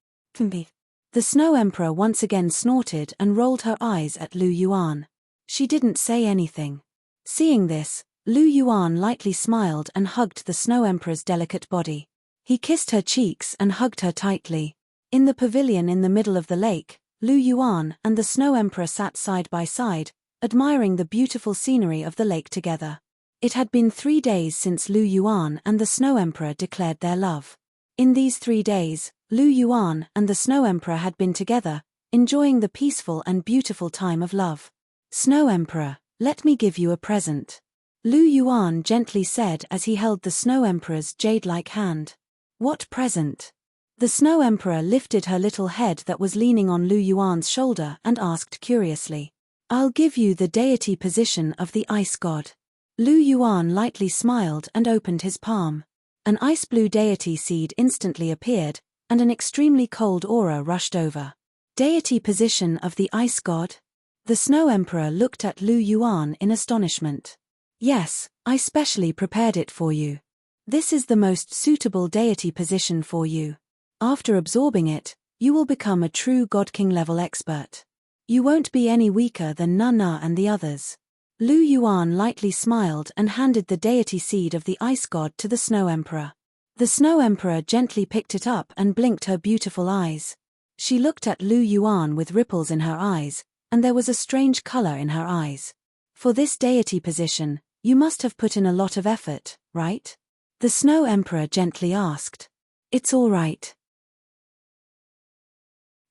The Snow Emperor once again snorted and rolled her eyes at Lu Yuan. She didn't say anything. Seeing this, Lu Yuan lightly smiled and hugged the Snow Emperor's delicate body. He kissed her cheeks and hugged her tightly. In the pavilion in the middle of the lake, Lu Yuan and the Snow Emperor sat side by side, admiring the beautiful scenery of the lake together. It had been 3 days since Lu Yuan and the Snow Emperor declared their love. In these 3 days, Lu Yuan and the Snow Emperor had been together, enjoying the peaceful and beautiful time of love. Snow Emperor, let me give you a present. Lu Yuan gently said as he held the Snow Emperor's jade-like hand. What present? The Snow Emperor lifted her little head that was leaning on Lu Yuan's shoulder and asked curiously. I'll give you the deity position of the ice god. Lu Yuan lightly smiled and opened his palm. An ice blue deity seed instantly appeared, and an extremely cold aura rushed over. Deity position of the ice god? The Snow Emperor looked at Lu Yuan in astonishment. Yes, I specially prepared it for you. This is the most suitable deity position for you. After absorbing it, you will become a true God King level expert. You won't be any weaker than Nana and the others. Lu Yuan lightly smiled and handed the deity seed of the ice god to the Snow Emperor. The Snow Emperor gently picked it up and blinked her beautiful eyes. She looked at Lu Yuan with ripples in her eyes, and there was a strange color in her eyes. For this deity position, you must have put in a lot of effort, right? The Snow Emperor gently asked. It's all right.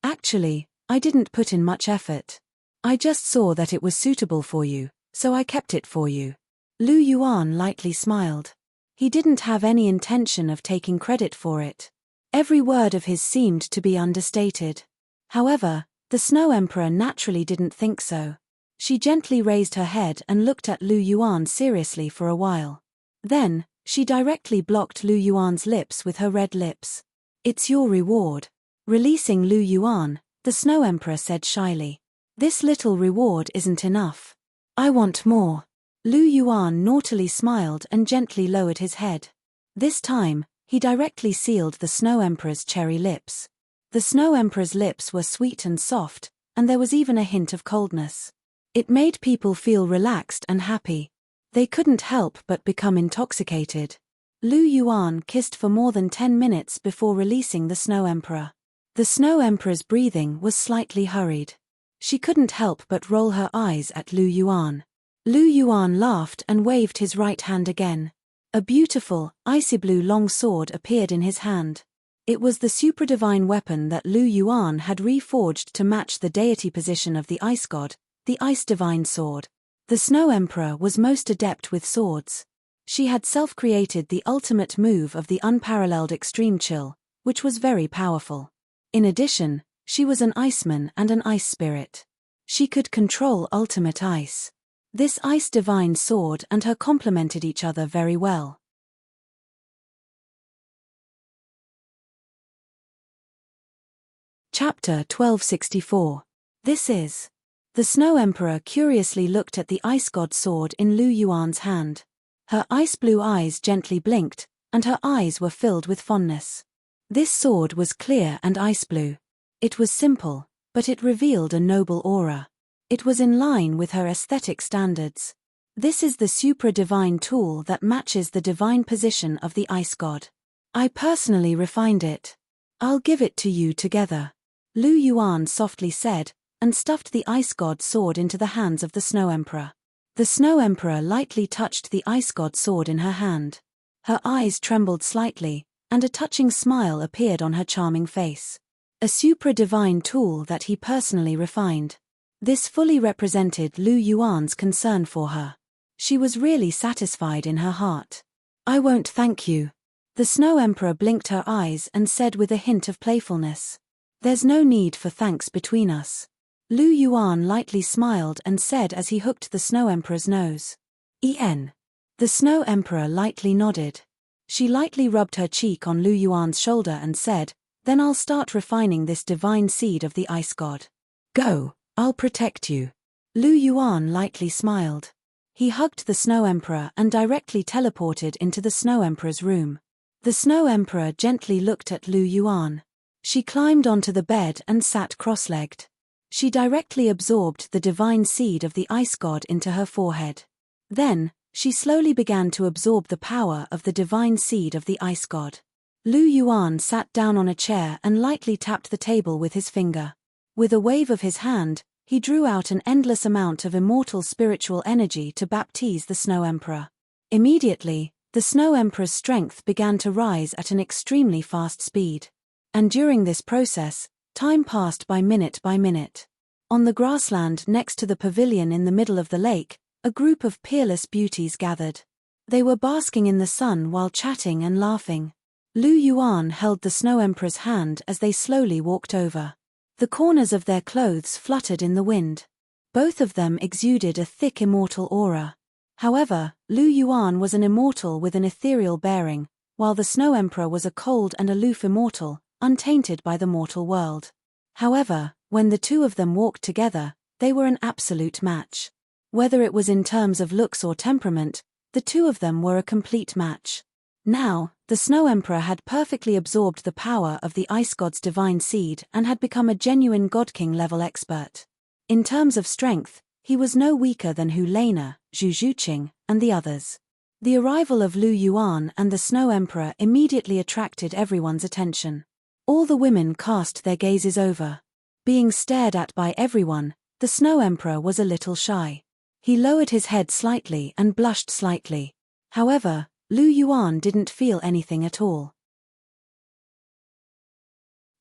Actually, I didn't put in much effort. I just saw that it was suitable for you, so I kept it for you. Lu Yuan lightly smiled. He didn't have any intention of taking credit for it. Every word of his seemed to be understated. However, the Snow Emperor naturally didn't think so. She gently raised her head and looked at Lu Yuan seriously for a while. Then, she directly blocked Lu Yuan's lips with her red lips. It's your reward. Releasing Lu Yuan, the Snow Emperor said shyly. This little reward isn't enough. I want more. Lu Yuan naughtily smiled and gently lowered his head. This time, he directly sealed the Snow Emperor's cherry lips. The Snow Emperor's lips were sweet and soft, and there was even a hint of coldness. It made people feel relaxed and happy. They couldn't help but become intoxicated. Lu Yuan kissed for more than 10 minutes before releasing the Snow Emperor. The Snow Emperor's breathing was slightly hurried. She couldn't help but roll her eyes at Lu Yuan. Lu Yuan laughed and waved his right hand again. A beautiful, icy blue long sword appeared in his hand. It was the supradivine weapon that Lu Yuan had reforged to match the deity position of the ice god, the ice divine sword. The Snow Emperor was most adept with swords. She had self-created the ultimate move of the unparalleled extreme chill, which was very powerful. In addition, she was an iceman and an ice spirit. She could control ultimate ice. This ice divine sword and her complemented each other very well. Chapter 1264. This is. The Snow Emperor curiously looked at the ice god sword in Lu Yuan's hand. Her ice blue eyes gently blinked, and her eyes were filled with fondness. This sword was clear and ice blue. It was simple, but it revealed a noble aura. It was in line with her aesthetic standards. This is the supra-divine tool that matches the divine position of the ice god. I personally refined it. I'll give it to you together. Lu Yuan softly said, and stuffed the ice god sword into the hands of the Snow Emperor. The Snow Emperor lightly touched the ice god sword in her hand. Her eyes trembled slightly, and a touching smile appeared on her charming face. A supra-divine tool that he personally refined. This fully represented Lu Yuan's concern for her. She was really satisfied in her heart. I won't thank you. The Snow Emperor blinked her eyes and said with a hint of playfulness. There's no need for thanks between us. Lu Yuan lightly smiled and said as he hooked the Snow Emperor's nose. "En." The Snow Emperor lightly nodded. She lightly rubbed her cheek on Lu Yuan's shoulder and said, "Then I'll start refining this divine seed of the ice god. Go, I'll protect you." Lu Yuan lightly smiled. He hugged the Snow Emperor and directly teleported into the Snow Emperor's room. The Snow Emperor gently looked at Lu Yuan. She climbed onto the bed and sat cross-legged. She directly absorbed the divine seed of the ice god into her forehead. Then, she slowly began to absorb the power of the divine seed of the ice god. Lu Yuan sat down on a chair and lightly tapped the table with his finger. With a wave of his hand, he drew out an endless amount of immortal spiritual energy to baptize the Snow Emperor. Immediately, the Snow Emperor's strength began to rise at an extremely fast speed. And during this process, time passed by minute by minute. On the grassland next to the pavilion in the middle of the lake, a group of peerless beauties gathered. They were basking in the sun while chatting and laughing. Lu Yuan held the Snow Emperor's hand as they slowly walked over. The corners of their clothes fluttered in the wind. Both of them exuded a thick immortal aura. However, Lu Yuan was an immortal with an ethereal bearing, while the Snow Emperor was a cold and aloof immortal, untainted by the mortal world. However, when the two of them walked together, they were an absolute match. Whether it was in terms of looks or temperament, the two of them were a complete match. Now, the Snow Emperor had perfectly absorbed the power of the ice god's divine seed and had become a genuine God-King level expert. In terms of strength, he was no weaker than Hu Lena, Zhu Zhuqing, and the others. The arrival of Lu Yuan and the Snow Emperor immediately attracted everyone's attention. All the women cast their gazes over. Being stared at by everyone, the Snow Emperor was a little shy. He lowered his head slightly and blushed slightly. However, Lu Yuan didn't feel anything at all.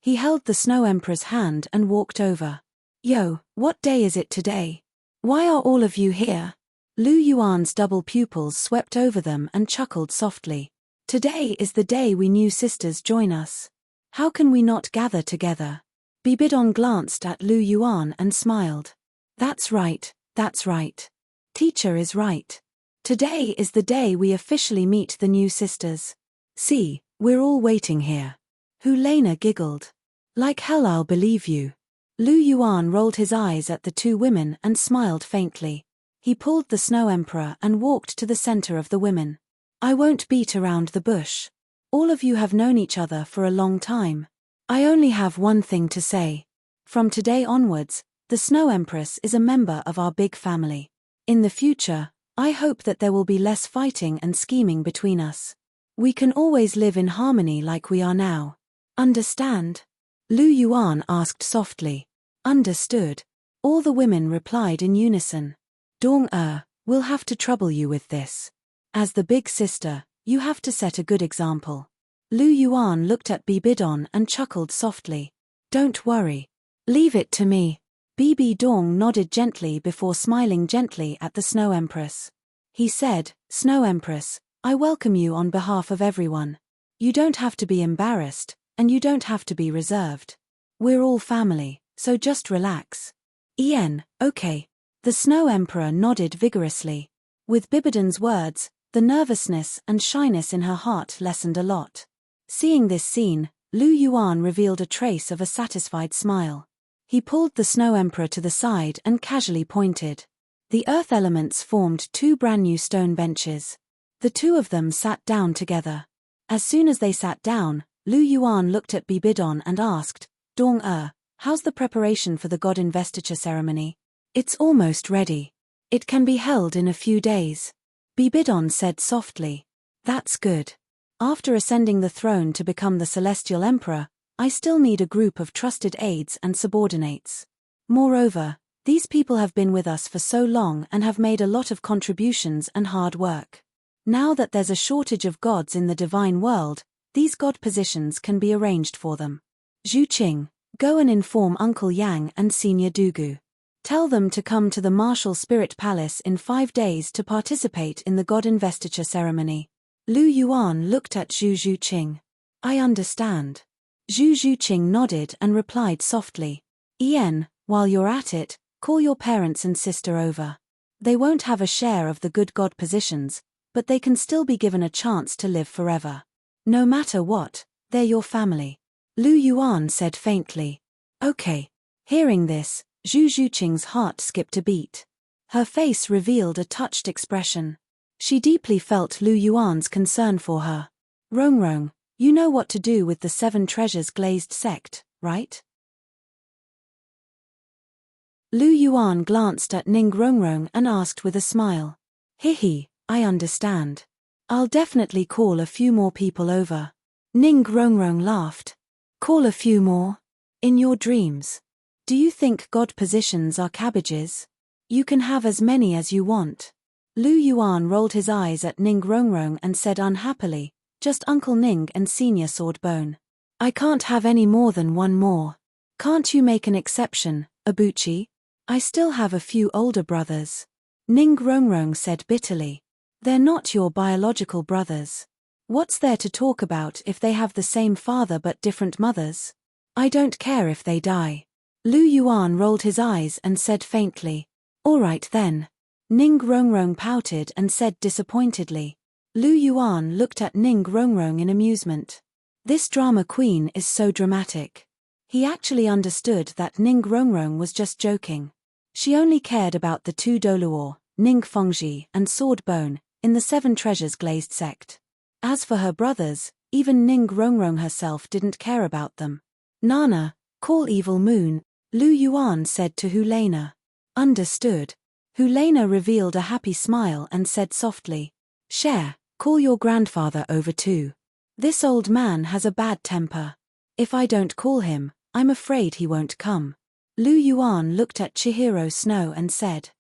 He held the Snow Emperor's hand and walked over. "Yo, what day is it today? Why are all of you here?" Lu Yuan's double pupils swept over them and chuckled softly. "Today is the day we new sisters join us. How can we not gather together?" Bibidon glanced at Lu Yuan and smiled. That's right. Teacher is right. Today is the day we officially meet the new sisters. See, we're all waiting here." Hulena giggled. "Like hell I'll believe you." Lu Yuan rolled his eyes at the two women and smiled faintly. He pulled the Snow Emperor and walked to the center of the women. "I won't beat around the bush. All of you have known each other for a long time. I only have one thing to say. From today onwards, the Snow Empress is a member of our big family. In the future, I hope that there will be less fighting and scheming between us. We can always live in harmony like we are now. Understand?" Lu Yuan asked softly. "Understood." All the women replied in unison. "Dong we'll have to trouble you with this. As the big sister, you have to set a good example." Lu Yuan looked at Bibidon and chuckled softly. "Don't worry. Leave it to me." Bibi Dong nodded gently before smiling gently at the Snow Empress. He said, "Snow Empress, I welcome you on behalf of everyone. You don't have to be embarrassed, and you don't have to be reserved. We're all family, so just relax." Okay. The Snow Emperor nodded vigorously. With Bibidon's words, the nervousness and shyness in her heart lessened a lot. Seeing this scene, Lu Yuan revealed a trace of a satisfied smile. He pulled the Snow Emperor to the side and casually pointed. The earth elements formed two brand new stone benches. The two of them sat down together. As soon as they sat down, Lu Yuan looked at Bibidon and asked, "Dong how's the preparation for the god investiture ceremony?" "It's almost ready. It can be held in a few days." Bibidon said softly. "That's good. After ascending the throne to become the Celestial Emperor, I still need a group of trusted aides and subordinates. Moreover, these people have been with us for so long and have made a lot of contributions and hard work. Now that there's a shortage of gods in the divine world, these god positions can be arranged for them. Zhuqing, go and inform Uncle Yang and Senior Dugu. Tell them to come to the Martial Spirit Palace in 5 days to participate in the god investiture ceremony." Lu Yuan looked at Zhu Zhuqing. "I understand." Zhu Zhuqing nodded and replied softly. While you're at it, call your parents and sister over. They won't have a share of the good god positions, but they can still be given a chance to live forever. No matter what, they're your family. Lu Yuan said faintly. Okay. Hearing this, Zhu Zhuqing's heart skipped a beat. Her face revealed a touched expression. She deeply felt Lu Yuan's concern for her. Rongrong, you know what to do with the 7 treasures glazed sect, right? Lu Yuan glanced at Ning Rongrong and asked with a smile. Hihi, I understand. I'll definitely call a few more people over. Ning Rongrong laughed. Call a few more? In your dreams. Do you think god positions are cabbages? You can have as many as you want. Lu Yuan rolled his eyes at Ning Rongrong and said unhappily, just Uncle Ning and Senior Swordbone. I can't have any more than one more. Can't you make an exception, Abuchi? I still have a few older brothers. Ning Rongrong said bitterly. They're not your biological brothers. What's there to talk about if they have the same father but different mothers? I don't care if they die. Lu Yuan rolled his eyes and said faintly. All right then. Ning Rongrong pouted and said disappointedly. Lu Yuan looked at Ning Rongrong in amusement. This drama queen is so dramatic. He actually understood that Ning Rongrong was just joking. She only cared about the 2 Douluo, Ning Fengji and Swordbone, in the 7 treasures glazed sect. As for her brothers, even Ning Rongrong herself didn't care about them. Nana, call Evil Moon, Lu Yuan said to Hulena. Understood. Hulena revealed a happy smile and said softly. Cher, call your grandfather over too. This old man has a bad temper. If I don't call him, I'm afraid he won't come. Lu Yuan looked at Chihiro Snow and said.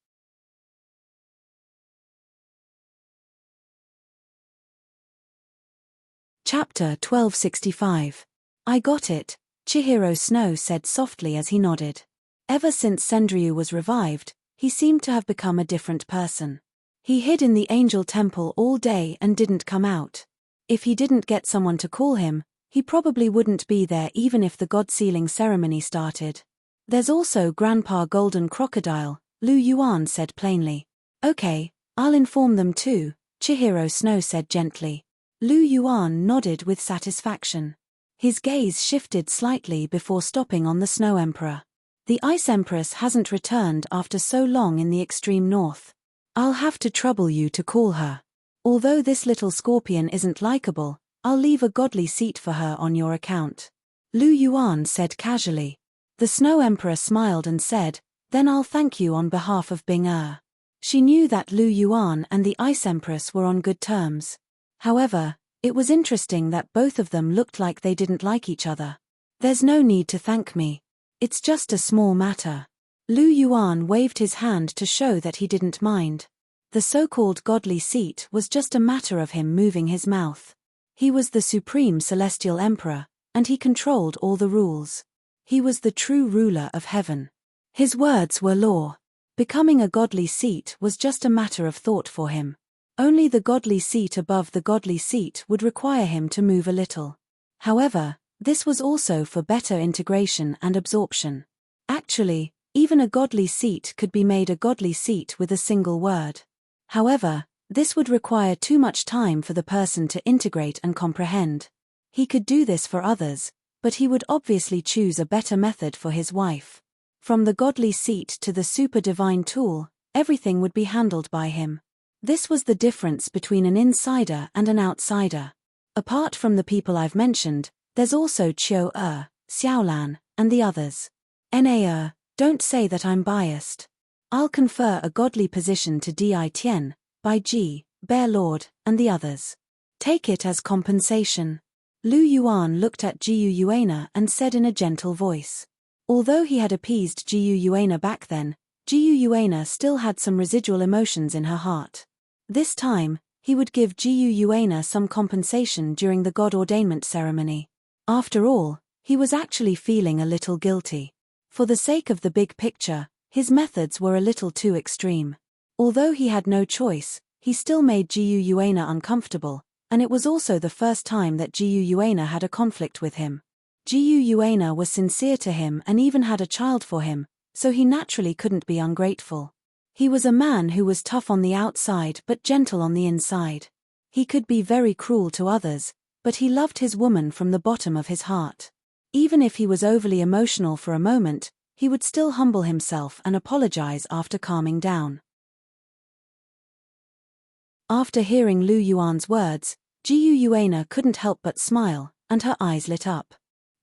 Chapter 1265. I got it, Chihiro Snow said softly as he nodded. Ever since Sendryu was revived, he seemed to have become a different person. He hid in the angel temple all day and didn't come out. If he didn't get someone to call him, he probably wouldn't be there even if the god sealing ceremony started. There's also Grandpa Golden Crocodile, Lu Yuan said plainly. Okay, I'll inform them too, Chihiro Snow said gently. Lu Yuan nodded with satisfaction. His gaze shifted slightly before stopping on the Snow Emperor. The Ice Empress hasn't returned after so long in the extreme north. I'll have to trouble you to call her. Although this little scorpion isn't likable, I'll leave a godly seat for her on your account. Lu Yuan said casually. The Snow Emperor smiled and said, then I'll thank you on behalf of Bing-Er. She knew that Lu Yuan and the Ice Empress were on good terms. However, it was interesting that both of them looked like they didn't like each other. There's no need to thank me. It's just a small matter. Lu Yuan waved his hand to show that he didn't mind. The so-called godly seat was just a matter of him moving his mouth. He was the supreme celestial emperor, and he controlled all the rules. He was the true ruler of heaven. His words were law. Becoming a godly seat was just a matter of thought for him. Only the godly seat above the godly seat would require him to move a little. However, this was also for better integration and absorption. Actually, even a godly seat could be made a godly seat with a single word. However, this would require too much time for the person to integrate and comprehend. He could do this for others, but he would obviously choose a better method for his wife. From the godly seat to the super divine tool, everything would be handled by him. This was the difference between an insider and an outsider. Apart from the people I've mentioned, there's also Qiu-Er, Xiaolan, and the others. Na-Er, don't say that I'm biased. I'll confer a godly position to Di Tian, Bai Ji, Bear Lord, and the others. Take it as compensation. Lu Yuan looked at Jiu Yuana and said in a gentle voice. Although he had appeased Jiu Yuana back then, Jiu Yuana still had some residual emotions in her heart. This time, he would give Jiu Yuana some compensation during the god ordainment ceremony. After all, he was actually feeling a little guilty. For the sake of the big picture, his methods were a little too extreme. Although he had no choice, he still made Jiu Yuana uncomfortable, and it was also the first time that Jiu Yuana had a conflict with him. Jiu Yuana was sincere to him and even had a child for him, so he naturally couldn't be ungrateful. He was a man who was tough on the outside but gentle on the inside. He could be very cruel to others, but he loved his woman from the bottom of his heart. Even if he was overly emotional for a moment, he would still humble himself and apologize after calming down. After hearing Lu Yuan's words, Jiu Yuana couldn't help but smile, and her eyes lit up.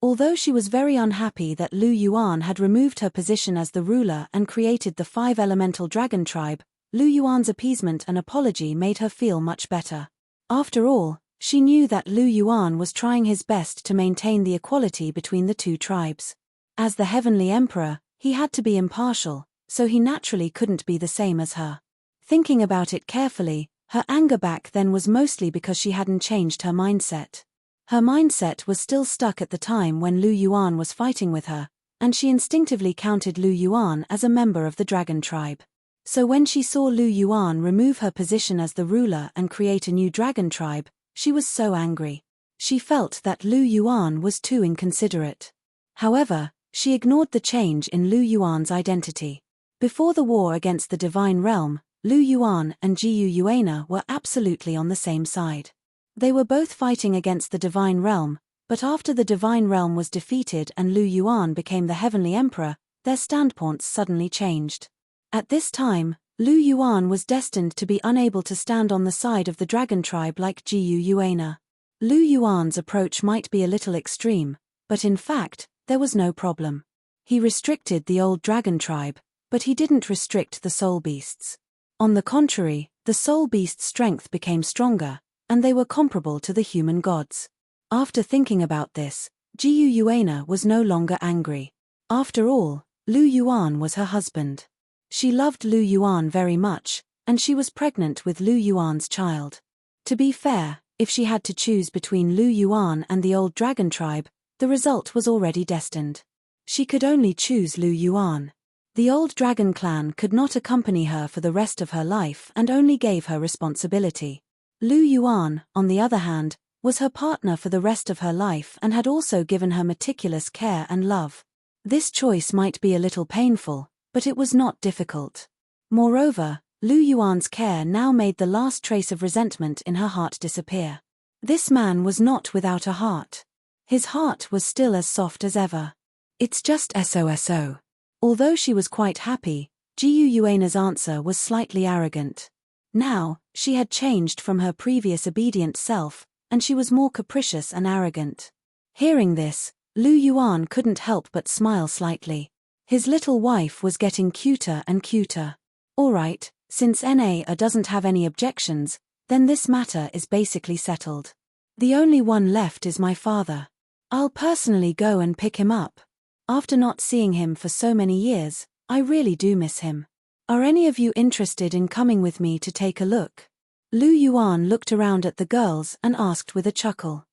Although she was very unhappy that Lu Yuan had removed her position as the ruler and created the 5 elemental dragon tribe, Lu Yuan's appeasement and apology made her feel much better. After all, she knew that Lu Yuan was trying his best to maintain the equality between the 2 tribes. As the Heavenly Emperor, he had to be impartial, so he naturally couldn't be the same as her. Thinking about it carefully, her anger back then was mostly because she hadn't changed her mindset. Her mindset was still stuck at the time when Lu Yuan was fighting with her, and she instinctively counted Lu Yuan as a member of the dragon tribe. So when she saw Lu Yuan remove her position as the ruler and create a new dragon tribe, she was so angry. She felt that Lu Yuan was too inconsiderate. However, she ignored the change in Lu Yuan's identity. Before the war against the divine realm, Lu Yuan and Jiu Yuana were absolutely on the same side. They were both fighting against the divine realm, but after the divine realm was defeated and Lu Yuan became the heavenly emperor, their standpoints suddenly changed. At this time, Lu Yuan was destined to be unable to stand on the side of the dragon tribe like Jiu Yuana. Lu Yuan's approach might be a little extreme, but in fact, there was no problem. He restricted the old dragon tribe, but he didn't restrict the soul beasts. On the contrary, the soul beasts' strength became stronger, and they were comparable to the human gods. After thinking about this, Jiu Yuana was no longer angry. After all, Lu Yuan was her husband. She loved Lu Yuan very much, and she was pregnant with Lu Yuan's child. To be fair, if she had to choose between Lu Yuan and the old dragon tribe, the result was already destined. She could only choose Lu Yuan. The old dragon clan could not accompany her for the rest of her life and only gave her responsibility. Lu Yuan, on the other hand, was her partner for the rest of her life and had also given her meticulous care and love. This choice might be a little painful, but it was not difficult. Moreover, Lu Yuan's care now made the last trace of resentment in her heart disappear. This man was not without a heart. His heart was still as soft as ever. It's just SOSO. Although she was quite happy, Jiu Yuana's answer was slightly arrogant. Now, she had changed from her previous obedient self, and she was more capricious and arrogant. Hearing this, Lu Yuan couldn't help but smile slightly. His little wife was getting cuter and cuter. Alright, since Na doesn't have any objections, then this matter is basically settled. The only one left is my father. I'll personally go and pick him up. After not seeing him for so many years, I really do miss him. Are any of you interested in coming with me to take a look? Lu Yuan looked around at the girls and asked with a chuckle.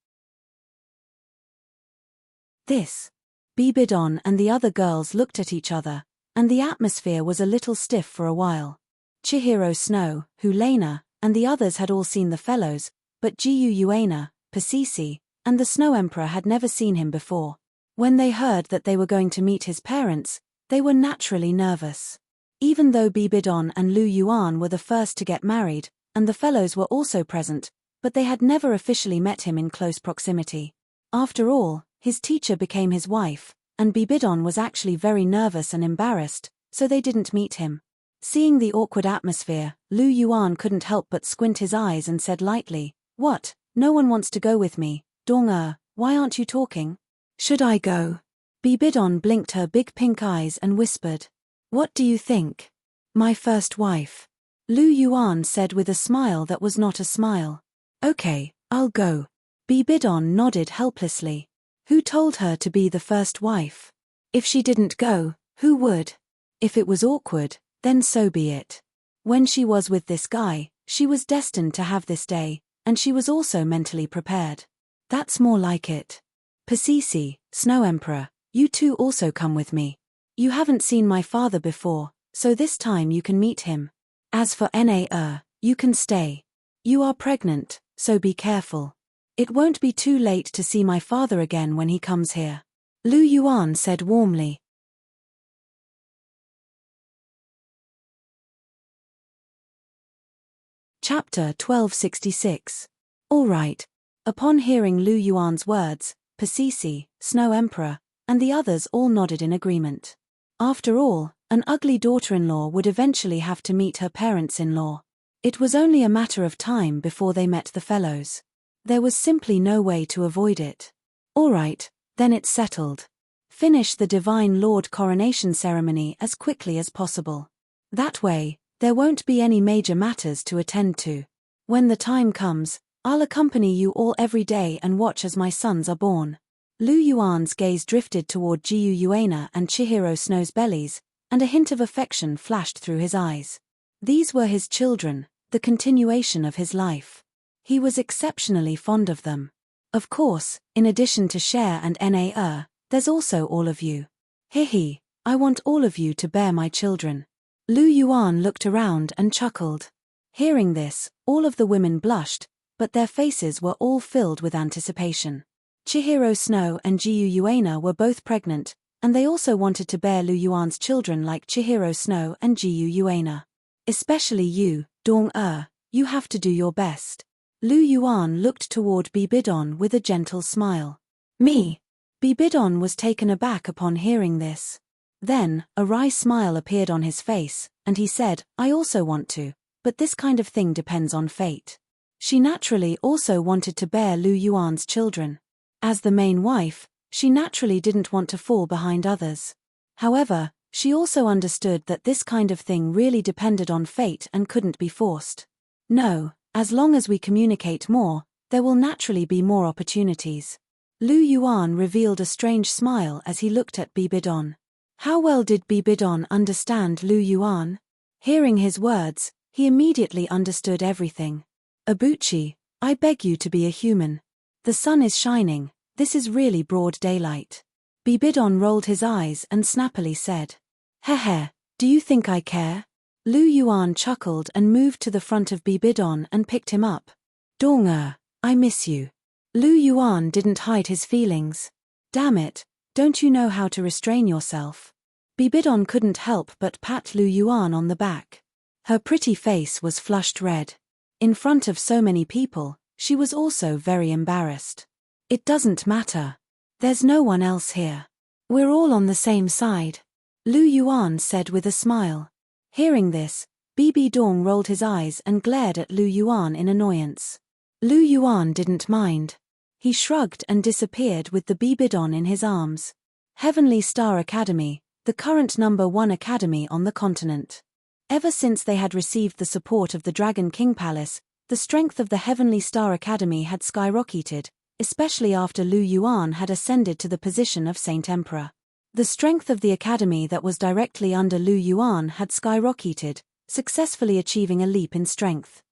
This. Bibidon and the other girls looked at each other, and the atmosphere was a little stiff for a while. Chihiro Snow, Hulena, and the others had all seen the fellows, but Jiu Yuana, Pasisi, and the Snow Emperor had never seen him before. When they heard that they were going to meet his parents, they were naturally nervous. Even though Bibidon and Lu Yuan were the first to get married, and the fellows were also present, but they had never officially met him in close proximity. After all, his teacher became his wife, and Bibidon was actually very nervous and embarrassed, so they didn't meet him. Seeing the awkward atmosphere, Lu Yuan couldn't help but squint his eyes and said lightly, "What? No one wants to go with me, Dong-er, why aren't you talking?" "Should I go?" Bibidon blinked her big pink eyes and whispered. "What do you think?" "My first wife." Lu Yuan said with a smile that was not a smile. "Okay, I'll go." Bibidon nodded helplessly. Who told her to be the first wife? If she didn't go, who would? If it was awkward, then so be it. When she was with this guy, she was destined to have this day, and she was also mentally prepared. That's more like it. Pasisi, Snow Emperor, you two also come with me. You haven't seen my father before, so this time you can meet him. As for Na, you can stay. You are pregnant, so be careful. It won't be too late to see my father again when he comes here. Lu Yuan said warmly. Chapter 1266. All right. Upon hearing Lu Yuan's words, Pasisi, Snow Emperor, and the others all nodded in agreement. After all, an ugly daughter-in-law would eventually have to meet her parents-in-law. It was only a matter of time before they met the fellows. There was simply no way to avoid it. All right, then it's settled. Finish the Divine Lord coronation ceremony as quickly as possible. That way, there won't be any major matters to attend to. When the time comes, I'll accompany you all every day and watch as my sons are born. Lu Yuan's gaze drifted toward Jiyu Yuana and Chihiro Snow's bellies, and a hint of affection flashed through his eyes. These were his children, the continuation of his life. He was exceptionally fond of them. Of course, in addition to Cher and Na, there's also all of you. Hihi, I want all of you to bear my children. Lu Yuan looked around and chuckled. Hearing this, all of the women blushed, but their faces were all filled with anticipation. Chihiro Snow and Jiyu Yuana were both pregnant, and they also wanted to bear Lu Yuan's children like Chihiro Snow and Jiyu Yuana. Especially you, Dong-er, you have to do your best. Lu Yuan looked toward Bibidon with a gentle smile. Me? Bibidon was taken aback upon hearing this. Then, a wry smile appeared on his face, and he said, I also want to, but this kind of thing depends on fate. She naturally also wanted to bear Lu Yuan's children. As the main wife, she naturally didn't want to fall behind others. However, she also understood that this kind of thing really depended on fate and couldn't be forced. No, as long as we communicate more, there will naturally be more opportunities. Lu Yuan revealed a strange smile as he looked at Bibidon. How well did Bibidon understand Lu Yuan? Hearing his words, he immediately understood everything. Abuchi, I beg you to be a human. The sun is shining, this is really broad daylight. Bibidon rolled his eyes and snappily said. Heh, do you think I care? Lu Yuan chuckled and moved to the front of Bibidon and picked him up. Dong-er, I miss you. Lu Yuan didn't hide his feelings. Damn it, don't you know how to restrain yourself? Bibidon couldn't help but pat Lu Yuan on the back. Her pretty face was flushed red. In front of so many people, she was also very embarrassed. It doesn't matter. There's no one else here. We're all on the same side. Lu Yuan said with a smile. Hearing this, Bibidong rolled his eyes and glared at Lu Yuan in annoyance. Lu Yuan didn't mind. He shrugged and disappeared with the Bibidon in his arms. Heavenly Star Academy, the current #1 academy on the continent. Ever since they had received the support of the Dragon King Palace, the strength of the Heavenly Star Academy had skyrocketed, especially after Lu Yuan had ascended to the position of Saint Emperor. The strength of the academy that was directly under Lu Yuan had skyrocketed, successfully achieving a leap in strength.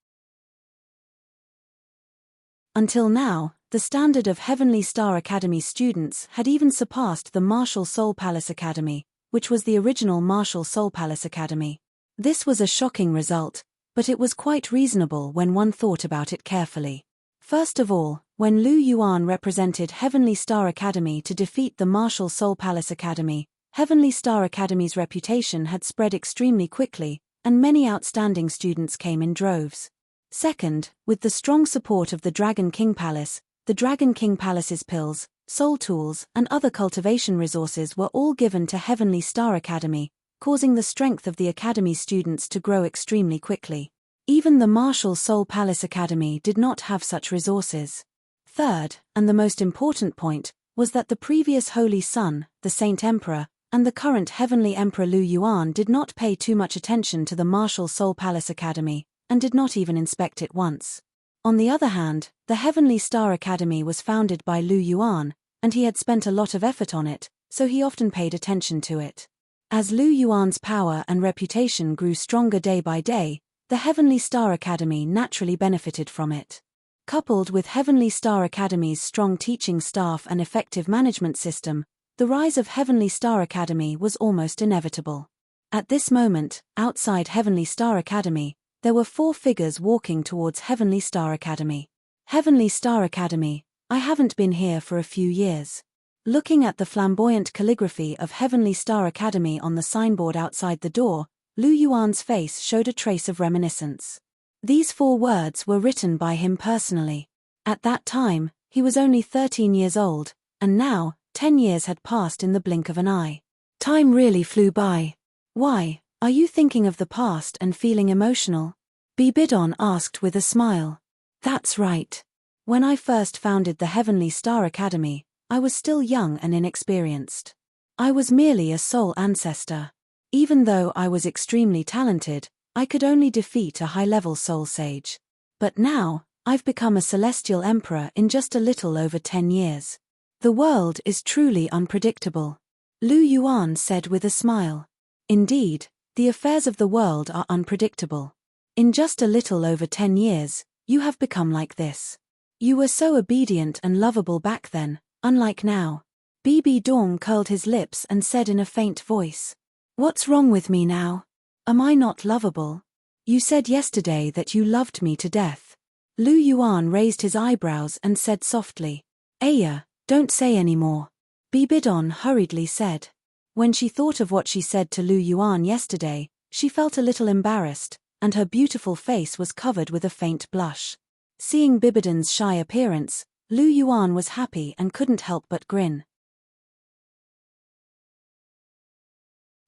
Until now, the standard of Heavenly Star Academy students had even surpassed the Martial Soul Palace Academy, which was the original Martial Soul Palace Academy. This was a shocking result, but it was quite reasonable when one thought about it carefully. First of all, when Lu Yuan represented Heavenly Star Academy to defeat the Martial Soul Palace Academy, Heavenly Star Academy's reputation had spread extremely quickly, and many outstanding students came in droves. Second, with the strong support of the Dragon King Palace, the Dragon King Palace's pills, soul tools, and other cultivation resources were all given to Heavenly Star Academy, causing the strength of the Academy's students to grow extremely quickly. Even the Martial Soul Palace Academy did not have such resources. Third, and the most important point, was that the previous Holy Son, the Saint Emperor, and the current Heavenly Emperor Lu Yuan did not pay too much attention to the Martial Soul Palace Academy, and did not even inspect it once. On the other hand, the Heavenly Star Academy was founded by Lu Yuan, and he had spent a lot of effort on it, so he often paid attention to it. As Lu Yuan's power and reputation grew stronger day by day, the Heavenly Star Academy naturally benefited from it. Coupled with Heavenly Star Academy's strong teaching staff and effective management system, the rise of Heavenly Star Academy was almost inevitable. At this moment, outside Heavenly Star Academy, there were 4 figures walking towards Heavenly Star Academy. Heavenly Star Academy, I haven't been here for a few years. Looking at the flamboyant calligraphy of Heavenly Star Academy on the signboard outside the door, Lu Yuan's face showed a trace of reminiscence. These 4 words were written by him personally. At that time, he was only 13 years old, and now, 10 years had passed in the blink of an eye. Time really flew by. Why, are you thinking of the past and feeling emotional? Bibidon asked with a smile. That's right. When I first founded the Heavenly Star Academy, I was still young and inexperienced. I was merely a soul ancestor. Even though I was extremely talented, I could only defeat a high-level soul sage. But now, I've become a celestial emperor in just a little over 10 years. The world is truly unpredictable. Lu Yuan said with a smile. Indeed, the affairs of the world are unpredictable. In just a little over 10 years, you have become like this. You were so obedient and lovable back then, unlike now. Bibidon curled his lips and said in a faint voice. What's wrong with me now? Am I not lovable? You said yesterday that you loved me to death. Lu Yuan raised his eyebrows and said softly. Aya, don't say any more. Bibidon hurriedly said. When she thought of what she said to Lu Yuan yesterday, she felt a little embarrassed, and her beautiful face was covered with a faint blush. Seeing Bibidon's shy appearance, Lu Yuan was happy and couldn't help but grin.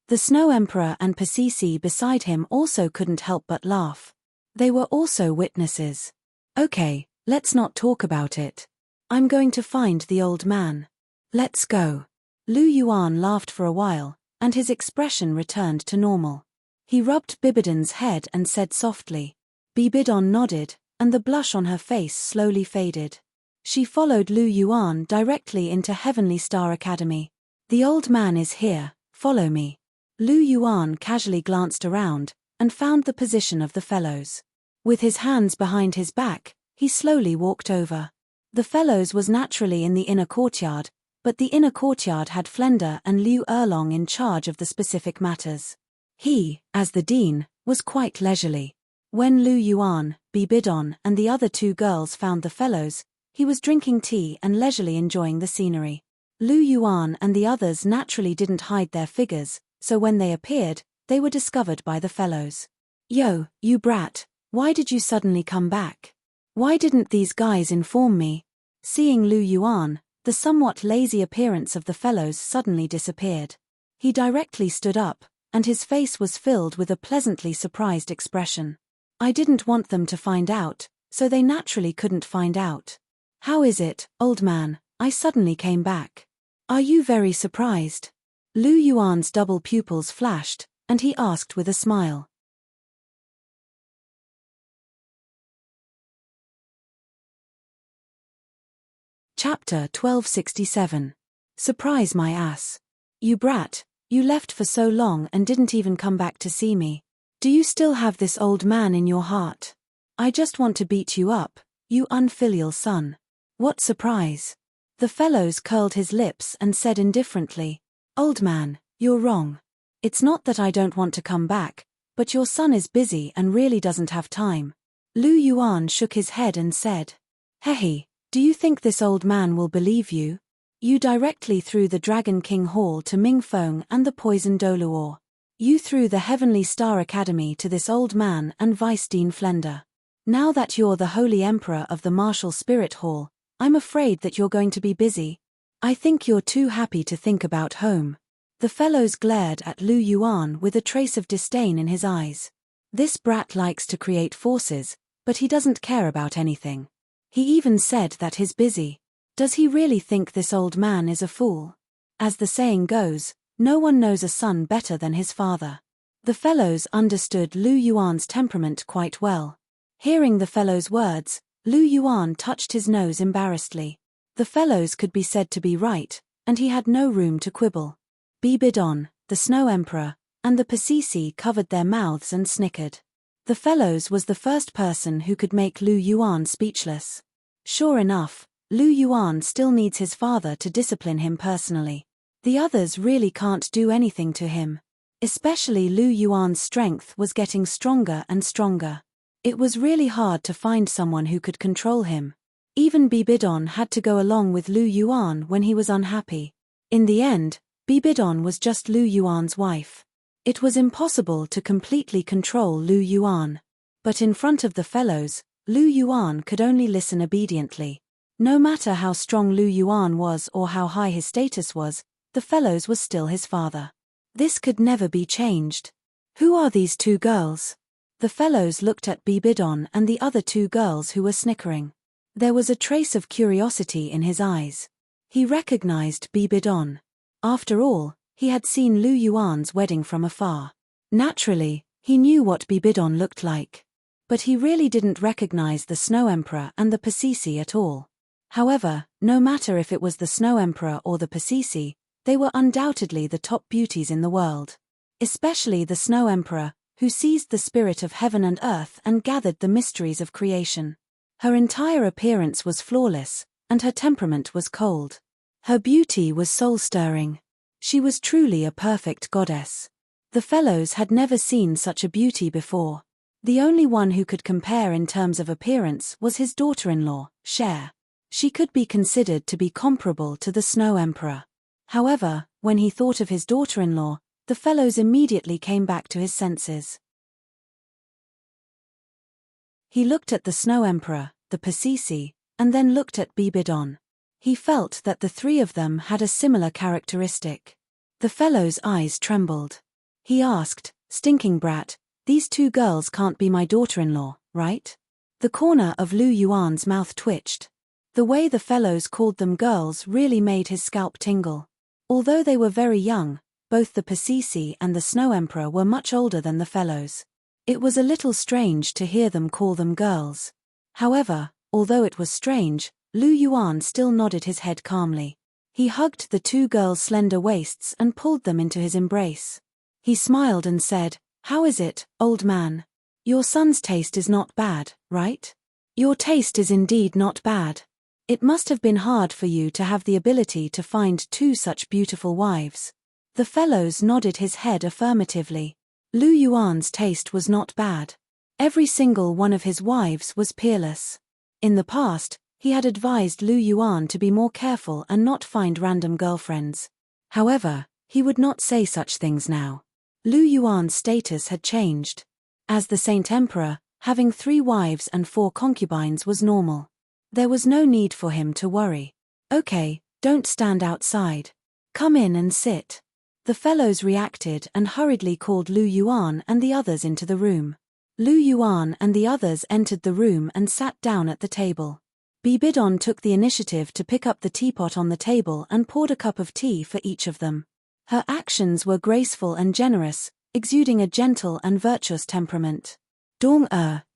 The Snow Emperor and Pasisi beside him also couldn't help but laugh. They were also witnesses. Okay, let's not talk about it. I'm going to find the old man. Let's go. Lu Yuan laughed for a while, and his expression returned to normal. He rubbed Bibidon's head and said softly. Bibidon nodded, and the blush on her face slowly faded. She followed Lu Yuan directly into Heavenly Star Academy. The old man is here, follow me. Lu Yuan casually glanced around, and found the position of the fellows. With his hands behind his back, he slowly walked over. The fellows was naturally in the inner courtyard, but the inner courtyard had Flender and Liu Erlong in charge of the specific matters. He, as the dean, was quite leisurely. When Lu Yuan, Bibidon and the other 2 girls found the fellows, he was drinking tea and leisurely enjoying the scenery. Lu Yuan and the others naturally didn't hide their figures, so when they appeared, they were discovered by the fellows. Yo, you brat, why did you suddenly come back? Why didn't these guys inform me? Seeing Lu Yuan, the somewhat lazy appearance of the fellows suddenly disappeared. He directly stood up, and his face was filled with a pleasantly surprised expression. I didn't want them to find out, so they naturally couldn't find out. How is it, old man, I suddenly came back? Are you very surprised? Lu Yuan's double pupils flashed, and he asked with a smile. Chapter 1267. Surprise my ass. You brat, you left for so long and didn't even come back to see me. Do you still have this old man in your heart? I just want to beat you up, you unfilial son. What surprise? The fellows curled his lips and said indifferently, Old man, you're wrong. It's not that I don't want to come back, but your son is busy and really doesn't have time. Lu Yuan shook his head and said, Hehe, do you think this old man will believe you? You directly threw the Dragon King Hall to Ming Feng and the poison Douluo. You threw the Heavenly Star Academy to this old man and Vice Dean Flender. Now that you're the Holy Emperor of the Martial Spirit Hall, I'm afraid that you're going to be busy. I think you're too happy to think about home. The fellows glared at Lu Yuan with a trace of disdain in his eyes. This brat likes to create forces, but he doesn't care about anything. He even said that he's busy. Does he really think this old man is a fool? As the saying goes, no one knows a son better than his father. The fellows understood Lu Yuan's temperament quite well. Hearing the fellows' words, Lu Yuan touched his nose embarrassedly. The fellows could be said to be right, and he had no room to quibble. Bibidon, the Snow Emperor, and the Pasisi covered their mouths and snickered. The fellows was the first person who could make Lu Yuan speechless. Sure enough, Lu Yuan still needs his father to discipline him personally. The others really can't do anything to him. Especially Lu Yuan's strength was getting stronger and stronger. It was really hard to find someone who could control him. Even Bibidon had to go along with Lu Yuan when he was unhappy. In the end, Bibidon was just Lu Yuan's wife. It was impossible to completely control Lu Yuan. But in front of the fellows, Lu Yuan could only listen obediently. No matter how strong Lu Yuan was or how high his status was, the fellows was still his father. This could never be changed. Who are these two girls? The fellows looked at Bibidon and the other two girls who were snickering. There was a trace of curiosity in his eyes. He recognized Bibidon. After all, he had seen Lu Yuan's wedding from afar. Naturally, he knew what Bibidon looked like. But he really didn't recognize the Snow Emperor and the Pasisi at all. However, no matter if it was the Snow Emperor or the Pasisi, they were undoubtedly the top beauties in the world. Especially the Snow Emperor, who seized the spirit of heaven and earth and gathered the mysteries of creation. Her entire appearance was flawless, and her temperament was cold. Her beauty was soul-stirring. She was truly a perfect goddess. The fellows had never seen such a beauty before. The only one who could compare in terms of appearance was his daughter-in-law, Cher. She could be considered to be comparable to the Snow Emperor. However, when he thought of his daughter-in-law, the fellows immediately came back to his senses. He looked at the Snow Emperor, the Pasisi, and then looked at Bibidon. He felt that the three of them had a similar characteristic. The fellow's eyes trembled. He asked, "Stinking brat, these two girls can't be my daughter-in-law, right?" The corner of Lu Yuan's mouth twitched. The way the fellows called them girls really made his scalp tingle. Although they were very young, both the Pasisi and the Snow Emperor were much older than the fellows. It was a little strange to hear them call them girls. However, although it was strange, Lu Yuan still nodded his head calmly. He hugged the two girls' slender waists and pulled them into his embrace. He smiled and said, "How is it, old man? Your son's taste is not bad, right? Your taste is indeed not bad. It must have been hard for you to have the ability to find two such beautiful wives." The fellows nodded his head affirmatively. Lu Yuan's taste was not bad. Every single one of his wives was peerless. In the past, he had advised Lu Yuan to be more careful and not find random girlfriends. However, he would not say such things now. Lu Yuan's status had changed. As the Saint Emperor, having 3 wives and 4 concubines was normal. There was no need for him to worry. "Okay, don't stand outside. Come in and sit." The fellows reacted and hurriedly called Lu Yuan and the others into the room. Lu Yuan and the others entered the room and sat down at the table. Bibidon took the initiative to pick up the teapot on the table and poured a cup of tea for each of them. Her actions were graceful and generous, exuding a gentle and virtuous temperament. "Dong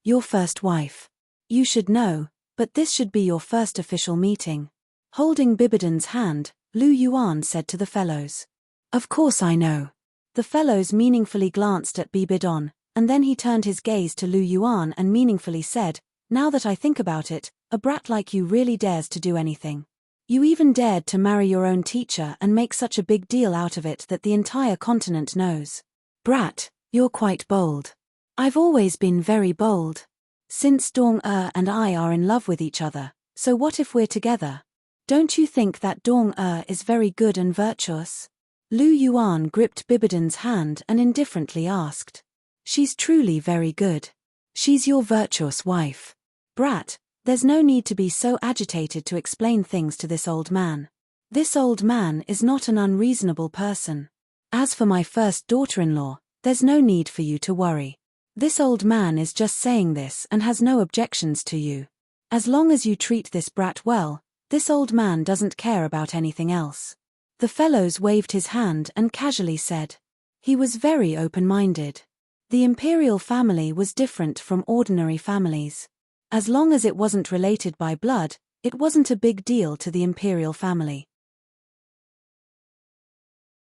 your first wife. You should know, but this should be your first official meeting." Holding Bibidon's hand, Lu Yuan said to the fellows. "Of course I know." The fellows meaningfully glanced at Bibidon, and then he turned his gaze to Lu Yuan and meaningfully said, "Now that I think about it, a brat like you really dares to do anything. You even dared to marry your own teacher and make such a big deal out of it that the entire continent knows. Brat, you're quite bold." "I've always been very bold. Since Dong and I are in love with each other, so what if we're together? Don't you think that Dong is very good and virtuous?" Lu Yuan gripped Bibidon's hand and indifferently asked. "She's truly very good. She's your virtuous wife. Brat, there's no need to be so agitated to explain things to this old man. This old man is not an unreasonable person. As for my first daughter-in-law, there's no need for you to worry. This old man is just saying this and has no objections to you. As long as you treat this brat well, this old man doesn't care about anything else." The fellows waved his hand and casually said. He was very open-minded. The imperial family was different from ordinary families. As long as it wasn't related by blood, it wasn't a big deal to the imperial family.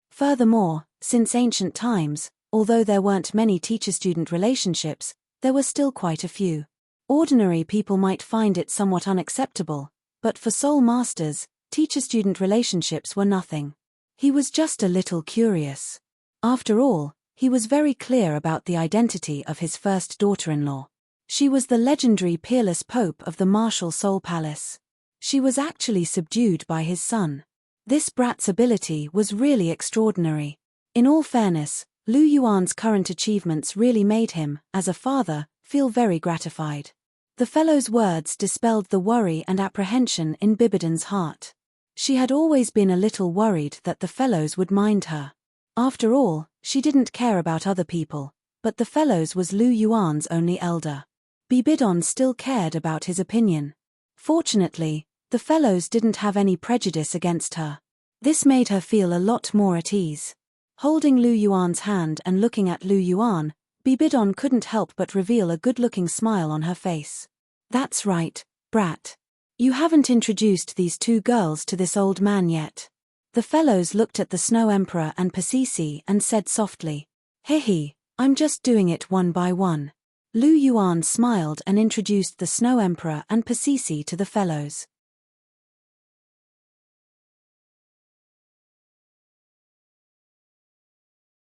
Furthermore, since ancient times, although there weren't many teacher-student relationships, there were still quite a few. Ordinary people might find it somewhat unacceptable, but for soul masters, teacher-student relationships were nothing. He was just a little curious. After all, he was very clear about the identity of his first daughter-in-law. She was the legendary peerless pope of the martial Soul Palace. She was actually subdued by his son. This brat's ability was really extraordinary. In all fairness, Lu Yuan's current achievements really made him, as a father, feel very gratified. The fellow's words dispelled the worry and apprehension in Bibidon's heart. She had always been a little worried that the fellows would mind her. After all, she didn't care about other people, but the fellows was Lu Yuan's only elder. Bibidon still cared about his opinion. Fortunately, the fellows didn't have any prejudice against her. This made her feel a lot more at ease. Holding Lu Yuan's hand and looking at Lu Yuan, Bibidon couldn't help but reveal a good-looking smile on her face. That's right, brat. You haven't introduced these two girls to this old man yet. The fellows looked at the Snow Emperor and Pasisi and said softly, "Hehe, I'm just doing it one by one." Lu Yuan smiled and introduced the Snow Emperor and Pasisi to the fellows.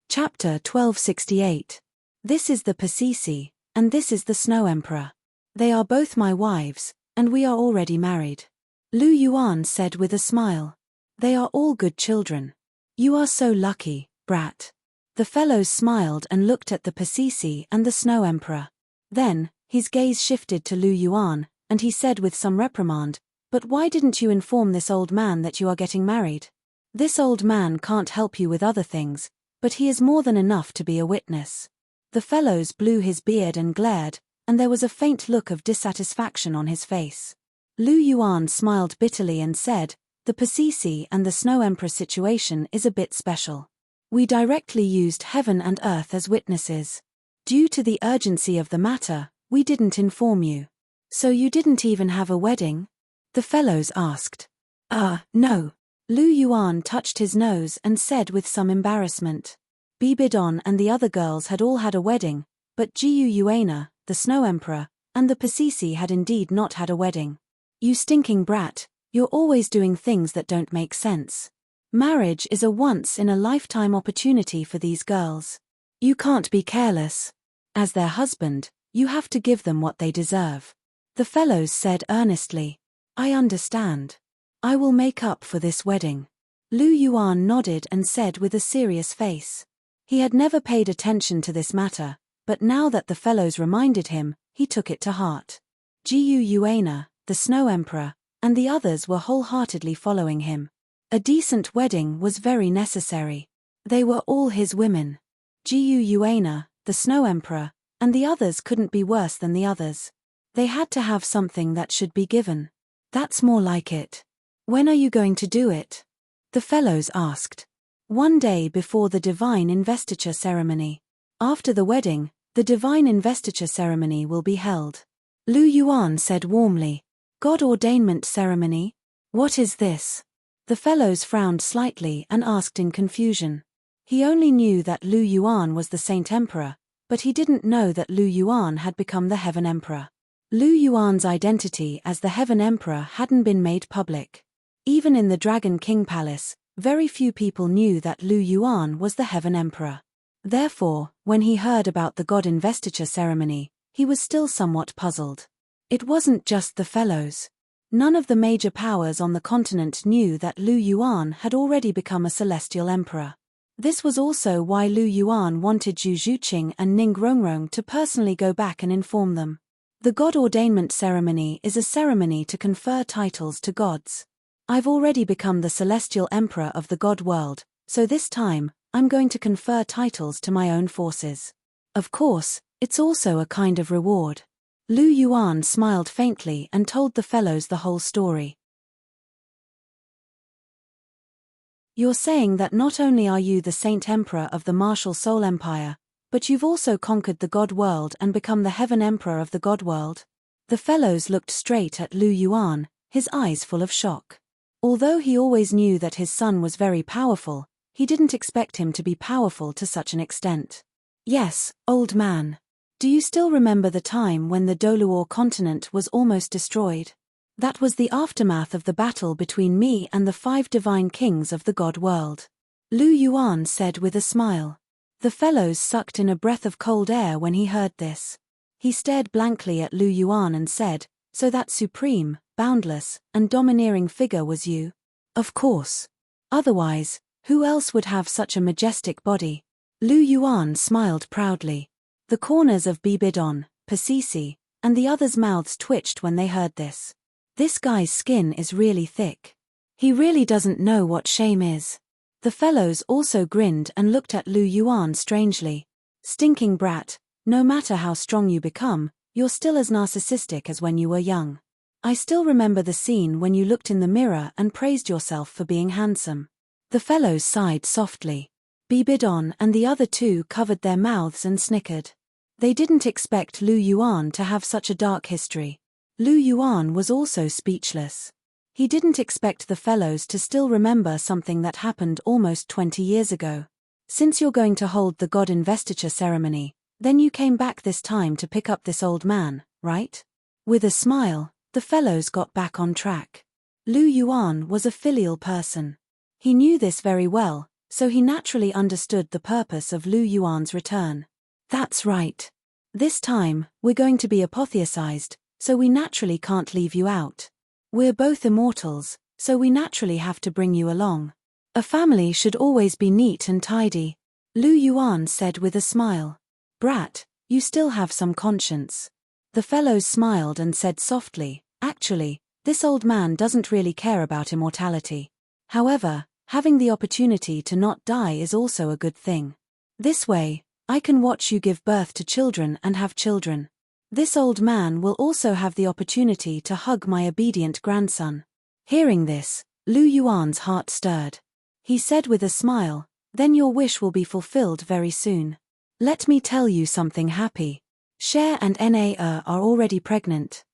Chapter 1268. This is the Pasisi, and this is the Snow Emperor. They are both my wives, and we are already married. Lu Yuan said with a smile. They are all good children. You are so lucky, brat. The fellows smiled and looked at the Pasisi and the Snow Emperor. Then, his gaze shifted to Lu Yuan, and he said with some reprimand, "But why didn't you inform this old man that you are getting married? This old man can't help you with other things, but he is more than enough to be a witness." The fellows blew his beard and glared, and there was a faint look of dissatisfaction on his face. Lu Yuan smiled bitterly and said, "The Pasisi and the Snow Emperor situation is a bit special. We directly used heaven and earth as witnesses. Due to the urgency of the matter, we didn't inform you. So you didn't even have a wedding?" The fellows asked. No." Lu Yuan touched his nose and said with some embarrassment. Bibidon and the other girls had all had a wedding, but Jiu Yuana, the Snow Emperor, and the Pasisi had indeed not had a wedding. "You stinking brat, you're always doing things that don't make sense. Marriage is a once-in-a-lifetime opportunity for these girls. You can't be careless. As their husband, you have to give them what they deserve." The fellows said earnestly, "I understand. I will make up for this wedding." Lu Yuan nodded and said with a serious face. He had never paid attention to this matter, but now that the fellows reminded him, he took it to heart. Jiu Yuana, the Snow Emperor, and the others were wholeheartedly following him. A decent wedding was very necessary. They were all his women. Jiu Yuana, the Snow Emperor, and the others couldn't be worse than the others. They had to have something that should be given. That's more like it. When are you going to do it? The fellows asked. One day before the divine investiture ceremony. After the wedding, the divine investiture ceremony will be held. Lu Yuan said warmly. God ordainment ceremony? What is this? The fellows frowned slightly and asked in confusion. He only knew that Lu Yuan was the Saint Emperor, but he didn't know that Lu Yuan had become the Heaven Emperor. Lu Yuan's identity as the Heaven Emperor hadn't been made public. Even in the Dragon King Palace, very few people knew that Lu Yuan was the Heaven Emperor. Therefore, when he heard about the God investiture ceremony, he was still somewhat puzzled. It wasn't just the fellows. None of the major powers on the continent knew that Lu Yuan had already become a celestial emperor. This was also why Lu Yuan wanted Zhu Zhuqing and Ning Rongrong to personally go back and inform them. The God ordainment ceremony is a ceremony to confer titles to gods. I've already become the celestial emperor of the god world, so this time, I'm going to confer titles to my own forces. Of course, it's also a kind of reward. Lu Yuan smiled faintly and told the fellows the whole story. You're saying that not only are you the Saint Emperor of the martial Soul Empire, but you've also conquered the God world and become the Heaven Emperor of the God world? The fellows looked straight at Lu Yuan, his eyes full of shock. Although he always knew that his son was very powerful, he didn't expect him to be powerful to such an extent. Yes, old man. Do you still remember the time when the Douluo continent was almost destroyed? That was the aftermath of the battle between me and the 5 divine kings of the god world. Lu Yuan said with a smile. The fellows sucked in a breath of cold air when he heard this. He stared blankly at Lu Yuan and said, "So that supreme, boundless, and domineering figure was you?" "Of course. Otherwise, who else would have such a majestic body?" Lu Yuan smiled proudly. The corners of Bibidon, Pasisi, and the others' mouths twitched when they heard this. This guy's skin is really thick. He really doesn't know what shame is. The fellows also grinned and looked at Lu Yuan strangely. Stinking brat, no matter how strong you become, you're still as narcissistic as when you were young. I still remember the scene when you looked in the mirror and praised yourself for being handsome. The fellows sighed softly. Bibidon and the other two covered their mouths and snickered. They didn't expect Lu Yuan to have such a dark history. Lu Yuan was also speechless. He didn't expect the fellows to still remember something that happened almost 20 years ago. Since you're going to hold the god investiture ceremony, then you came back this time to pick up this old man, right? With a smile, the fellows got back on track. Lu Yuan was a filial person. He knew this very well, so he naturally understood the purpose of Lu Yuan's return. That's right. This time, we're going to be apotheosized, so we naturally can't leave you out. We're both immortals, so we naturally have to bring you along. A family should always be neat and tidy, Lu Yuan said with a smile. Brat, you still have some conscience. The fellows smiled and said softly, actually, this old man doesn't really care about immortality. However, having the opportunity to not die is also a good thing. This way, I can watch you give birth to children and have children. This old man will also have the opportunity to hug my obedient grandson. Hearing this, Lu Yuan's heart stirred. He said with a smile, then your wish will be fulfilled very soon. Let me tell you something happy. Cher and Na are already pregnant.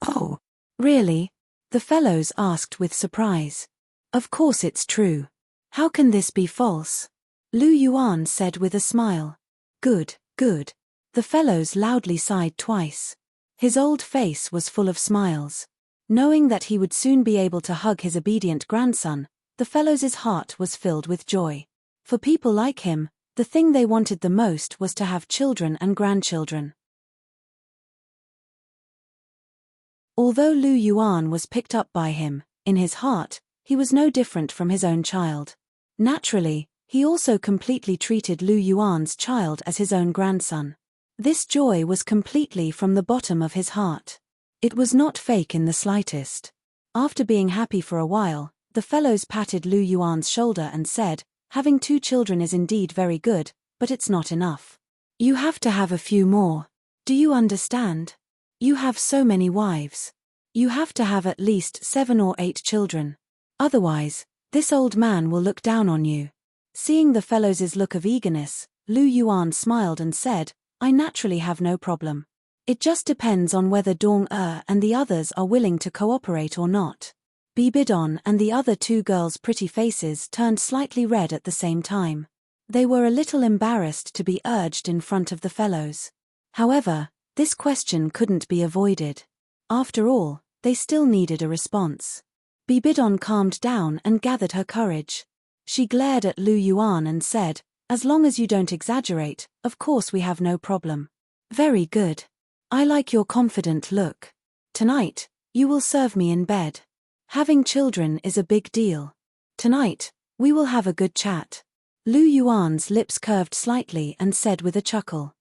Oh, really? The fellows asked with surprise. Of course it's true. How can this be false? Lu Yuan said with a smile. Good, good. The fellows loudly sighed twice. His old face was full of smiles. Knowing that he would soon be able to hug his obedient grandson, the fellows' heart was filled with joy. For people like him, the thing they wanted the most was to have children and grandchildren. Although Lu Yuan was picked up by him, in his heart, he was no different from his own child. Naturally, he also completely treated Lu Yuan's child as his own grandson. This joy was completely from the bottom of his heart. It was not fake in the slightest. After being happy for a while, the fellows patted Lu Yuan's shoulder and said, having 2 children is indeed very good, but it's not enough. You have to have a few more. Do you understand? You have so many wives. You have to have at least 7 or 8 children. Otherwise, this old man will look down on you. Seeing the fellows' look of eagerness, Lu Yuan smiled and said, I naturally have no problem. It just depends on whether Douluo and the others are willing to cooperate or not. Bibidon and the other 2 girls' pretty faces turned slightly red at the same time. They were a little embarrassed to be urged in front of the fellows. However, this question couldn't be avoided. After all, they still needed a response. Bibidon calmed down and gathered her courage. She glared at Lu Yuan and said, as long as you don't exaggerate, of course we have no problem. Very good. I like your confident look. Tonight, you will serve me in bed. Having children is a big deal. Tonight, we will have a good chat. Lu Yuan's lips curved slightly and said with a chuckle.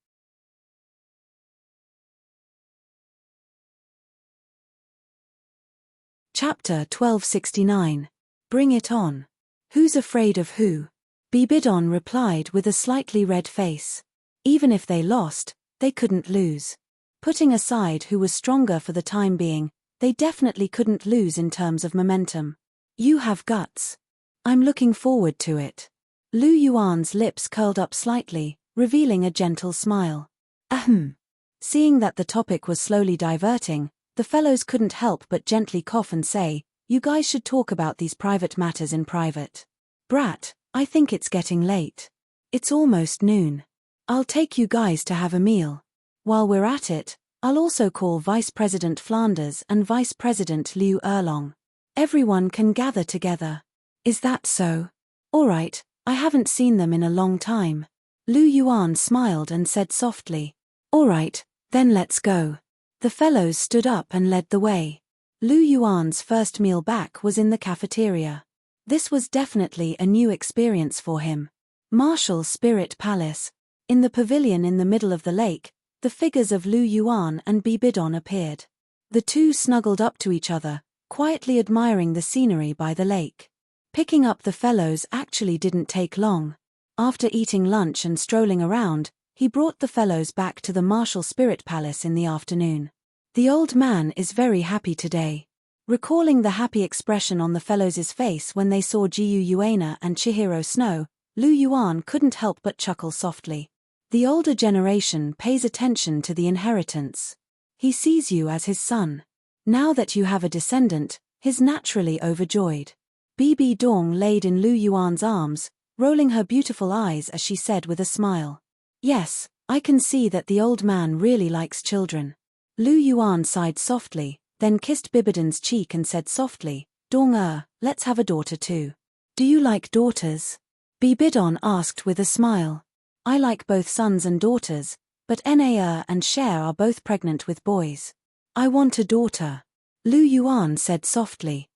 Chapter 1269. Bring it on. Who's afraid of who? Bibidon replied with a slightly red face. Even if they lost, they couldn't lose. Putting aside who was stronger for the time being, they definitely couldn't lose in terms of momentum. You have guts. I'm looking forward to it. Lu Yuan's lips curled up slightly, revealing a gentle smile. Ahem. Seeing that the topic was slowly diverting, the fellows couldn't help but gently cough and say, you guys should talk about these private matters in private. Brat, I think it's getting late. It's almost noon. I'll take you guys to have a meal. While we're at it, I'll also call Vice President Flanders and Vice President Liu Erlong. Everyone can gather together. Is that so? All right, I haven't seen them in a long time. Lu Yuan smiled and said softly. All right, then let's go. The fellows stood up and led the way. Lu Yuan's first meal back was in the cafeteria. This was definitely a new experience for him. Martial Spirit Palace. In the pavilion in the middle of the lake, the figures of Lu Yuan and Bibidon appeared. The two snuggled up to each other, quietly admiring the scenery by the lake. Picking up the fellows actually didn't take long. After eating lunch and strolling around, he brought the fellows back to the martial spirit palace in the afternoon. The old man is very happy today. Recalling the happy expression on the fellows' face when they saw Jiu Yuana and Chihiro Snow, Lu Yuan couldn't help but chuckle softly. The older generation pays attention to the inheritance. He sees you as his son. Now that you have a descendant, he's naturally overjoyed. Bibi Dong laid in Lu Yuan's arms, rolling her beautiful eyes as she said with a smile. Yes, I can see that the old man really likes children. Lu Yuan sighed softly, then kissed Bibidon's cheek and said softly, Dong let's have a daughter too. Do you like daughters? Bibidon asked with a smile. I like both sons and daughters, but Na and Cher are both pregnant with boys. I want a daughter. Lu Yuan said softly.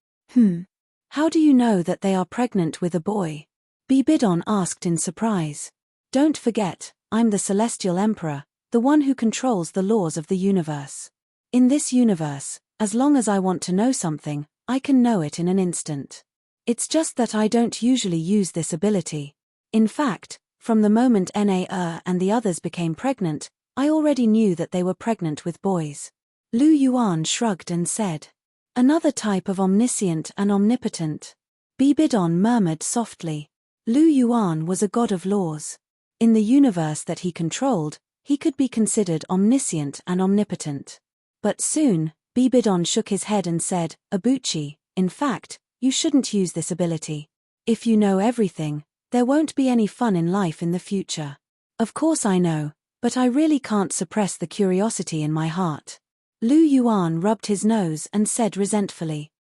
How do you know that they are pregnant with a boy? Bibidon asked in surprise. Don't forget, I'm the Celestial Emperor, the one who controls the laws of the universe. In this universe, as long as I want to know something, I can know it in an instant. It's just that I don't usually use this ability. In fact, from the moment Na and the others became pregnant, I already knew that they were pregnant with boys. Lu Yuan shrugged and said. Another type of omniscient and omnipotent. Bibidon murmured softly. Lu Yuan was a god of laws. In the universe that he controlled, he could be considered omniscient and omnipotent. But soon, Bibidon shook his head and said, Abuchi, in fact, you shouldn't use this ability. If you know everything, there won't be any fun in life in the future. Of course I know, but I really can't suppress the curiosity in my heart. Lu Yuan rubbed his nose and said resentfully.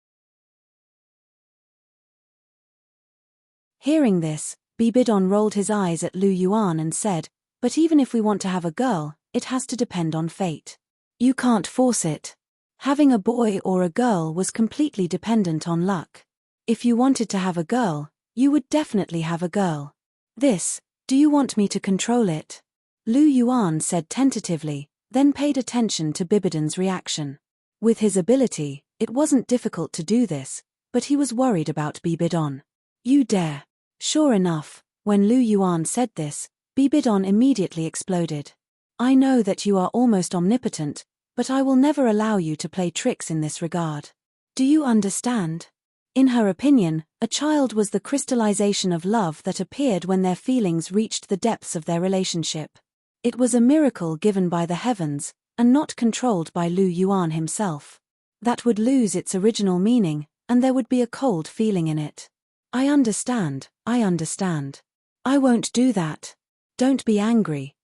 Hearing this, Bibidon rolled his eyes at Lu Yuan and said, but even if we want to have a girl, it has to depend on fate. You can't force it. Having a boy or a girl was completely dependent on luck. If you wanted to have a girl, you would definitely have a girl. Do you want me to control it? Lu Yuan said tentatively, then paid attention to Bibidon's reaction. With his ability, it wasn't difficult to do this, but he was worried about Bibidon. You dare. Sure enough, when Lu Yuan said this, Bibidon immediately exploded. I know that you are almost omnipotent, but I will never allow you to play tricks in this regard. Do you understand? In her opinion, a child was the crystallization of love that appeared when their feelings reached the depths of their relationship. It was a miracle given by the heavens, and not controlled by Lu Yuan himself. That would lose its original meaning, and there would be a cold feeling in it. I understand. I won't do that. Don't be angry.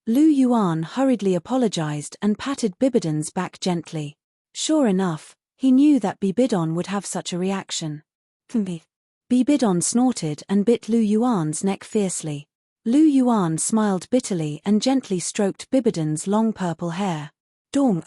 Lu Yuan hurriedly apologized and patted Bibidon's back gently. Sure enough, he knew that Bibidon would have such a reaction. Bibidon snorted and bit Lu Yuan's neck fiercely. Lu Yuan smiled bitterly and gently stroked Bibidon's long purple hair. Dong.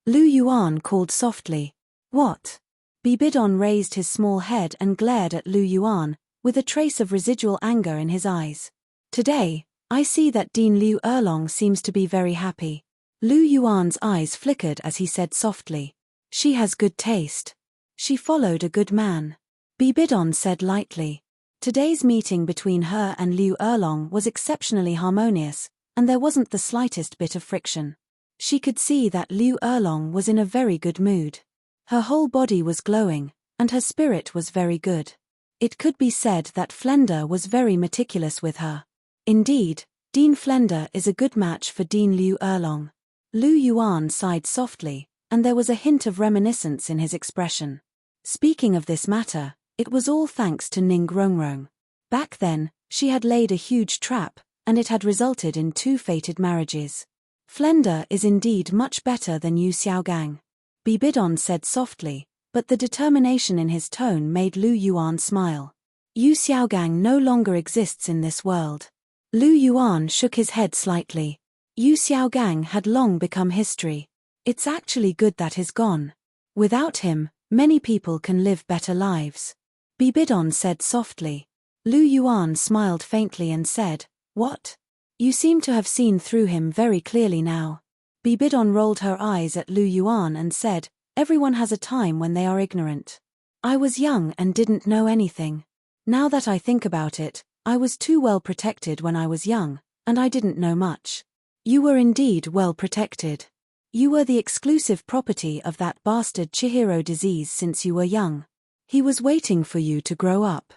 Lu Yuan called softly. What? Bibidon raised his small head and glared at Lu Yuan, with a trace of residual anger in his eyes. Today, I see that Dean Liu Erlong seems to be very happy. Lu Yuan's eyes flickered as he said softly. She has good taste. She followed a good man. Bibidon said lightly. Today's meeting between her and Liu Erlong was exceptionally harmonious, and there wasn't the slightest bit of friction. She could see that Liu Erlong was in a very good mood. Her whole body was glowing, and her spirit was very good. It could be said that Flender was very meticulous with her. Indeed, Dean Flender is a good match for Dean Liu Erlong. Lu Yuan sighed softly, and there was a hint of reminiscence in his expression. Speaking of this matter, it was all thanks to Ning Rongrong. Back then, she had laid a huge trap, and it had resulted in 2 fated marriages. Flender is indeed much better than Yu Xiaogang. Bibidon said softly, but the determination in his tone made Lu Yuan smile. Yu Xiaogang no longer exists in this world. Lu Yuan shook his head slightly. Yu Xiaogang had long become history. It's actually good that he's gone. Without him, many people can live better lives. Bibidon said softly. Lu Yuan smiled faintly and said, What? You seem to have seen through him very clearly now. Bibidon rolled her eyes at Lu Yuan and said, everyone has a time when they are ignorant. I was young and didn't know anything. Now that I think about it, I was too well protected when I was young, and I didn't know much. You were indeed well protected. You were the exclusive property of that bastard Chihiro disease since you were young. He was waiting for you to grow up.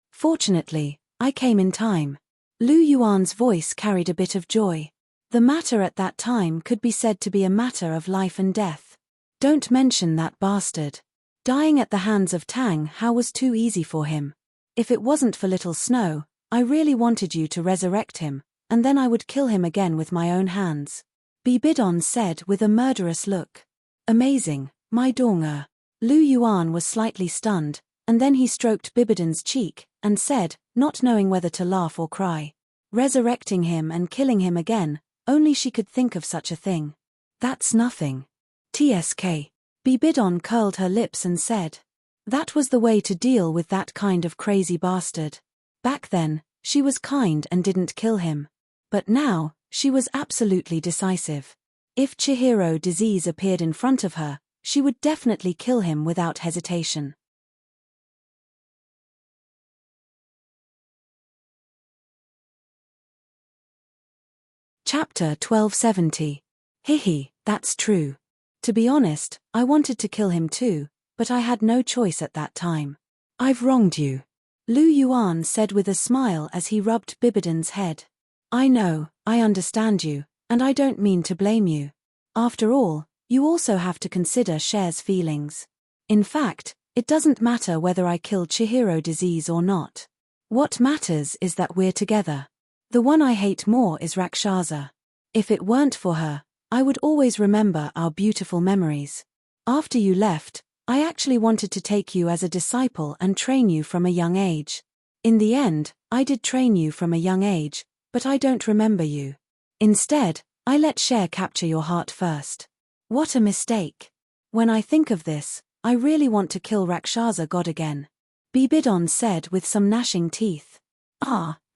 Fortunately, I came in time. Lu Yuan's voice carried a bit of joy. The matter at that time could be said to be a matter of life and death. Don't mention that bastard. Dying at the hands of Tang Hao was too easy for him. If it wasn't for Little Snow, I really wanted you to resurrect him, and then I would kill him again with my own hands. Bibidon said with a murderous look. Amazing, my Douluo. Lu Yuan was slightly stunned, and then he stroked Bibidon's cheek, and said, not knowing whether to laugh or cry. Resurrecting him and killing him again, only she could think of such a thing. That's nothing. TSK. Bibidon curled her lips and said. That was the way to deal with that kind of crazy bastard. Back then, she was kind and didn't kill him. But now, she was absolutely decisive. If Chihiro disease appeared in front of her, she would definitely kill him without hesitation. Chapter 1270. Hihi, that's true. To be honest, I wanted to kill him too, but I had no choice at that time. I've wronged you. Lu Yuan said with a smile as he rubbed Bibidon's head. I know, I understand you, and I don't mean to blame you. After all, you also have to consider Cher's feelings. In fact, it doesn't matter whether I kill Chihiro disease or not. What matters is that we're together. The one I hate more is Rakshasa. If it weren't for her, I would always remember our beautiful memories. After you left, I actually wanted to take you as a disciple and train you from a young age. In the end, I did train you from a young age, but I don't remember you. Instead, I let Cher capture your heart first. What a mistake. When I think of this, I really want to kill Rakshasa God again. Bibidon said with some gnashing teeth.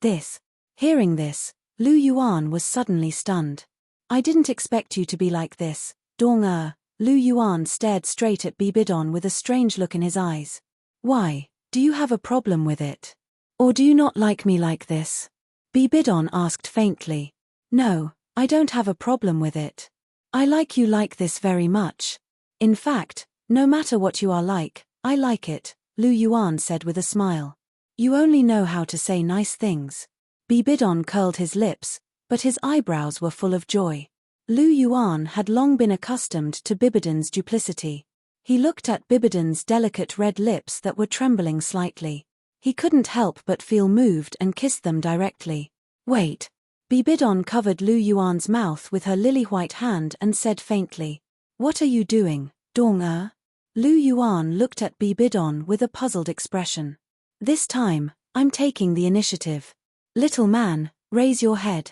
This. Hearing this, Lu Yuan was suddenly stunned. I didn't expect you to be like this, Douluo. Lu Yuan stared straight at Bibidon with a strange look in his eyes. Why, do you have a problem with it? Or do you not like me like this? Bibidon asked faintly. No, I don't have a problem with it. I like you like this very much. In fact, no matter what you are like, I like it, Lu Yuan said with a smile. You only know how to say nice things. Bibidon curled his lips, but his eyebrows were full of joy. Lu Yuan had long been accustomed to Bibidon's duplicity. He looked at Bibidon's delicate red lips that were trembling slightly. He couldn't help but feel moved and kissed them directly. Wait. Bibidon covered Lu Yuan's mouth with her lily-white hand and said faintly. What are you doing, Douluo? Lu Yuan looked at Bibidon with a puzzled expression. This time, I'm taking the initiative. Little man, raise your head.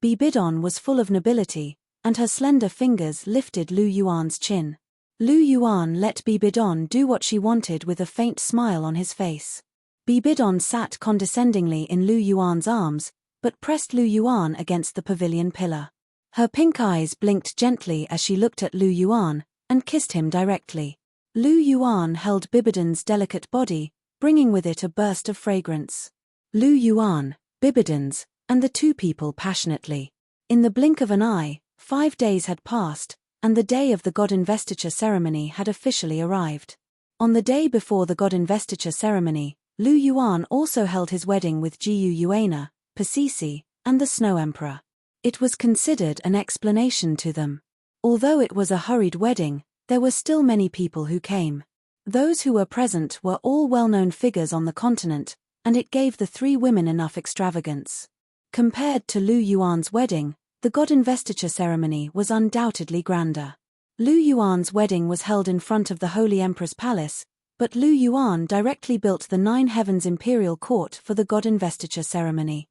Bibidon was full of nobility, and her slender fingers lifted Lu Yuan's chin. Lu Yuan let Bibidon do what she wanted with a faint smile on his face. Bibidon sat condescendingly in Lu Yuan's arms, but pressed Lu Yuan against the pavilion pillar. Her pink eyes blinked gently as she looked at Lu Yuan, and kissed him directly. Lu Yuan held Bibidon's delicate body, bringing with it a burst of fragrance. Lu Yuan, Bibidon's, and the two people passionately. In the blink of an eye, 5 days had passed, and the day of the god investiture ceremony had officially arrived. On the day before the god investiture ceremony, Lu Yuan also held his wedding with Jiyu Yuana, Pasisi, and the Snow Emperor. It was considered an explanation to them. Although it was a hurried wedding, there were still many people who came. Those who were present were all well-known figures on the continent, and it gave the three women enough extravagance. Compared to Lu Yuan's wedding, the god investiture ceremony was undoubtedly grander. Lu Yuan's wedding was held in front of the Holy Emperor's palace, but Lu Yuan directly built the 9 Heavens imperial court for the god investiture ceremony.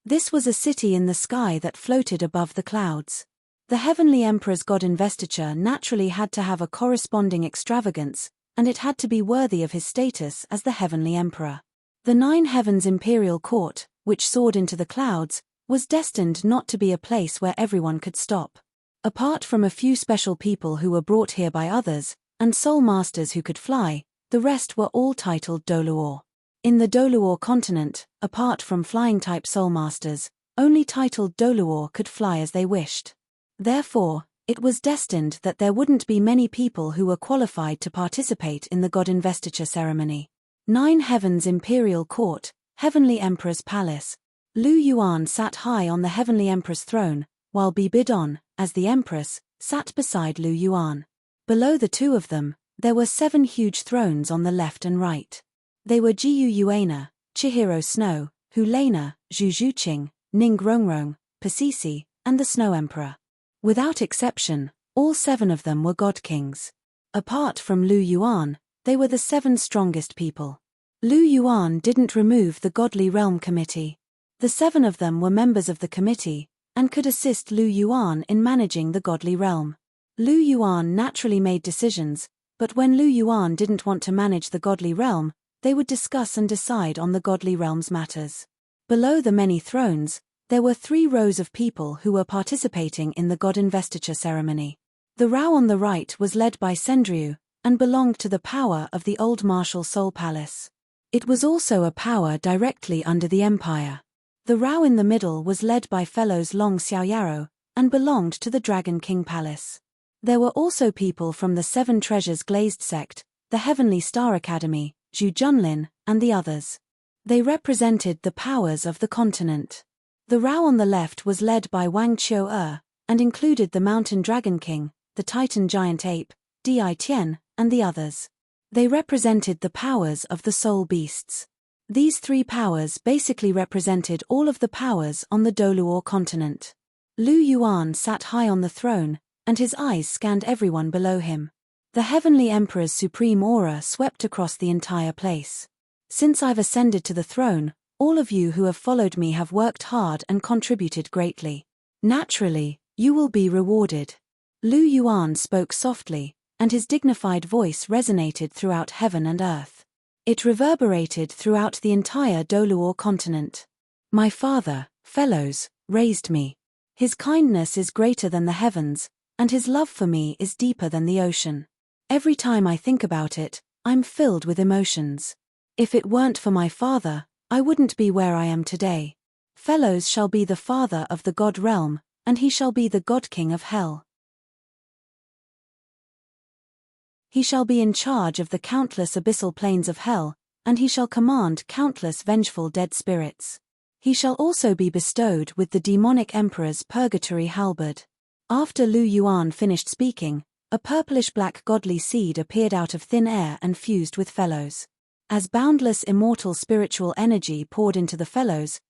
This was a city in the sky that floated above the clouds. The Heavenly Emperor's god investiture naturally had to have a corresponding extravagance, and it had to be worthy of his status as the heavenly emperor. The 9 heavens imperial court, which soared into the clouds, was destined not to be a place where everyone could stop. Apart from a few special people who were brought here by others, and soul masters who could fly, the rest were all titled Douluo. In the Douluo continent, apart from flying-type soul masters, only titled Douluo could fly as they wished. Therefore, it was destined that there wouldn't be many people who were qualified to participate in the god investiture ceremony. 9 heavens imperial court, heavenly emperor's palace. Lu Yuan sat high on the heavenly emperor's throne, while Bibidon, as the empress, sat beside Lu Yuan. Below the two of them, there were 7 huge thrones on the left and right. They were Jiyu Yuana, Chihiro Snow, Hulena, Zhu Zhuqing, Ning Rongrong, Pasisi, and the Snow Emperor. Without exception, all 7 of them were god kings. Apart from Lu Yuan, they were the 7 strongest people. Lu Yuan didn't remove the Godly Realm Committee. The 7 of them were members of the committee, and could assist Lu Yuan in managing the Godly Realm. Lu Yuan naturally made decisions, but when Lu Yuan didn't want to manage the Godly Realm, they would discuss and decide on the Godly Realm's matters. Below the many thrones, there were 3 rows of people who were participating in the god investiture ceremony. The row on the right was led by Sendriu, and belonged to the power of the old martial soul palace. It was also a power directly under the empire. The row in the middle was led by fellows Long Xiaoyaro, and belonged to the Dragon King Palace. There were also people from the 7 Treasures Glazed Sect, the Heavenly Star Academy, Zhu Junlin, and the others. They represented the powers of the continent. The row on the left was led by Wang Qiu and included the Mountain Dragon King, the Titan Giant Ape, Di Tian, and the others. They represented the powers of the soul beasts. These 3 powers basically represented all of the powers on the Douluo continent. Lu Yuan sat high on the throne, and his eyes scanned everyone below him. The Heavenly Emperor's supreme aura swept across the entire place. Since I've ascended to the throne, all of you who have followed me have worked hard and contributed greatly. Naturally, you will be rewarded. Lu Yuan spoke softly, and his dignified voice resonated throughout heaven and earth. It reverberated throughout the entire Douluo continent. My father, fellows, raised me. His kindness is greater than the heavens, and his love for me is deeper than the ocean. Every time I think about it, I'm filled with emotions. If it weren't for my father, I wouldn't be where I am today. Fellows shall be the father of the God realm, and he shall be the God King of hell. He shall be in charge of the countless abyssal plains of hell, and he shall command countless vengeful dead spirits. He shall also be bestowed with the demonic emperor's purgatory halberd. After Lu Yuan finished speaking, a purplish-black godly seed appeared out of thin air and fused with fellows. As boundless immortal spiritual energy poured into the fellows'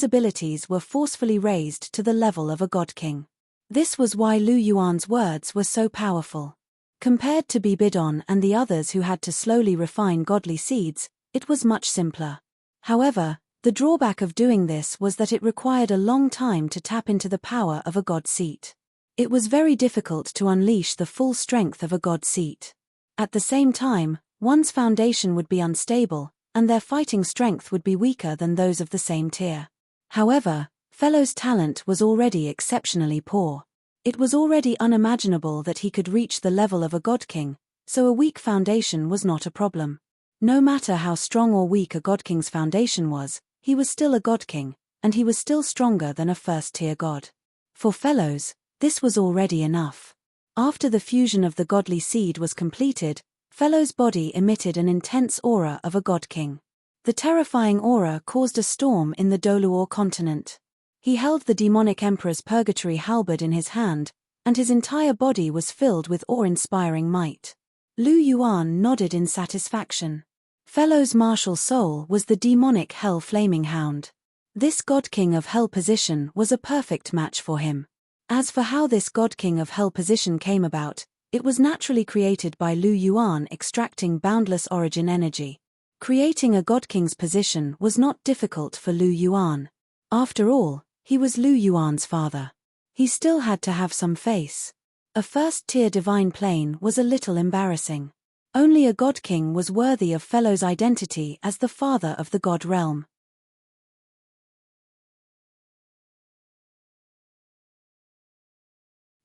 abilities were forcefully raised to the level of a god king. This was why Lu Yuan's words were so powerful. Compared to Bibidon and the others who had to slowly refine godly seeds, it was much simpler. However, the drawback of doing this was that it required a long time to tap into the power of a god seat. It was very difficult to unleash the full strength of a god seat. At the same time, one's foundation would be unstable, and their fighting strength would be weaker than those of the same tier. However, Fellow's talent was already exceptionally poor. It was already unimaginable that he could reach the level of a god king, so a weak foundation was not a problem. No matter how strong or weak a god king's foundation was, he was still a god king, and he was still stronger than a first-tier god. For Fellows, this was already enough. After the fusion of the godly seed was completed, Fellow's body emitted an intense aura of a god king. The terrifying aura caused a storm in the Douluo continent. He held the demonic emperor's purgatory halberd in his hand, and his entire body was filled with awe-inspiring might. Lu Yuan nodded in satisfaction. Fellow's martial soul was the demonic hell flaming hound. This god king of hell position was a perfect match for him. As for how this god king of hell position came about, it was naturally created by Lu Yuan extracting boundless origin energy. Creating a god king's position was not difficult for Lu Yuan. After all, he was Lu Yuan's father. He still had to have some face. A first-tier divine plane was a little embarrassing. Only a god king was worthy of Fellows' identity as the father of the god realm.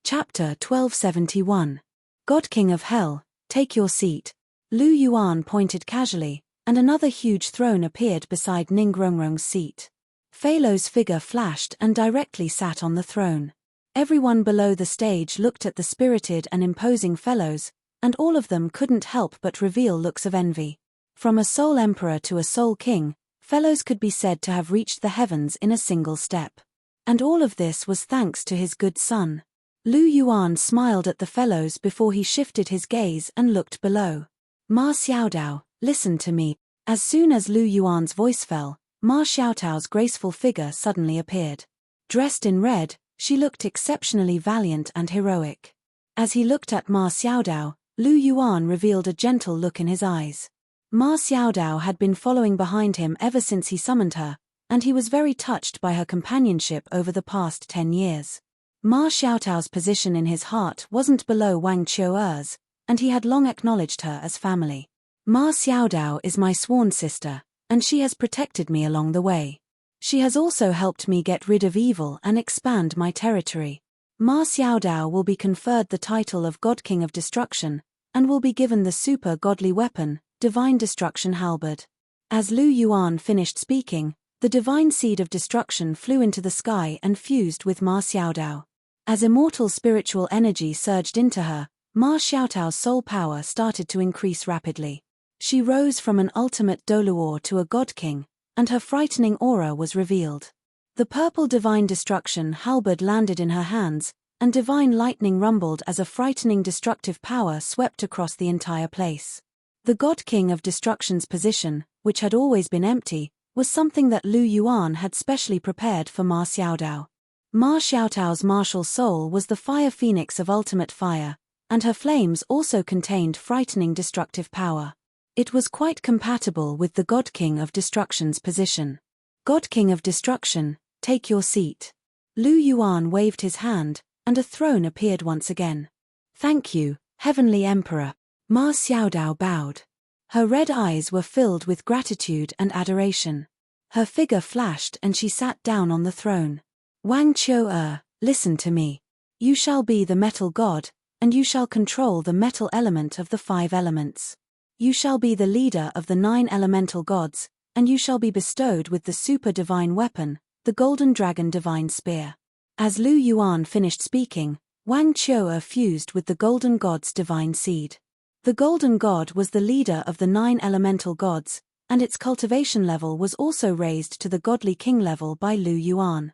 Chapter 1271. God King of Hell, take your seat. Lu Yuan pointed casually, and another huge throne appeared beside Ningrongrong's seat. Felo's figure flashed and directly sat on the throne. Everyone below the stage looked at the spirited and imposing Fellows, and all of them couldn't help but reveal looks of envy. From a soul emperor to a soul king, Fellows could be said to have reached the heavens in a single step. And all of this was thanks to his good son. Lu Yuan smiled at the Fellows before he shifted his gaze and looked below. Ma Xiaodao, listen to me. As soon as Lu Yuan's voice fell, Ma Xiaotao's graceful figure suddenly appeared. Dressed in red, she looked exceptionally valiant and heroic. As he looked at Ma Xiaodao, Lu Yuan revealed a gentle look in his eyes. Ma Xiaodao had been following behind him ever since he summoned her, and he was very touched by her companionship over the past 10 years. Ma Xiaotao's position in his heart wasn't below Wang Qiuer's, and he had long acknowledged her as family. Ma Xiaodao is my sworn sister, and she has protected me along the way. She has also helped me get rid of evil and expand my territory. Ma Xiaodao will be conferred the title of God King of Destruction, and will be given the super godly weapon, Divine Destruction Halberd. As Lu Yuan finished speaking, the divine seed of destruction flew into the sky and fused with Ma Xiaodao. As immortal spiritual energy surged into her, Ma Xiaotao's soul power started to increase rapidly. She rose from an ultimate Douluo to a god king, and her frightening aura was revealed. The purple divine destruction halberd landed in her hands, and divine lightning rumbled as a frightening destructive power swept across the entire place. The god king of destruction's position, which had always been empty, was something that Lu Yuan had specially prepared for Ma Xiaodao. Ma Xiaotao's martial soul was the fire phoenix of ultimate fire, and her flames also contained frightening destructive power. It was quite compatible with the God King of Destruction's position. God King of Destruction, take your seat. Lu Yuan waved his hand, and a throne appeared once again. Thank you, Heavenly Emperor. Ma Xiaodao bowed. Her red eyes were filled with gratitude and adoration. Her figure flashed and she sat down on the throne. Wang Qiuer, listen to me. You shall be the metal god, and you shall control the metal element of the 5 elements. You shall be the leader of the 9 elemental gods, and you shall be bestowed with the super divine weapon, the golden dragon divine spear. As Lu Yuan finished speaking, Wang Qiuer fused with the golden god's divine seed. The golden god was the leader of the 9 elemental gods, and its cultivation level was also raised to the godly king level by Lu Yuan.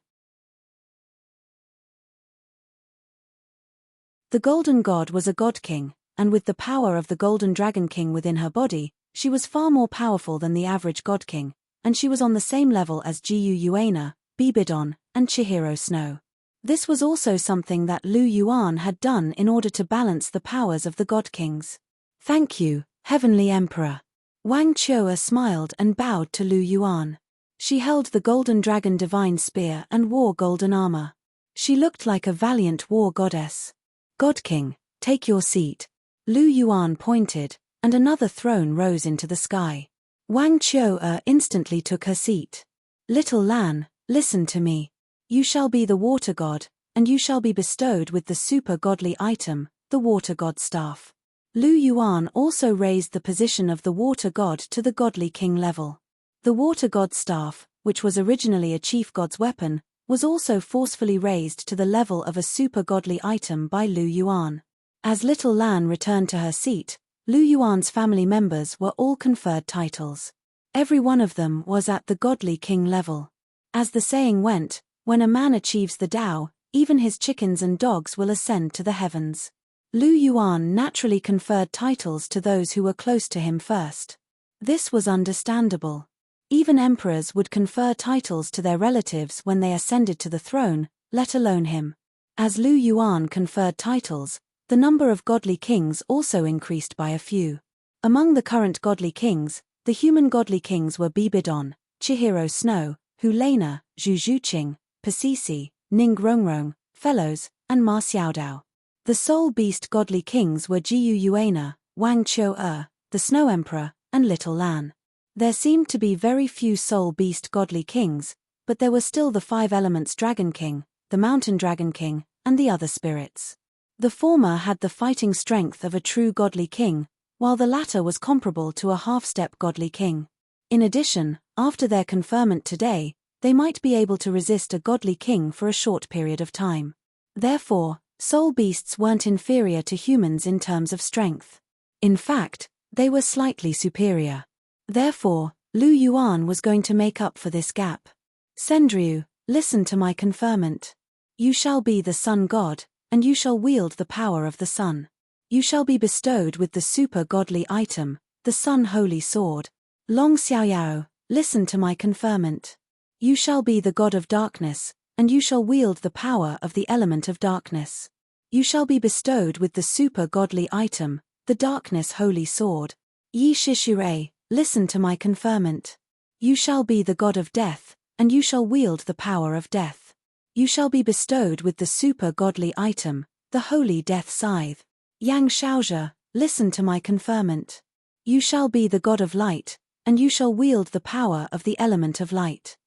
The golden god was a god king, and with the power of the golden dragon king within her body, she was far more powerful than the average god king, and she was on the same level as Jiu Yuana, Bibidon, and Chihiro Snow. This was also something that Lu Yuan had done in order to balance the powers of the god kings. Thank you, Heavenly Emperor. Wang Qiuer smiled and bowed to Lu Yuan. She held the golden dragon divine spear and wore golden armor. She looked like a valiant war goddess. God King, take your seat. Lu Yuan pointed, and another throne rose into the sky. Wang Qiuer instantly took her seat. Little Lan, listen to me. You shall be the water god, and you shall be bestowed with the super godly item, the water god staff. Lu Yuan also raised the position of the water god to the godly king level. The water god staff, which was originally a chief god's weapon, was also forcefully raised to the level of a super godly item by Lu Yuan. As little Lan returned to her seat, Lu Yuan's family members were all conferred titles. Every one of them was at the godly king level. As the saying went, when a man achieves the Tao, even his chickens and dogs will ascend to the heavens. Lu Yuan naturally conferred titles to those who were close to him first. This was understandable. Even emperors would confer titles to their relatives when they ascended to the throne, let alone him. As Lu Yuan conferred titles, the number of godly kings also increased by a few. Among the current godly kings, the human godly kings were Bibidon, Chihiro Snow, Hulena, Zhu Zhuqing, Pasisi, Ning Rongrong, Fellows, and Ma Xiaodao. The soul beast godly kings were Jiu Yuana, Wang Qiu, the Snow Emperor, and Little Lan. There seemed to be very few soul beast godly kings, but there were still the 5 elements Dragon King, the Mountain Dragon King, and the other spirits. The former had the fighting strength of a true godly king, while the latter was comparable to a half-step godly king. In addition, after their conferment today, they might be able to resist a godly king for a short period of time. Therefore, soul beasts weren't inferior to humans in terms of strength. In fact, they were slightly superior. Therefore, Lu Yuan was going to make up for this gap. Sendriu, listen to my conferment. You shall be the sun god, and you shall wield the power of the sun. You shall be bestowed with the super godly item, the sun holy sword. Long Xiaoyao, listen to my conferment. You shall be the god of darkness, and you shall wield the power of the element of darkness. You shall be bestowed with the super godly item, the darkness holy sword. Yi Shishure, listen to my conferment. You shall be the god of death, and you shall wield the power of death. You shall be bestowed with the super godly item, the holy death scythe. Yang Shaozhe, listen to my conferment. You shall be the god of light, and you shall wield the power of the element of light.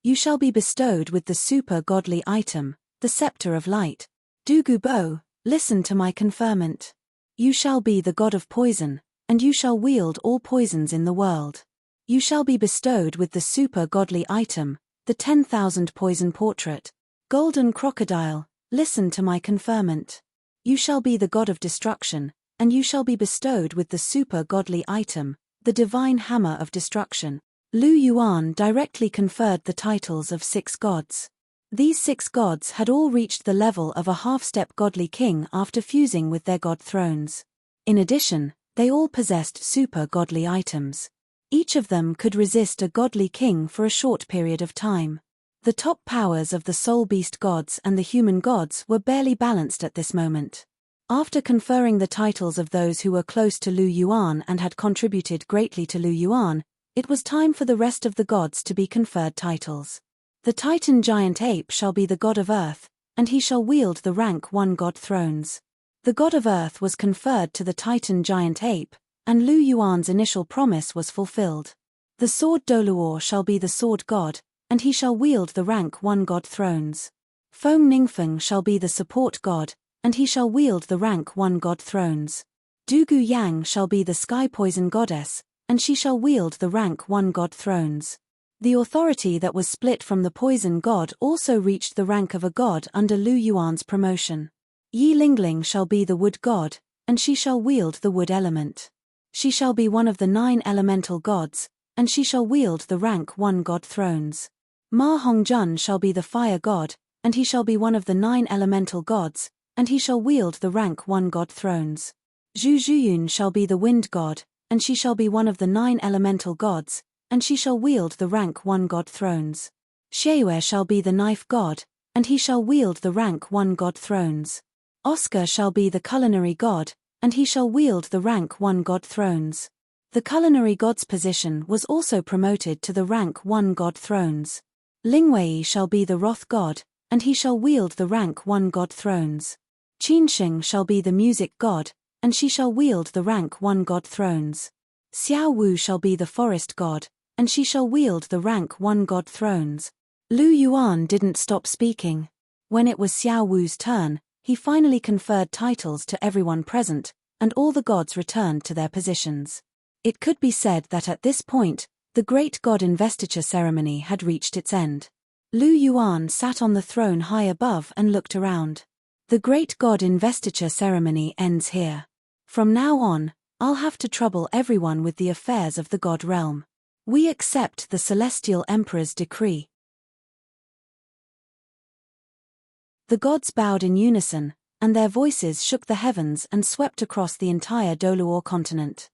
You shall be bestowed with the super godly item, the scepter of light. Du Gubo, listen to my conferment. You shall be the god of poison, and you shall wield all poisons in the world. You shall be bestowed with the super godly item, the 10,000 poison portrait. Golden Crocodile, listen to my conferment. You shall be the god of destruction, and you shall be bestowed with the super godly item, the divine hammer of destruction. Lu Yuan directly conferred the titles of 6 gods. These 6 gods had all reached the level of a half-step godly king after fusing with their god thrones. In addition, they all possessed super godly items. Each of them could resist a godly king for a short period of time. The top powers of the soul beast gods and the human gods were barely balanced at this moment. After conferring the titles of those who were close to Lu Yuan and had contributed greatly to Lu Yuan, it was time for the rest of the gods to be conferred titles. The Titan giant ape shall be the god of earth, and he shall wield the rank 1 god thrones. The god of earth was conferred to the Titan giant ape, and Lu Yuan's initial promise was fulfilled. The sword Douluo shall be the sword god, and he shall wield the rank 1 god thrones. Feng Ningfeng shall be the support god, and he shall wield the rank 1 god thrones. Dugu Yang shall be the sky poison goddess, and she shall wield the rank 1 god thrones. The authority that was split from the poison god also reached the rank of a god under Lu Yuan's promotion. Yi Lingling shall be the wood god, and she shall wield the wood element. She shall be one of the 9 elemental gods, and she shall wield the rank 1 god thrones. Ma Hongjun shall be the fire god, and he shall be one of the 9 elemental gods, and he shall wield the rank 1 god thrones. Zhu Zhuyun shall be the wind god, and she shall be one of the 9 elemental gods, and she shall wield the rank 1 god thrones. Xie shall be the knife god, and he shall wield the rank 1 god thrones. Oscar shall be the culinary god, and he shall wield the rank 1 god thrones. The culinary god's position was also promoted to the rank 1 god thrones. Lingwei shall be the wrath god, and he shall wield the rank 1 god thrones. Qinsheng shall be the music god, and she shall wield the rank 1 god thrones. Xiao Wu shall be the forest god, and she shall wield the rank 1 god thrones. Lu Yuan didn't stop speaking. When it was Xiao Wu's turn, he finally conferred titles to everyone present, and all the gods returned to their positions. It could be said that at this point, the great god investiture ceremony had reached its end. Lu Yuan sat on the throne high above and looked around. The great god investiture ceremony ends here. From now on, I'll have to trouble everyone with the affairs of the god realm. We accept the celestial emperor's decree. The gods bowed in unison, and their voices shook the heavens and swept across the entire Douluo continent.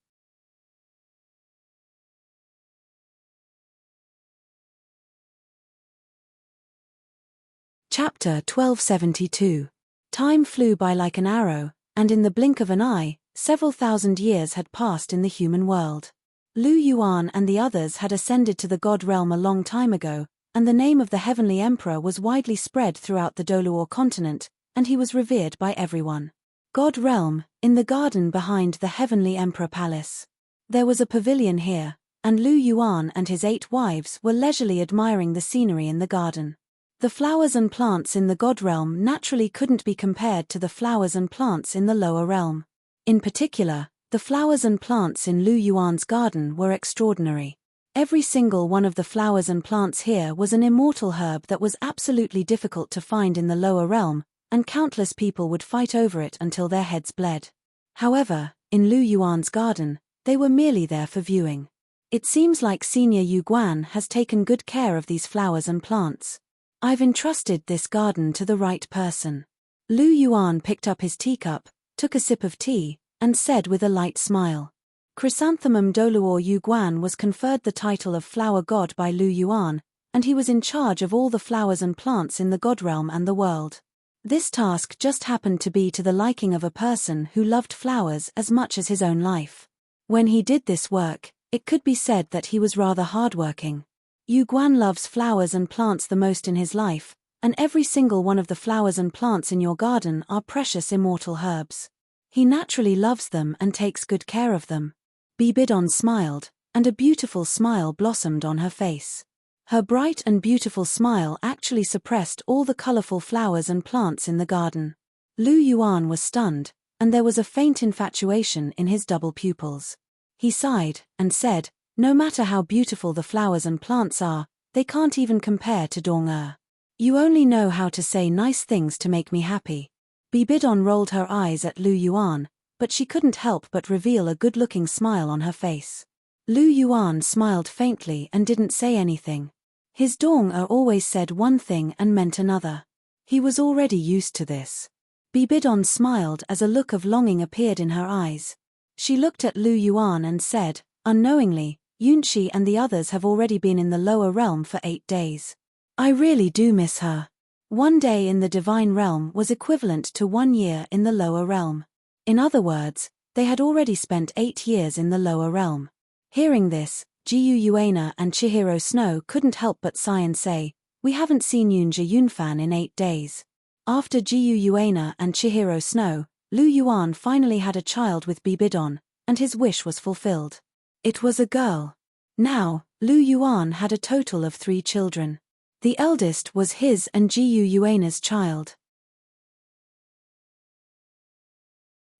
Chapter 1272. Time flew by like an arrow, and in the blink of an eye, several thousand years had passed in the human world. Lu Yuan and the others had ascended to the god realm a long time ago, and the name of the heavenly emperor was widely spread throughout the Douluo continent, and he was revered by everyone. God Realm, in the garden behind the Heavenly Emperor Palace. There was a pavilion here, and Lu Yuan and his 8 wives were leisurely admiring the scenery in the garden. The flowers and plants in the God Realm naturally couldn't be compared to the flowers and plants in the lower realm. In particular, the flowers and plants in Lu Yuan's garden were extraordinary. Every single one of the flowers and plants here was an immortal herb that was absolutely difficult to find in the lower realm, and countless people would fight over it until their heads bled. However, in Lu Yuan's garden, they were merely there for viewing. It seems like Senior Yu Guan has taken good care of these flowers and plants. I've entrusted this garden to the right person. Lu Yuan picked up his teacup, took a sip of tea, and said with a light smile. Chrysanthemum Douluo Yu Guan was conferred the title of Flower God by Lu Yuan, and he was in charge of all the flowers and plants in the God Realm and the world. This task just happened to be to the liking of a person who loved flowers as much as his own life. When he did this work, it could be said that he was rather hardworking. Yu Guan loves flowers and plants the most in his life, and every single one of the flowers and plants in your garden are precious immortal herbs. He naturally loves them and takes good care of them. Bibidon smiled, and a beautiful smile blossomed on her face. Her bright and beautiful smile actually suppressed all the colorful flowers and plants in the garden. Lu Yuan was stunned, and there was a faint infatuation in his double pupils. He sighed, and said, "No matter how beautiful the flowers and plants are, they can't even compare to Dong. You only know how to say nice things to make me happy." Bibidon rolled her eyes at Lu Yuan, but she couldn't help but reveal a good-looking smile on her face. Lu Yuan smiled faintly and didn't say anything. His Dong always said one thing and meant another. He was already used to this. Bibidon smiled as a look of longing appeared in her eyes. She looked at Lu Yuan and said, unknowingly, Yunshi and the others have already been in the lower realm for 8 days. I really do miss her. 1 day in the divine realm was equivalent to 1 year in the lower realm. In other words, they had already spent 8 years in the lower realm. Hearing this, Jiyu Yuana and Chihiro Snow couldn't help but sigh and say, "We haven't seen Yunja Yunfan in 8 days. After Jiyu Yuana and Chihiro Snow, Lu Yuan finally had a child with Bibidon, and his wish was fulfilled. It was a girl. Now, Lu Yuan had a total of 3 children. The eldest was his and Jiyu Yuana's child.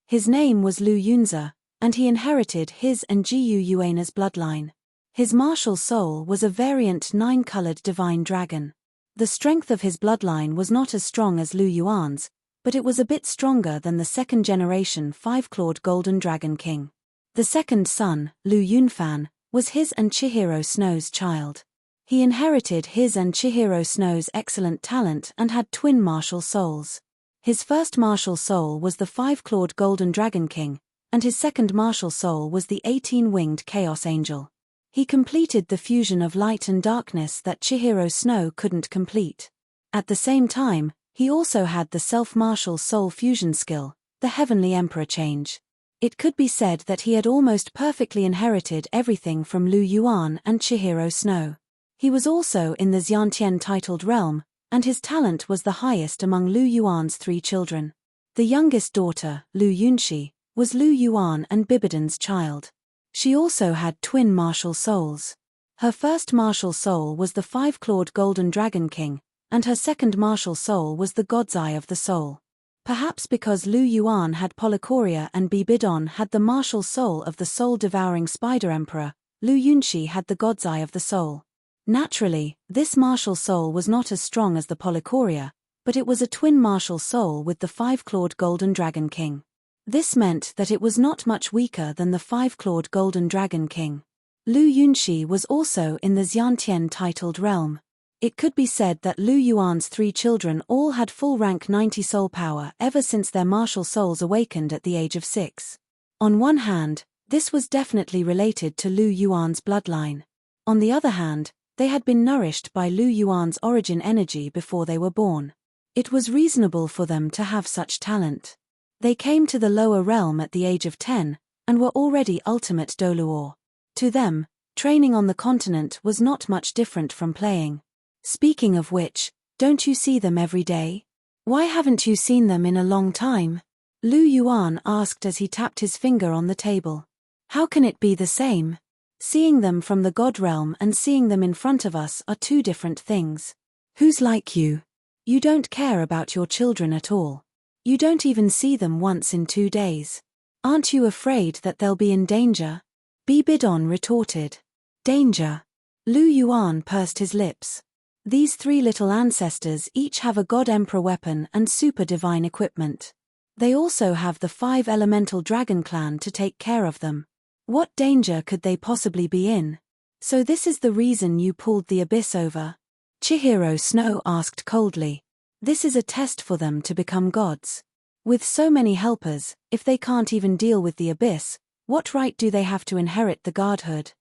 His name was Lu Yunza, and he inherited his and Jiyu Yuana's bloodline. His martial soul was a variant 9-colored divine dragon. The strength of his bloodline was not as strong as Lu Yuan's, but it was a bit stronger than the second-generation 5-clawed golden dragon king. The second son, Lu Yunfan, was his and Chihiro Snow's child. He inherited his and Chihiro Snow's excellent talent and had twin martial souls. His first martial soul was the 5-clawed golden dragon king, and his second martial soul was the 18-winged chaos angel. He completed the fusion of light and darkness that Chihiro Snow couldn't complete. At the same time, he also had the self-martial soul fusion skill, the Heavenly Emperor change. It could be said that he had almost perfectly inherited everything from Lu Yuan and Chihiro Snow. He was also in the Xiantian titled realm, and his talent was the highest among Lu Yuan's 3 children. The youngest daughter, Lu Yunshi, was Lu Yuan and Bibidon's child. She also had twin martial souls. Her first martial soul was the 5-clawed golden dragon king, and her second martial soul was the God's Eye of the Soul. Perhaps because Lu Yuan had Polychoria and Bibidon had the martial soul of the soul-devouring spider emperor, Lu Yunshi had the God's Eye of the Soul. Naturally, this martial soul was not as strong as the Polychoria, but it was a twin martial soul with the 5-clawed golden dragon king. This meant that it was not much weaker than the 5-clawed golden dragon king. Lu Yunshi was also in the Xiantian titled realm. It could be said that Lu Yuan's 3 children all had full rank 90 soul power ever since their martial souls awakened at the age of 6. On one hand, this was definitely related to Lu Yuan's bloodline. On the other hand, they had been nourished by Lu Yuan's origin energy before they were born. It was reasonable for them to have such talent. They came to the lower realm at the age of 10, and were already ultimate Douluo. To them, training on the continent was not much different from playing. Speaking of which, don't you see them every day? Why haven't you seen them in a long time? Lu Yuan asked as he tapped his finger on the table. How can it be the same? Seeing them from the God realm and seeing them in front of us are two different things. Who's like you? You don't care about your children at all. You don't even see them once in 2 days. Aren't you afraid that they'll be in danger? Bibidon retorted. Danger? Lu Yuan pursed his lips. These 3 little ancestors each have a God-Emperor weapon and super divine equipment. They also have the 5 elemental dragon clan to take care of them. What danger could they possibly be in? So this is the reason you pulled the abyss over? Chihiro Snow asked coldly. This is a test for them to become gods. With so many helpers, if they can't even deal with the abyss, what right do they have to inherit the godhood?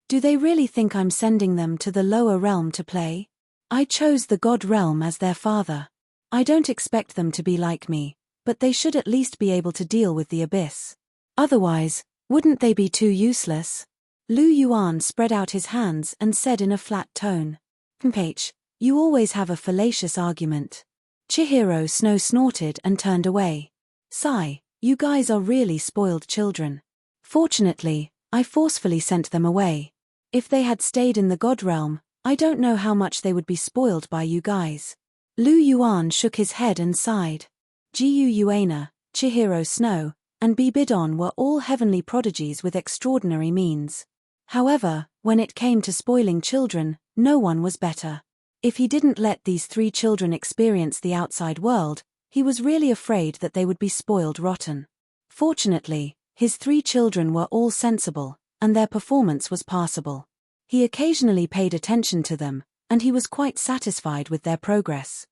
Do they really think I'm sending them to the lower realm to play? I chose the God realm as their father. I don't expect them to be like me, but they should at least be able to deal with the abyss. Otherwise, wouldn't they be too useless? Lu Yuan spread out his hands and said in a flat tone. H, you always have a fallacious argument. Chihiro Snow snorted and turned away. Sigh, you guys are really spoiled children. Fortunately, I forcefully sent them away. If they had stayed in the God realm, I don't know how much they would be spoiled by you guys. Lu Yuan shook his head and sighed. Jiu Yuana, Chihiro Snow, and Bibidon were all heavenly prodigies with extraordinary means. However, when it came to spoiling children, no one was better. If he didn't let these 3 children experience the outside world, he was really afraid that they would be spoiled rotten. Fortunately, his 3 children were all sensible, and their performance was passable. He occasionally paid attention to them, and he was quite satisfied with their progress.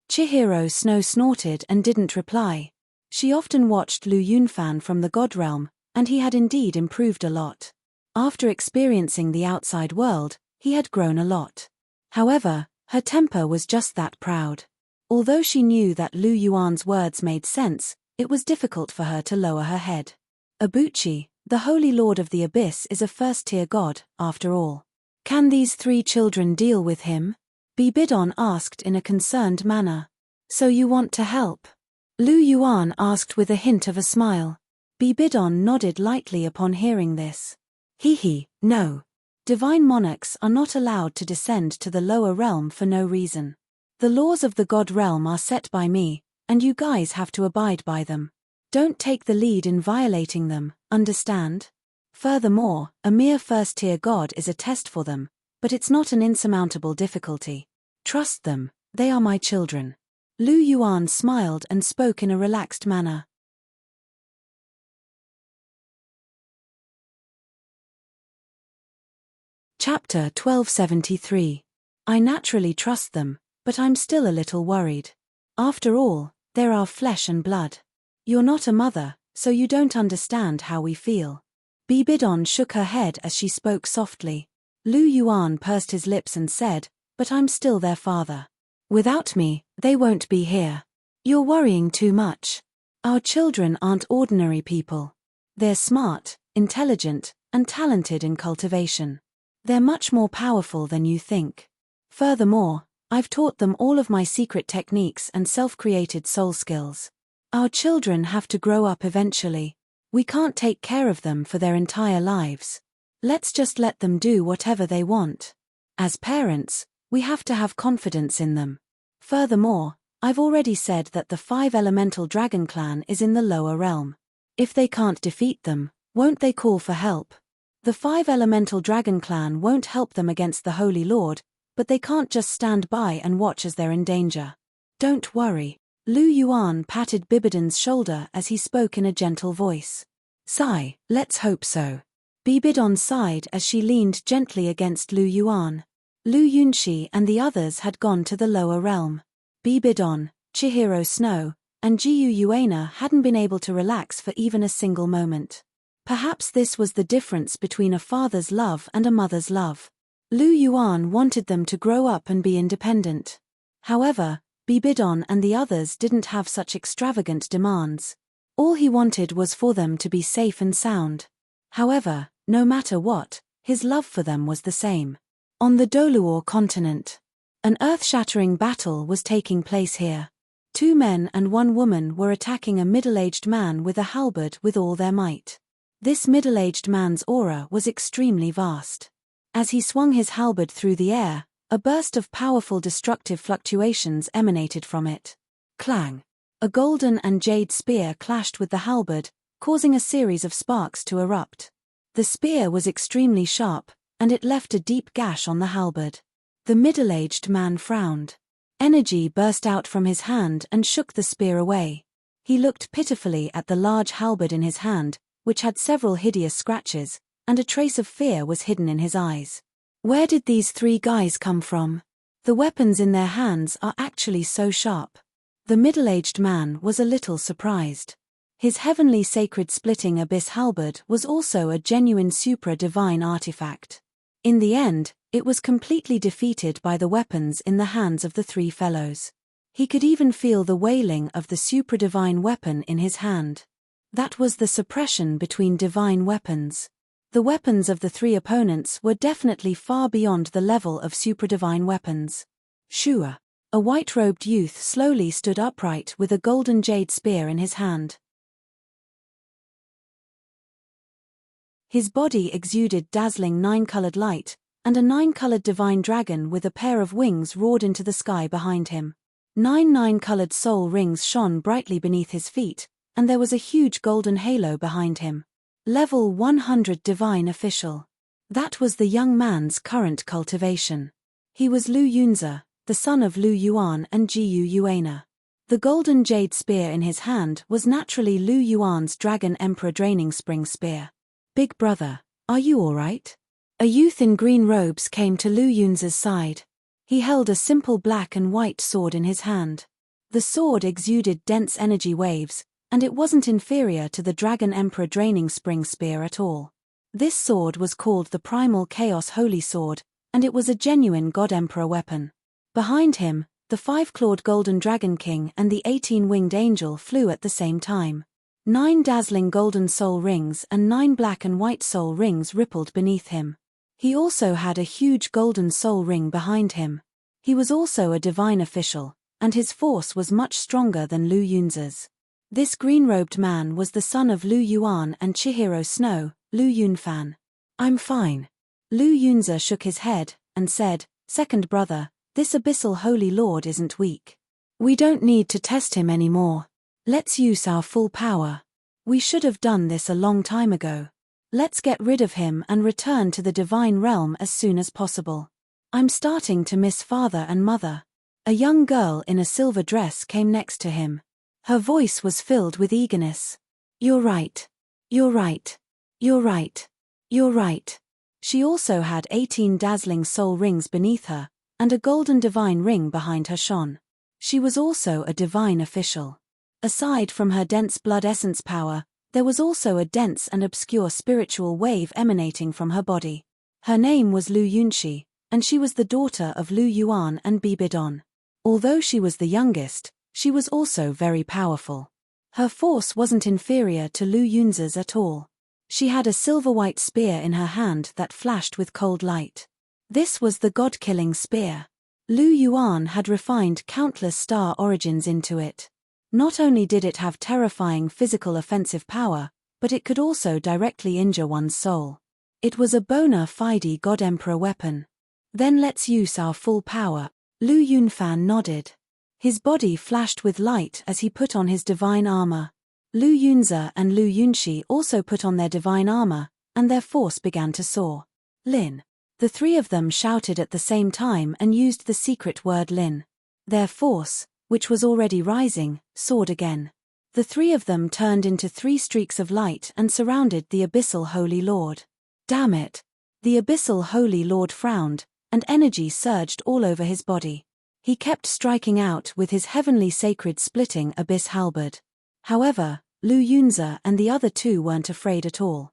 Chihiro Snow snorted and didn't reply. She often watched Lu Yunfan from the God realm, and he had indeed improved a lot. After experiencing the outside world, he had grown a lot. However, her temper was just that proud. Although she knew that Lu Yuan's words made sense, it was difficult for her to lower her head. Abuchi, the Holy Lord of the Abyss, is a first-tier god, after all. Can these 3 children deal with him? Bibidon asked in a concerned manner. So you want to help? Lu Yuan asked with a hint of a smile. Bibidon nodded lightly upon hearing this. No. Divine monarchs are not allowed to descend to the lower realm for no reason. The laws of the God realm are set by me, and you guys have to abide by them. Don't take the lead in violating them, understand? Furthermore, a mere first-tier god is a test for them, but it's not an insurmountable difficulty. Trust them, they are my children. Lu Yuan smiled and spoke in a relaxed manner. Chapter 1273. I naturally trust them, but I'm still a little worried. After all, they're our flesh and blood. You're not a mother, so you don't understand how we feel. Bibidon shook her head as she spoke softly. Lu Yuan pursed his lips and said, but I'm still their father. Without me, they won't be here. You're worrying too much. Our children aren't ordinary people. They're smart, intelligent, and talented in cultivation. They're much more powerful than you think. Furthermore, I've taught them all of my secret techniques and self-created soul skills. Our children have to grow up eventually. We can't take care of them for their entire lives. Let's just let them do whatever they want. As parents, we have to have confidence in them. Furthermore, I've already said that the 5 elemental dragon clan is in the lower realm. If they can't defeat them, won't they call for help? The 5 elemental dragon clan won't help them against the Holy Lord, but they can't just stand by and watch as they're in danger. Don't worry. Lu Yuan patted Bibidon's shoulder as he spoke in a gentle voice. Sigh, let's hope so. Bibidon sighed as she leaned gently against Lu Yuan. Lu Yunshi and the others had gone to the lower realm. Bibidon, Chihiro Snow, and Jiu Yuana hadn't been able to relax for even a single moment. Perhaps this was the difference between a father's love and a mother's love. Lu Yuan wanted them to grow up and be independent. However, Bibidon and the others didn't have such extravagant demands. All he wanted was for them to be safe and sound. However, no matter what, his love for them was the same. On the Douluo continent. An earth-shattering battle was taking place here. 2 men and 1 woman were attacking a middle-aged man with a halberd with all their might. This middle-aged man's aura was extremely vast. As he swung his halberd through the air, a burst of powerful destructive fluctuations emanated from it. Clang! A golden and jade spear clashed with the halberd, causing a series of sparks to erupt. The spear was extremely sharp, and it left a deep gash on the halberd. The middle-aged man frowned. Energy burst out from his hand and shook the spear away. He looked pitifully at the large halberd in his hand, which had several hideous scratches, and a trace of fear was hidden in his eyes. Where did these 3 guys come from? The weapons in their hands are actually so sharp. The middle-aged man was a little surprised. His heavenly sacred splitting abyss halberd was also a genuine supra-divine artifact. In the end, it was completely defeated by the weapons in the hands of the 3 fellows. He could even feel the wailing of the supra-divine weapon in his hand. That was the suppression between divine weapons. The weapons of the 3 opponents were definitely far beyond the level of supra-divine weapons. Shua. A white-robed youth slowly stood upright with a golden jade spear in his hand. His body exuded dazzling 9-colored light, and a 9-colored divine dragon with a pair of wings roared into the sky behind him. 9 9-colored soul rings shone brightly beneath his feet, and there was a huge golden halo behind him. Level 100 Divine Official. That was the young man's current cultivation. He was Lu Yunzi, the son of Lu Yuan and Jiu Yuana. The golden jade spear in his hand was naturally Lu Yuan's Dragon Emperor Draining Spring Spear. Big brother, are you alright? A youth in green robes came to Lu Yunzi's side. He held a simple black and white sword in his hand. The sword exuded dense energy waves, and it wasn't inferior to the Dragon Emperor Draining Spring Spear at all. This sword was called the Primal Chaos Holy Sword, and it was a genuine God Emperor weapon. Behind him, the 5-clawed Golden Dragon King and the 18-winged angel flew at the same time. 9 dazzling golden soul rings and 9 black and white soul rings rippled beneath him. He also had a huge golden soul ring behind him. He was also a divine official, and his force was much stronger than Lu Yunzi's. This green-robed man was the son of Lu Yuan and Chihiro Snow, Lu Yunfan. I'm fine. Lu Yunzi shook his head and said, "Second brother, this abyssal holy lord isn't weak. We don't need to test him anymore. Let's use our full power. We should have done this a long time ago. Let's get rid of him and return to the divine realm as soon as possible. I'm starting to miss father and mother." A young girl in a silver dress came next to him. Her voice was filled with eagerness. "You're right. You're right. You're right. You're right." She also had 18 dazzling soul rings beneath her, and a golden divine ring behind her shone. She was also a divine official. Aside from her dense blood essence power, there was also a dense and obscure spiritual wave emanating from her body. Her name was Lu Yunxi, and she was the daughter of Lu Yuan and Bibidon. Although she was the youngest, she was also very powerful. Her force wasn't inferior to Lu Yunzi's at all. She had a silver-white spear in her hand that flashed with cold light. This was the god-killing spear. Lu Yuan had refined countless star origins into it. Not only did it have terrifying physical offensive power, but it could also directly injure one's soul. It was a bona fide God Emperor weapon. Then let's use our full power. Lu Yunfan nodded. His body flashed with light as he put on his divine armor. Lu Yunzi and Lu Yunxi also put on their divine armor, and their force began to soar. Lin. The 3 of them shouted at the same time and used the secret word Lin. Their force, which was already rising, soared again. The 3 of them turned into 3 streaks of light and surrounded the Abyssal Holy Lord. Damn it! The Abyssal Holy Lord frowned, and energy surged all over his body. He kept striking out with his heavenly sacred splitting abyss halberd. However, Lu Yunzi and the other 2 weren't afraid at all.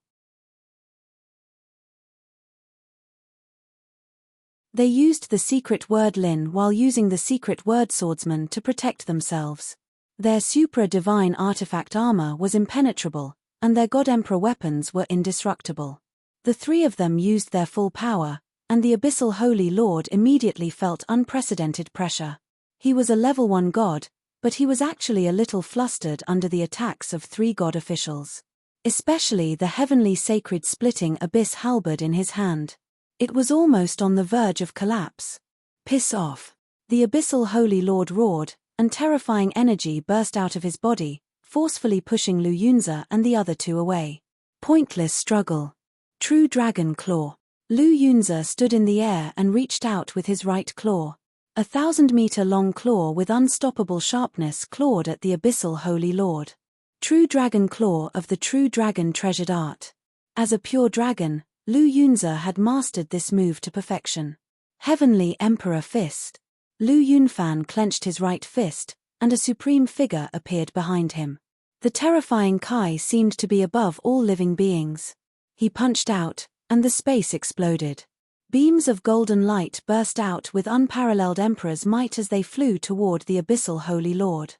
They used the secret word Lin while using the secret word swordsman to protect themselves. Their supra-divine artifact armor was impenetrable, and their God Emperor weapons were indestructible. The 3 of them used their full power, and the Abyssal Holy Lord immediately felt unprecedented pressure. He was a level 1 god, but he was actually a little flustered under the attacks of 3 god officials. Especially the heavenly sacred splitting abyss halberd in his hand. It was almost on the verge of collapse. "Piss off!" The Abyssal Holy Lord roared, and terrifying energy burst out of his body, forcefully pushing Lu Yunzi and the other 2 away. Pointless struggle. True Dragon Claw. Lu Yunzi stood in the air and reached out with his right claw. A 1,000-meter-long claw with unstoppable sharpness clawed at the Abyssal Holy Lord. True Dragon Claw of the True Dragon treasured art. As a pure dragon, Lu Yunzi had mastered this move to perfection. Heavenly Emperor Fist. Lu Yunfan clenched his right fist, and a supreme figure appeared behind him. The terrifying Kai seemed to be above all living beings. He punched out, and the space exploded. Beams of golden light burst out with unparalleled Emperor's might as they flew toward the Abyssal Holy Lord.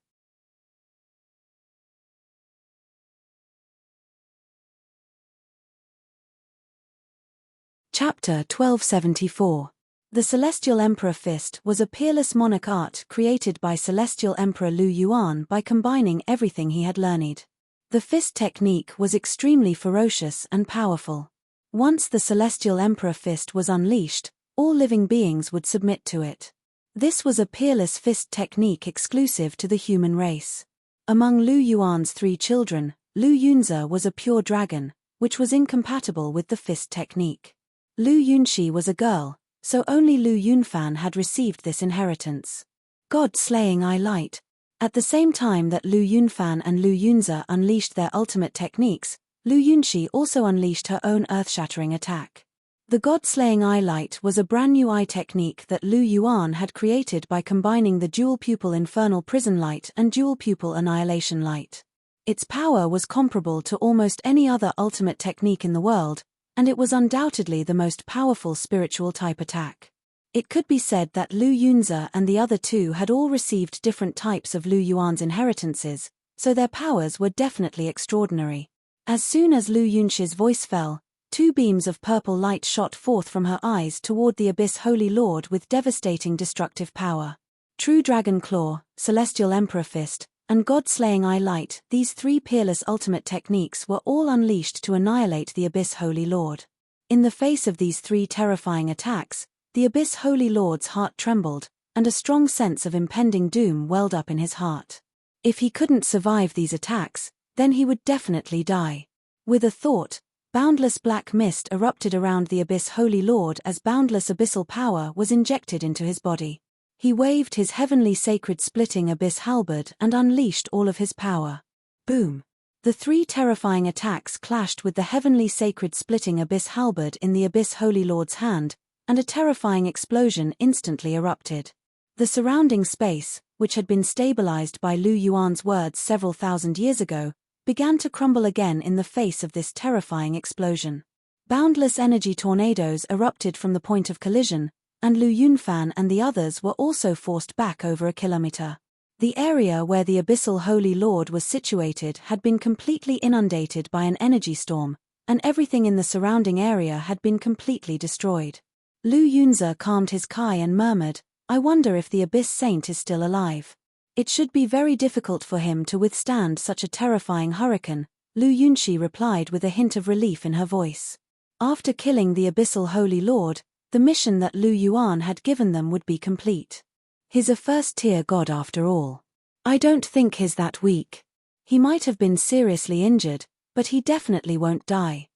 Chapter 1274. The Celestial Emperor Fist was a peerless monarch art created by Celestial Emperor Lu Yuan by combining everything he had learned. The fist technique was extremely ferocious and powerful. Once the Celestial Emperor Fist was unleashed, all living beings would submit to it. This was a peerless fist technique exclusive to the human race. Among Lu Yuan's 3 children, Lu Yunzi was a pure dragon, which was incompatible with the fist technique. Lu Yunxi was a girl, so only Lu Yunfan had received this inheritance. God-slaying eye light. At the same time that Lu Yunfan and Lu Yunzi unleashed their ultimate techniques, Lu Yunxi also unleashed her own earth-shattering attack. The God-slaying eye light was a brand new eye technique that Lu Yuan had created by combining the dual pupil infernal prison light and dual pupil annihilation light. Its power was comparable to almost any other ultimate technique in the world, and it was undoubtedly the most powerful spiritual type attack. It could be said that Lu Yunzi and the other 2 had all received different types of Lu Yuan's inheritances, so their powers were definitely extraordinary. As soon as Lu Yunxi's voice fell, 2 beams of purple light shot forth from her eyes toward the Abyss Holy Lord with devastating destructive power. True Dragon Claw, Celestial Emperor Fist, and God-slaying eye light, these 3 peerless ultimate techniques were all unleashed to annihilate the Abyss Holy Lord. In the face of these 3 terrifying attacks, the Abyss Holy Lord's heart trembled, and a strong sense of impending doom welled up in his heart. If he couldn't survive these attacks, then he would definitely die. With a thought, boundless black mist erupted around the Abyss Holy Lord as boundless abyssal power was injected into his body. He waved his heavenly sacred splitting abyss halberd and unleashed all of his power. Boom! The 3 terrifying attacks clashed with the heavenly sacred splitting abyss halberd in the Abyss Holy Lord's hand, and a terrifying explosion instantly erupted. The surrounding space, which had been stabilized by Lu Yuan's words several thousand years ago, began to crumble again in the face of this terrifying explosion. Boundless energy tornadoes erupted from the point of collision, and Lu Yunfan and the others were also forced back over a kilometer. The area where the Abyssal Holy Lord was situated had been completely inundated by an energy storm, and everything in the surrounding area had been completely destroyed. Lu Yunzi calmed his Kai and murmured, "I wonder if the Abyss Saint is still alive. It should be very difficult for him to withstand such a terrifying hurricane," Lu Yunxi replied with a hint of relief in her voice. After killing the Abyssal Holy Lord, the mission that Lu Yuan had given them would be complete. He's a first-tier god after all. I don't think he's that weak. He might have been seriously injured, but he definitely won't die.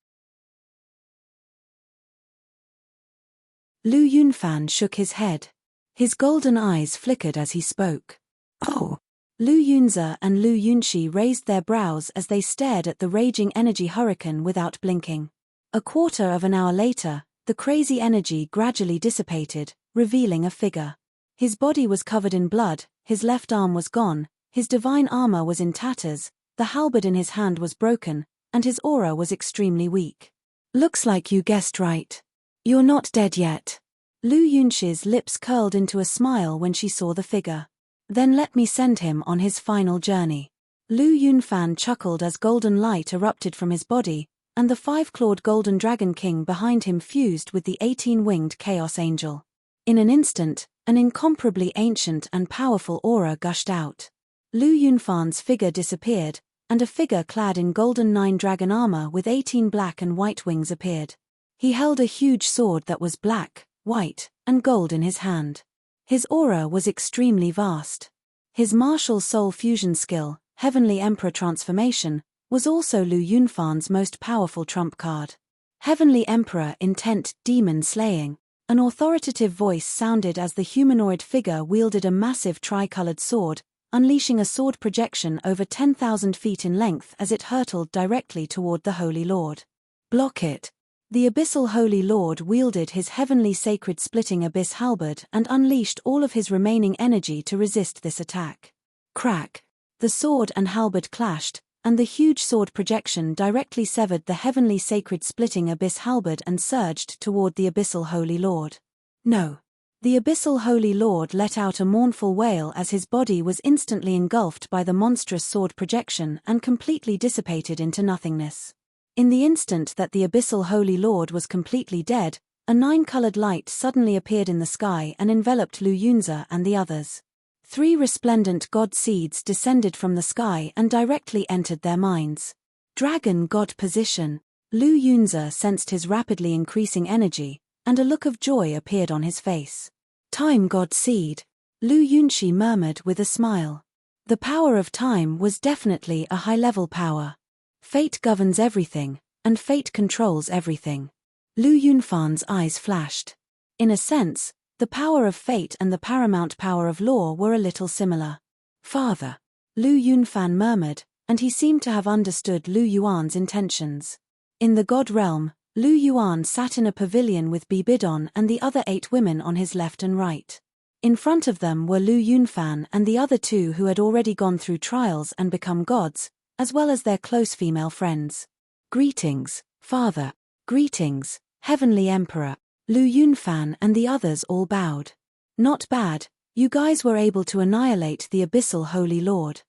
Lu Yunfan shook his head. His golden eyes flickered as he spoke. Oh! Lu Yunzi and Lu Yunxi raised their brows as they stared at the raging energy hurricane without blinking. A quarter of an hour later, the crazy energy gradually dissipated, revealing a figure. His body was covered in blood, his left arm was gone, his divine armor was in tatters, the halberd in his hand was broken, and his aura was extremely weak. Looks like you guessed right. You're not dead yet. Lu Yunxi's lips curled into a smile when she saw the figure. Then let me send him on his final journey. Lu Yunfan chuckled as golden light erupted from his body, and the 5-clawed golden dragon king behind him fused with the 18-winged chaos angel. In an instant, an incomparably ancient and powerful aura gushed out. Lu Yunfan's figure disappeared, and a figure clad in golden 9 dragon armor with 18 black and white wings appeared. He held a huge sword that was black, white, and gold in his hand. His aura was extremely vast. His martial soul fusion skill, Heavenly Emperor Transformation, was also Lu Yunfan's most powerful trump card. Heavenly Emperor Intent Demon Slaying. An authoritative voice sounded as the humanoid figure wielded a massive tri-colored sword, unleashing a sword projection over 10,000 feet in length as it hurtled directly toward the Holy Lord. Block it. The Abyssal Holy Lord wielded his heavenly sacred splitting abyss halberd and unleashed all of his remaining energy to resist this attack. Crack. The sword and halberd clashed, and the huge sword projection directly severed the heavenly sacred splitting abyss halberd and surged toward the Abyssal Holy Lord. No. The Abyssal Holy Lord let out a mournful wail as his body was instantly engulfed by the monstrous sword projection and completely dissipated into nothingness. In the instant that the Abyssal Holy Lord was completely dead, a 9-colored light suddenly appeared in the sky and enveloped Lu Yunzi and the others. 3 resplendent god seeds descended from the sky and directly entered their minds. Dragon God Position. Lu Yunzi sensed his rapidly increasing energy, and a look of joy appeared on his face. Time God Seed. Lu Yunzi murmured with a smile. The power of time was definitely a high-level power. Fate governs everything, and fate controls everything. Lu Yunfan's eyes flashed. In a sense, the power of fate and the paramount power of law were a little similar. Father. Lu Yunfan murmured, and he seemed to have understood Lu Yuan's intentions. In the god realm, Lu Yuan sat in a pavilion with Bibidon and the other 8 women on his left and right. In front of them were Lu Yunfan and the other 2 who had already gone through trials and become gods, as well as their close female friends. Greetings, Father. Greetings, Heavenly Emperor. Lu Yunfan and the others all bowed. Not bad, you guys were able to annihilate the Abyssal Holy Lord.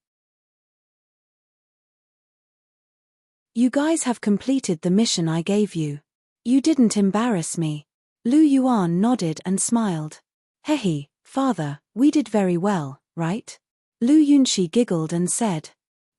You guys have completed the mission I gave you. You didn't embarrass me. Lu Yuan nodded and smiled. Hehe, Father, we did very well, right? Lu Yunzi giggled and said.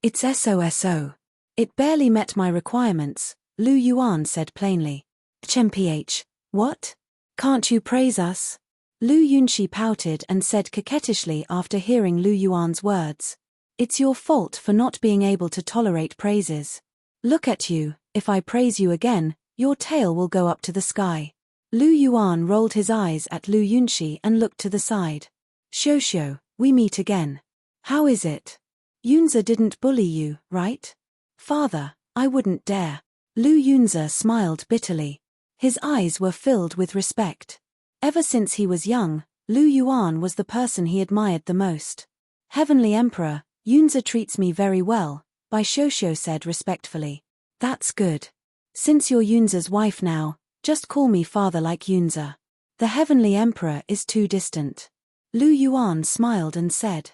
It's SOSO. It barely met my requirements, Lu Yuan said plainly. Chmph. What? Can't you praise us? Lu Yunzi pouted and said coquettishly after hearing Lu Yuan's words. It's your fault for not being able to tolerate praises. Look at you, if I praise you again, your tail will go up to the sky. Lu Yuan rolled his eyes at Lu Yunzi and looked to the side. Shosho, we meet again. How is it? Yunzi didn't bully you, right? Father, I wouldn't dare. Lu Yunzi smiled bitterly. His eyes were filled with respect. Ever since he was young, Lu Yuan was the person he admired the most. Heavenly Emperor, Yunzi treats me very well, Bai Shosho said respectfully. That's good. Since you're Yunzi's wife now, just call me father like Yunzi. The Heavenly Emperor is too distant. Lu Yuan smiled and said.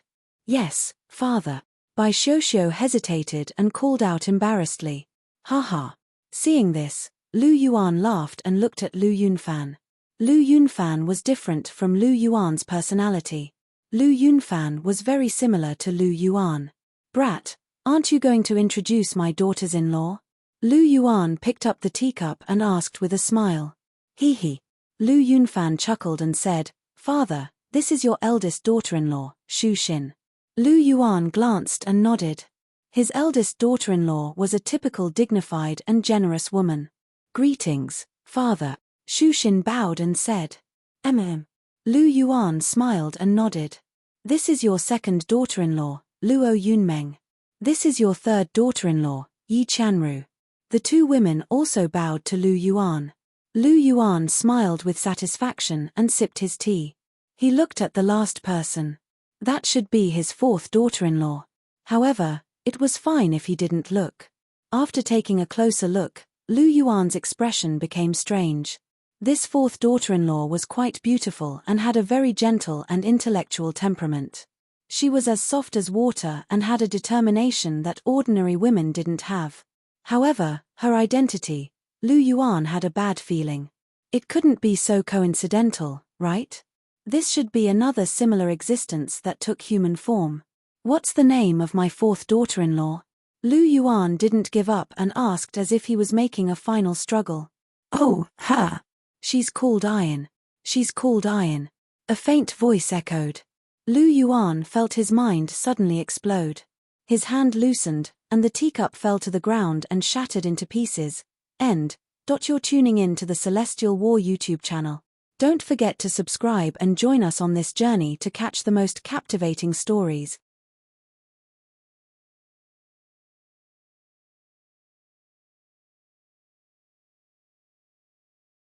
Yes, father. Bai Shosho hesitated and called out embarrassedly. Haha. Seeing this, Lu Yuan laughed and looked at Lu Yunfan. Lu Yunfan was different from Lu Yuan's personality. Lu Yunfan was very similar to Lu Yuan. Brat, aren't you going to introduce my daughters-in-law? Lu Yuan picked up the teacup and asked with a smile. Hee. Lu Yunfan chuckled and said, Father, this is your eldest daughter-in-law, Shu Xin. Lu Yuan glanced and nodded. His eldest daughter-in-law was a typical dignified and generous woman. Greetings, Father. Shu Xin bowed and said. Lu Yuan smiled and nodded. This is your second daughter-in-law, Luo Yunmeng. This is your third daughter-in-law, Yi Chanru. The 2 women also bowed to Lu Yuan. Lu Yuan smiled with satisfaction and sipped his tea. He looked at the last person. That should be his 4th daughter-in-law. However, it was fine if he didn't look. After taking a closer look, Lu Yuan's expression became strange. This 4th daughter-in-law was quite beautiful and had a very gentle and intellectual temperament. She was as soft as water and had a determination that ordinary women didn't have. However, her identity, Lu Yuan had a bad feeling. It couldn't be so coincidental, right? This should be another similar existence that took human form. What's the name of my fourth daughter-in-law? Lu Yuan didn't give up and asked as if he was making a final struggle. Oh, her. She's called Iron. She's called Iron. A faint voice echoed. Lu Yuan felt his mind suddenly explode. His hand loosened, and the teacup fell to the ground and shattered into pieces. End. You're tuning in to the Celestial War YouTube channel. Don't forget to subscribe and join us on this journey to catch the most captivating stories.